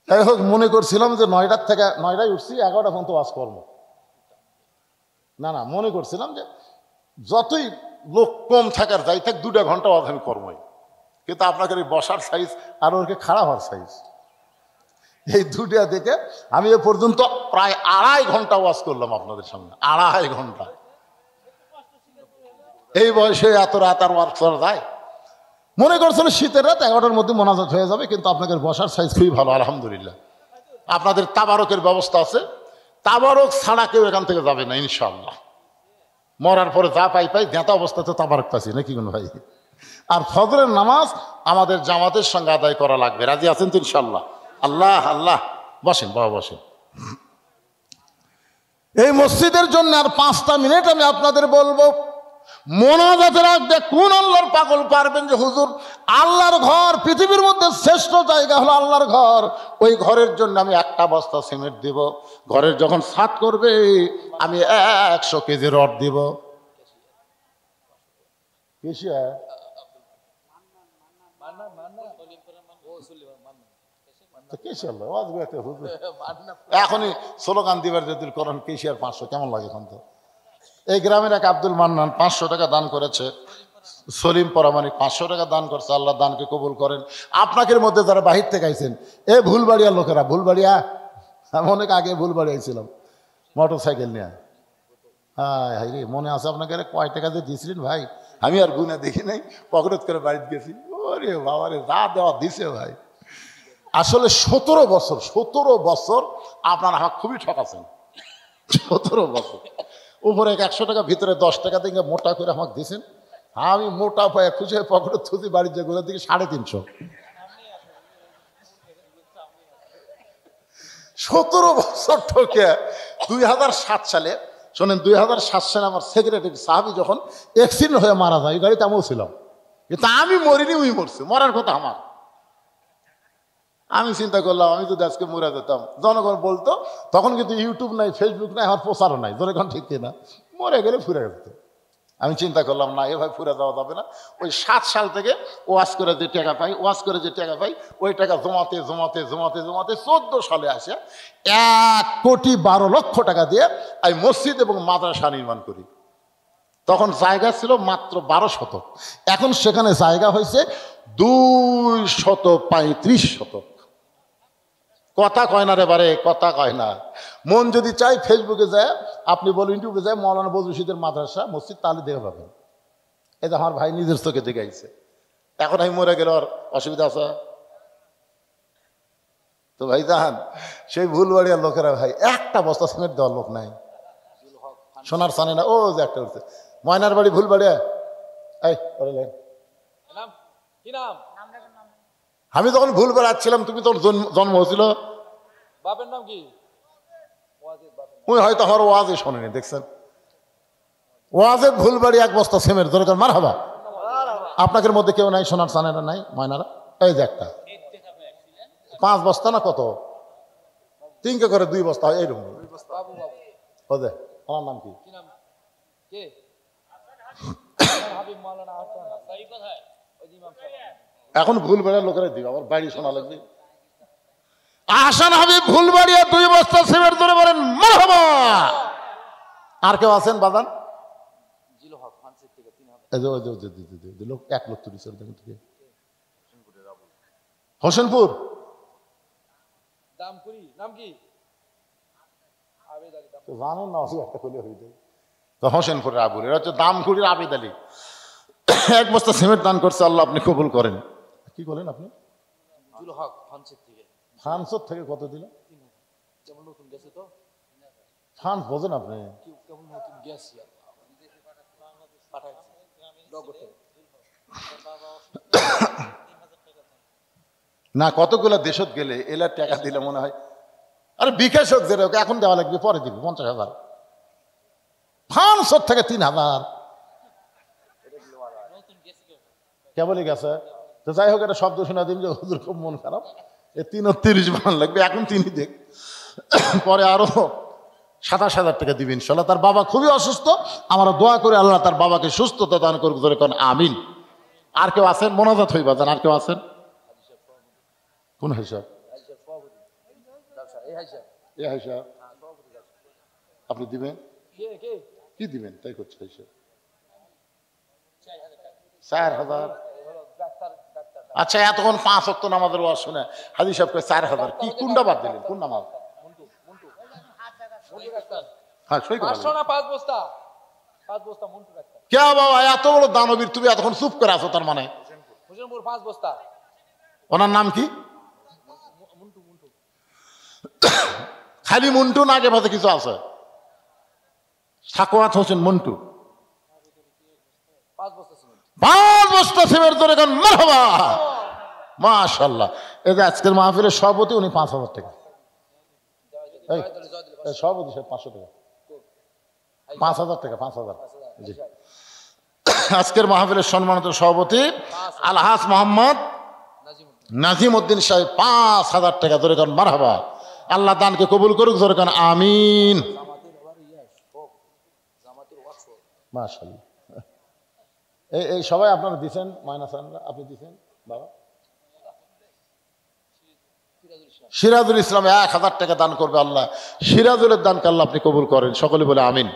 যাই হোক, মনে করছিলাম যে 9টার থেকে 9টায় উঠছি, 11টা পর্যন্ত ওয়াজ করবো না। মনে করছিলাম যে যতই লোক কম থাকার যাই থাক 2টা ঘন্টা ওয়াজ আমি করবোই। কিন্তু আপনাকে এই বসার সাইজ আর ওকে খাড়া হওয়ার সাইজ, এই 2টা দেখে আমি এ পর্যন্ত প্রায় 2.5 ঘন্টা ওয়াজ করলাম আপনাদের সামনে। 2.5 ঘন্টা। এই বয়সে এত রাত আর ওয়াজ করা যায়? মনে করছেন শীতের রাত 11টার মধ্যে মোনাজাত হয়ে যাবে, কিন্তু আপনাদের বসার সাইজ খুবই ভালো আলহামদুলিল্লাহ। আপনাদের তাবারকের ব্যবস্থা আছে, তাবারক ছাড়া কেউ এখান থেকে যাবে না ইনশাআল্লাহ। মরার পরে যা পাই দেঁতা অবস্থাতে তাবারক পাচ্ছি নাকি কোনো ভাই? আর ফজরের নামাজ আমাদের জামাতের সঙ্গে আদায় করা লাগবে। রাজি আছেন তো ইনশাআল্লাহ? আল্লাহ আল্লাহ। বসেন বাবা, বসেন। এই মসজিদের জন্য আর 5টা মিনিট আমি আপনাদের বলবো। মোনাজাতের আগে কোন আল্লাহর পাগল পারবেন যে হুজুর আল্লাহর ঘর, পৃথিবীর মধ্যে শ্রেষ্ঠ জায়গা হলো আল্লাহর ঘর, ওই ঘরের জন্য আমি 1টা বস্তা সিমেন্ট দিব, ঘরের যখন ছাদ করবে আমি 100 কেজি রড দিব। এখনই স্লোগান দিবার যদি করেন কেশিয়ার 500 কেমন লাগে? এখন তো এই গ্রামের এক আব্দুল মান্নান 500 টাকা দান করেছে, সলিম পরামানিক 500 টাকা দান করছে। আল্লাহ দানকে কবুল করেন। আপনাদের মধ্যে যারা বাহির থেকে আইছেন, এ ভুলবাড়িয়ার লোকেরা, ভুলবাড়িয়া, আমি অনেক আগে ভুলবাড়ি আইছিলাম মোটর সাইকেল নিয়ে। হাই রে, মনে আছে আপনাকে কয় টাকা দিয়ে দিয়েছিলেন ভাই? আমি আর গুনা দেখি নাই, পকরত করে বাড়িতে গেছি। ওরে বাবা রে, যা দেওয়া দিছে ভাই। আসলে 17 বছর আপনারা আমাকে খুবই ঠকাছেন। 17 বছর উপরে 100 টাকা, ভিতরে 10 টাকা দিয়ে মোটা করে আমাকে দিয়েছেন। আমি মোটা পায়ে খুঁজে পকেটে থুতি বাড়ির যে গোলা দিকে 350। 17 বছর ঠকে 2007 সালে, শোনেন 2007 সালে আমার সেক্রেটারি সাহাবি যখন অ্যাক্সিডেন্ট হয়ে মারা যায়, গাড়িতে আমিও ছিলাম, কিন্তু আমি মরিনি, উই মরছে। মরার কথা আমার। আমি চিন্তা করলাম আমি যদি আজকে মরে যেতাম, জনগণ বলতো, তখন কিন্তু ইউটিউব নাই, ফেসবুক নাই, আমার প্রচারও নাই, জনগণ ঠিক কিনা, মরে গেলে ফুরে যেত। আমি চিন্তা করলাম না, এভাবে ফুরে যাওয়া যাবে না। ওই 7 সাল থেকে ওয়াজ করে যে টাকা পাই, ওই টাকা জমাতে 14 সালে আসে 1,12,00,000 টাকা দিয়ে আমি মসজিদ এবং মাদ্রাসা নির্মাণ করি। তখন জায়গা ছিল মাত্র 12 শতক, এখন সেখানে জায়গা হয়েছে 235 শতক। কথা কয় না রে বারে, কথা কয় না। মন যদি চাই ফেসবুকে যায়, আপনি বলুন ইউটিউবে যায় মৌলানা বজলুল রশিদের মাদ্রাসা মসজিদ, তাহলে দেখে পাবেন। এই যে আমার ভাই নিজের চোখে দেখে আইছে। এখন আমি মরে গেলে আর অসুবিধা আছে? তো ভাই জান, সেই ভুলবাড়িয়ার লোকেরা ভাই 1টা বস্তা সিমেন্ট দেওয়ার লোক নাই। সোনার সানে না, ও যে একটা উঠছে ময়নার বাড়ি ভুলবাড়িয়া। এই আমি তখন ভুল বেড়াচ্ছিলাম, তুমি তখন জন্ম হয়েছিল। বাপের নাম কি? ওই হয়তো আমার ওয়াজে শোনেনি, দেখছেন ওয়াজে ভুলবাড়ি এক বস্তা সিমেন্ট ধরে মার হাবা। আপনাদের মধ্যে কেউ নাই সোনার সানেরা নাই ময়নারা? এই যে একটা 5 বস্তা না কত 3 করে 2 বস্তা হয় এইরকম। আমার নাম কি? এখন ভুল বেড়ার লোকেরা দিবে আবার বাড়ি শোনা লাগবে। আহসান হাবিব ভুলবাড়িয়া 2 বস্তা সিমেন্ট ধরে বলেন মারহাবা। আর কেউ আছেন বাদান? এক লোক তুলিছে হোসেনপুর জানেন না, একটা খুলে হয়ে যায় তো হোসেনপুরের আবুল, এরা হচ্ছে দামকুড়ির আবেদ আলী। 1 বস্তা সিমেন্ট দান করছে, আল্লাহ আপনি কবুল করেন। কি করেন আপনি? ফ্রান্সের থেকে কত দিল? ফ্রান্স বোঝেন আপনি? না কতগুলো দেশত গেলে এলার টাকা দিলে মনে হয় আরে বিকাশ হোক, যেটা এখন দেওয়া লাগবে, পরে দিবি 50,000। ফ্রান্সের থেকে 3,000 কেবলই গেছে। তো যাই হোক, একটা শব্দ শোনা দিন যে হুজুর খুব মন খারাপ, 330 মান লাগবে, এখন তিনি দেখ, পরে আরো 27,000 টাকা দিবেন ইনশাল্লাহ। তার বাবা খুবই অসুস্থ, আমরা দোয়া করে আল্লাহ তার বাবাকে সুস্থতা দান করুক, ধরে কোন আমিন। আর কেউ আছেন? মোনাজাত হইবা যান। আর কেউ আছেন? কোন হিসাব? আপনি দিবেন? কি দিবেন তাই করছে হিসাব? 4,000। আচ্ছা, এতক্ষণ 5 ওয়াক্ত নামাজের ওয়াজ শুনে হাজি সাহেব 4,000 কি কোনটা বাদ দিলেন? কোন নামাজ? হ্যাঁ সই করে কে বাবা, এত বড় দানবীর তুমি এতক্ষণ চুপ করে আছো, তার মানে ওনার নাম কি? খালি মন্টু না, আগে ভাতে কিছু আছে? সাকোয়াত হোসেন মন্টু 5 বস্তা সিমেন্ট ধরে গান মারহাবা মাশাআল্লাহ। এই যে আজকের মাহফিলের সভাপতি, উনি 5,000 টাকা। সভাপতি সাহেব 500 টাকা, 5,000 টাকা, 5,000। জি, আজকের মাহফিলের সম্মানিত সভাপতি আলহাজ মোহাম্মদ নাজিম উদ্দিন সাহেব 5,000 টাকা ধরে গান মারহাবা। আল্লাহ দানকে কবুল করুক, ধরে গান আমিন মাশাআল্লাহ। এই সবাই আপনারা দিচ্ছেন, মাইনাস আপনি দিচ্ছেন বাবা। সিরাজুল ইসলাম 1,000 টাকা দান করবে, আল্লাহ সিরাজুলের দানকে আল্লাহ আপনি কবুল করেন, সকলে বলে আমিন।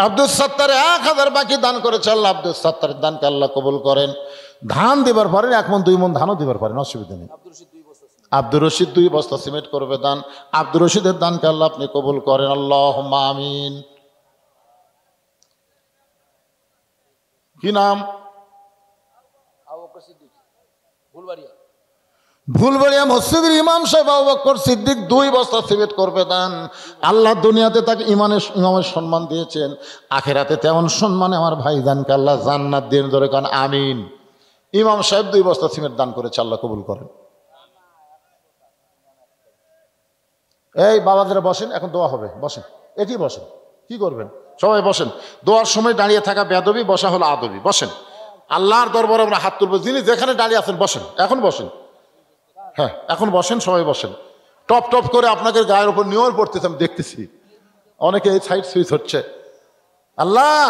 আব্দুল সত্তার 1,000 বাকি দান করেছে, আল্লাহ আব্দুল সত্তারের দানকে আল্লাহ কবুল করেন। ধান দিবার পারেন, 1 মণ 2 মণ ধানও দিবার পারেন, অসুবিধা নেই। আব্দুর রশিদ 2 বস্তা সিমেন্ট করবে দান, আব্দুর রশিদের দানকে আল্লাহ আপনি কবুল করেন, আল্লাহুম্মা আমিন। কি নাম? ভুলবাড়িয়া মসজিদের ইমাম সাহেব আবু বকর সিদ্দিক 2 বস্তা সিমেন্ট করবে দান। আল্লাহ দুনিয়াতে তাকে ইমামের সম্মান দিয়েছেন, আখেরাতে তেমন সম্মানে আমার ভাই দানকে আল্লাহ জান্নাত দিয়ে, ধরে কান আমিন। ইমাম সাহেব 2 বস্তা সিমেন্ট দান করেছে, আল্লাহ কবুল করেন। এই বাবাদের বসেন, এখন দোয়া হবে, বসেন, এটি বসেন। কি করবেন? সবাই বসেন। দোয়ার সময় দাঁড়িয়ে থাকা বেয়াদবি, বসা হলো আদবি। বসেন, আল্লাহর দরবারে আমরা হাত তুলবো। যিনি যেখানে দাঁড়িয়ে আছেন বসেন, এখন বসেন। হ্যাঁ এখন বসেন, সবাই বসেন। টপ টপ করে আপনাদের গায়ের উপর নিয়র পড়তেছে, আমি দেখতেছি অনেকে এই সাইড সুইচ হচ্ছে। আল্লাহ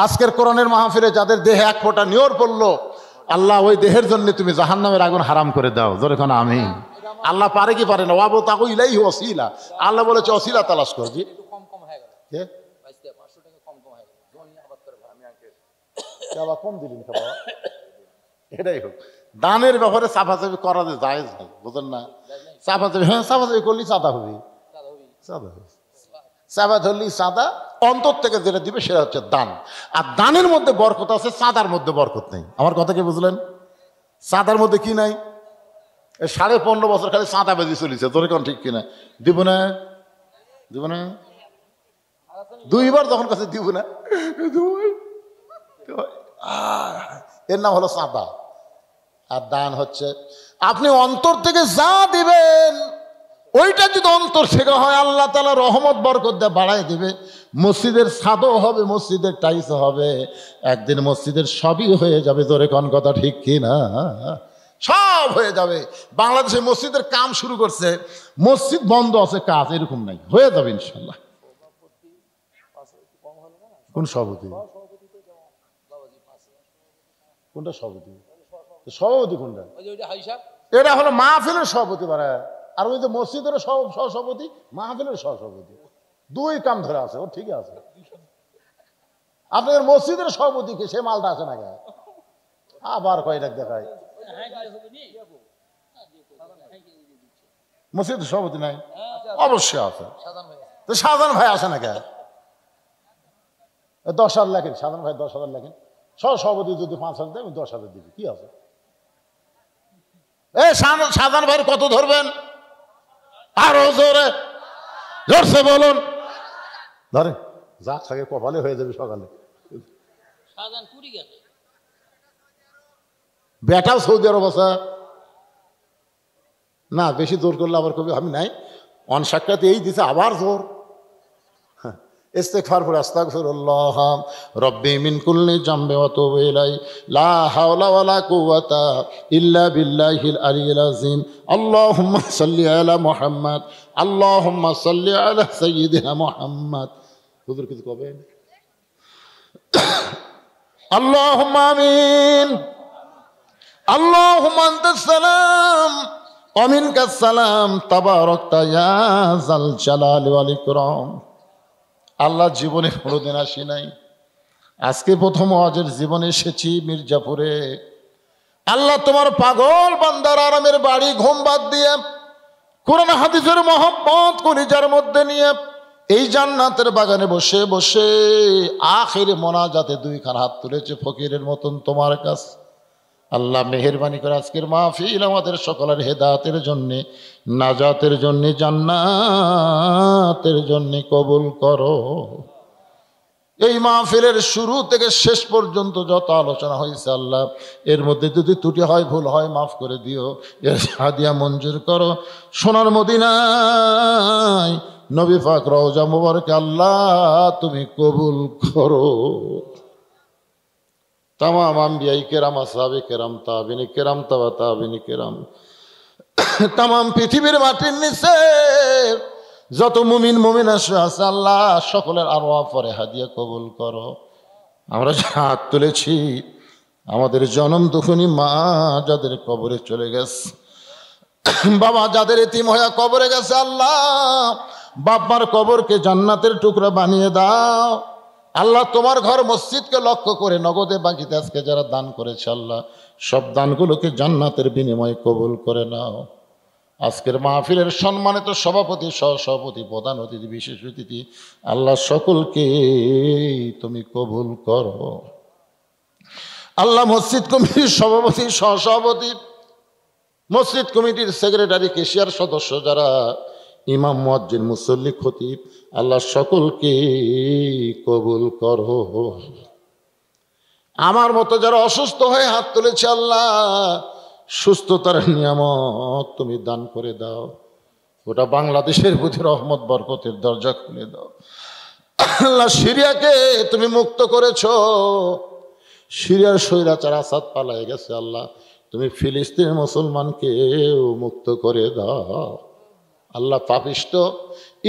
আজকের কোরআনের মাহফিলে যাদের দেহে 1 ফোঁটা নিয়র পড়লো, আল্লাহ ওই দেহের জন্য তুমি জাহান্নামের আগুন হারাম করে দাও, জোরে কোন আমিন। আল্লাহ পারে কি পারে না? ওয়াবো তাকু ইলাইহি ওসিলা, আল্লাহ বলেছে ওসিলা তালাশ কর। জি কম দিলেন বাবা, এটাই হোক। দানের ব্যাপারে চাপাচাপি করা জায়েজ নাই, বুঝলেন না? চাপাচাপি, হ্যাঁ চাপাচাপি করলেই চাঁদা হবে, চাঁদা ধরলেই চাঁদা। অন্তর থেকে যেটা দিবে সেটা হচ্ছে দান। আর দানের মধ্যে বরকত আছে, চাঁদার মধ্যে বরকত নেই। আমার কথা কি বুঝলেন? চাঁদার মধ্যে কি নাই? 15.5 বছর খালি চাঁদা বেজি চলেছে, তোর কোন ঠিক কিনা? দিব না, দিব না, 2 বার যখন কাছে দিব না, এর নাম হলো চাঁদা। আর দান হচ্ছে আপনি অন্তর থেকে যা দিবেন, ওইটা যদি অন্তর থেকে হয় আল্লাহ তাআলা রহমত বরকত দিয়ে বাড়ায় দিবে। মসজিদের ছাদও হবে, মসজিদের টাইলসও হবে, একদিন মসজিদের সবই হয়ে যাবে। জোরে কোন কথা ঠিক কি না? সব হয়ে যাবে। বাংলাদেশে মসজিদের কাম শুরু করছে, মসজিদ বন্ধ আছে, কাজ এরকম নাই, হয়ে যাবে ইনশাল্লাহ। কোন সভাপতি? কোনটা সভাপতি? সভাপতি কোনটা? এটা হলো মাহফিলের সভাপতি বাড়ায়, আর ওই যে মসজিদের সহসভাপতি, মাহফিলের সহসভাপতি, দুই কাম ধরে আছে। ও ঠিক আছে, আপনাদের মসজিদের সভাপতিকে সে মালটা আছে না, আবার কয়টা দেখায়। মসজিদের সভাপতি নাই? অবশ্যই আছে। তো শাহজাহান ভাই আসে না কে? 10,000 লেখেন, শাহজাহান ভাই 10,000 লেখেন। সভাপতি যদি 5,000 দেয়, আমি 10,000 দিবি, কি আছে? শাহজাহান ভাইয়ের কত ধরবেন? আরো জোরে, জোরসে বলুন। ধরে যা থাকে কপালে হয়ে যাবে সকালে। বেটাও সৌদি আরব আছে না, বেশি জোর করলে আবার কবি আমি নাই। অনসাক্ষাতে এই দিছে আবার জোর। ইস্তেগফার পড়ে আস্তাগফিরুল্লাহ রব্বি মিন কুল্লি জামবি ওয়া তুবু ইলাই লা হাওলা ওয়ালা কুওয়াতা ইল্লা বিল্লাহিল আলিয়্যিল আযীম। আল্লাহুম্মা সাল্লি আলা মুহাম্মাদ, আল্লাহুম্মা সাল্লি আলা সাইয়্যিদিনা মুহাম্মাদ। হুজুর কিছু কবেন? আল্লাহুম্মা আমিন। আল্লাহুম্মা আনতাস সালাম ওয়া মিনকাস সালাম তাবারাকতা ইয়া যাল জালালি ওয়াল ইকরাম। আল্লাহ জীবনে কোনোদিন আসি নাই, আজকে প্রথম ওয়াজের জীবনে এসেছি মির্জাপুরে। আল্লাহ তোমার পাগল বান্দার আরামের বাড়ি ঘুম বাদ দিয়ে কোরআন হাদিসের মহব্বত কলিজার মধ্যে নিয়ে এই জান্নাতের বাগানে বসে বসে আখিরে মোনাজাতে 2 খান হাত তুলেছে ফকিরের মতন তোমার কাছে। আল্লাহ মেহেরবানি করে আজকের মাহফিল আমাদের সকলের হেদায়েতের জন্যে, নাজাতের জন্যে, জান্নাতের জন্যে কবুল করো। এই মাহফিলের শুরু থেকে শেষ পর্যন্ত যত আলোচনা হয়েছে আল্লাহ, এর মধ্যে যদি ত্রুটি হয়, ভুল হয়, মাফ করে দিও। এর হাদিয়া মঞ্জুর করো। সোনার মদিনায় নবী পাক রওজা মুবারকে আল্লাহ তুমি কবুল করো। তামাম আম্বিয়াই কেরাম, আসহাবে কেরাম, তাবিনী কেরাম, তাবা তাবিনী কেরাম, তামাম পৃথিবীর মাটির নিচে যত মুমিন মুমিন আছে আল্লাহ সকলের আরওয়াহ পরে হাদিয়া কবুল করো। আমরা হাত তুলেছি আমাদের জনম দুঃখিনী মা যাদের কবরে চলে গেছে, বাবা যাদের এতিম হয়ে কবরে গেছে, আল্লাহ বাবার কবরকে জান্নাতের টুকরা বানিয়ে দাও। আল্লাহ তোমার ঘর মসজিদকে লক্ষ্য করে নগদে বাকিতে আজকে যারা দান করেছে আল্লাহ সব দানগুলোকে জান্নাতের বিনিময়ে কবুল করে নাও। আজকের মাহফিলের সম্মানিত সভাপতি, সহসভাপতি, প্রধান অতিথি, বিশেষ অতিথি আল্লাহ সকলকে তুমি কবুল করো। আল্লাহ মসজিদ কমিটির সভাপতি, সহসভাপতি, মসজিদ কমিটির সেক্রেটারি, কেশিয়ার সদস্য, যারা ইমাম, মুয়াজ্জিন, মুসল্লি, খতিব, আল্লাহ সকলকে কবুল করো। আমার মতো যারা অসুস্থ হয়ে হাত তুলেছে আল্লাহ সুস্থতার নিয়ামত তুমি দান করে দাও। গোটা বাংলাদেশের প্রতি রহমত বরকতের দরজা খুলে দাও। আল্লাহ সিরিয়াকে তুমি মুক্ত করেছো, সিরিয়ার স্বৈরাচার আসাদ পালায় গেছে, আল্লাহ তুমি ফিলিস্তিনের মুসলমানকেও মুক্ত করে দাও। আল্লাহ পাপিষ্ট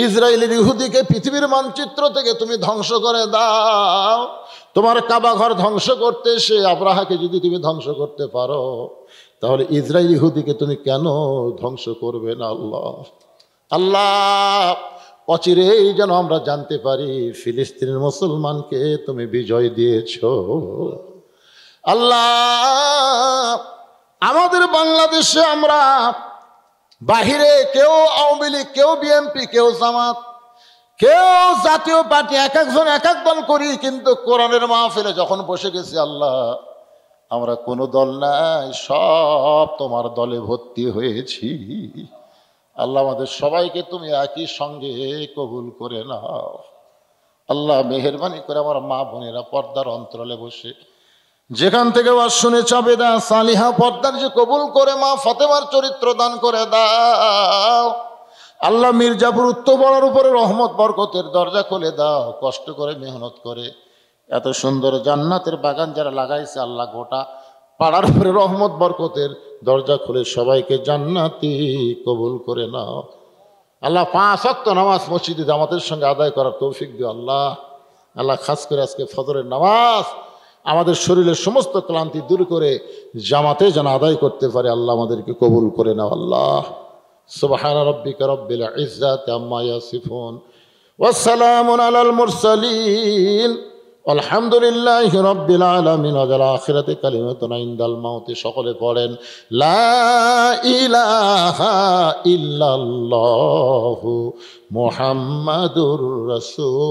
ইসরায়েলের ইহুদিকে পৃথিবীর মানচিত্র থেকে তুমি ধ্বংস করে দাও। তোমার কাবা ঘর ধ্বংস করতে সে আব্রাহাকে যদি তুমি ধ্বংস করতে পারো, তাহলে ইসরায়েল ইহুদিকে তুমি কেন ধ্বংস করবে না? আল্লাহ আল্লাহ অচিরেই যেন আমরা জানতে পারি ফিলিস্তিনের মুসলমানকে তুমি বিজয় দিয়েছ। আল্লাহ আমাদের বাংলাদেশে আমরা বাহিরে কেউ আওয়ামী লীগ, কেউ বিএনপি, কেউ জামাত, কেউ জাতীয় পার্টি, এক একজন এক এক দল করি, কিন্তু কোরআনের মাহফিলে যখন বসে গেছি আল্লাহ আমরা কোনো দল নাই, সব তোমার দলে ভর্তি হয়েছি। আল্লাহ আমাদের সবাইকে তুমি একই সঙ্গে কবুল করে নাও। আল্লাহ মেহেরবানি করে আমার মা বোনেরা পর্দার অন্তরালে বসে যেখান থেকে ওয়াজ শুনে চাবে দা সালিহা পর্দার যে কবুল করে মা ফাতেমার চরিত্র দান করে দাও। আল্লাহ মির্জাপুর উত্তরপাড়ার উপরে রহমত বরকতের দরজা খুলে দাও। কষ্ট করে মেহনত করে এত সুন্দর জান্নাতের বাগান যারা লাগাইছে আল্লাহ গোটা পাড়ার উপরে রহমত বরকতের দরজা খুলে সবাইকে জান্নাতি কবুল করে নাও। আল্লাহ 5 ওয়াক্ত নামাজ মসজিদে জামাতের সঙ্গে আদায় করার তৌফিক দিও আল্লাহ। আল্লাহ খাস করে আজকে ফজরের নামাজ আমাদের শরীরের সমস্ত ক্লান্তি দূর করে জামাতে যেন আদায় করতে পারে আল্লাহ আমাদেরকে কবুল করে নাও আল্লাহ। সুবহান রাব্বিকা রাব্বিল ইজ্জাতি আম্মা ইয়াসিফুন ওয়া সালামুন আলাল মুরসালিন আলহামদুলিল্লাহি রাব্বিল আলামিন। ওয়া আখিরাতে কালিমাতুন ইনদাল মাউতি। সকলে পড়েন লা ইলাহা ইল্লাল্লাহু মুহাম্মাদুর রাসূলুল্লাহ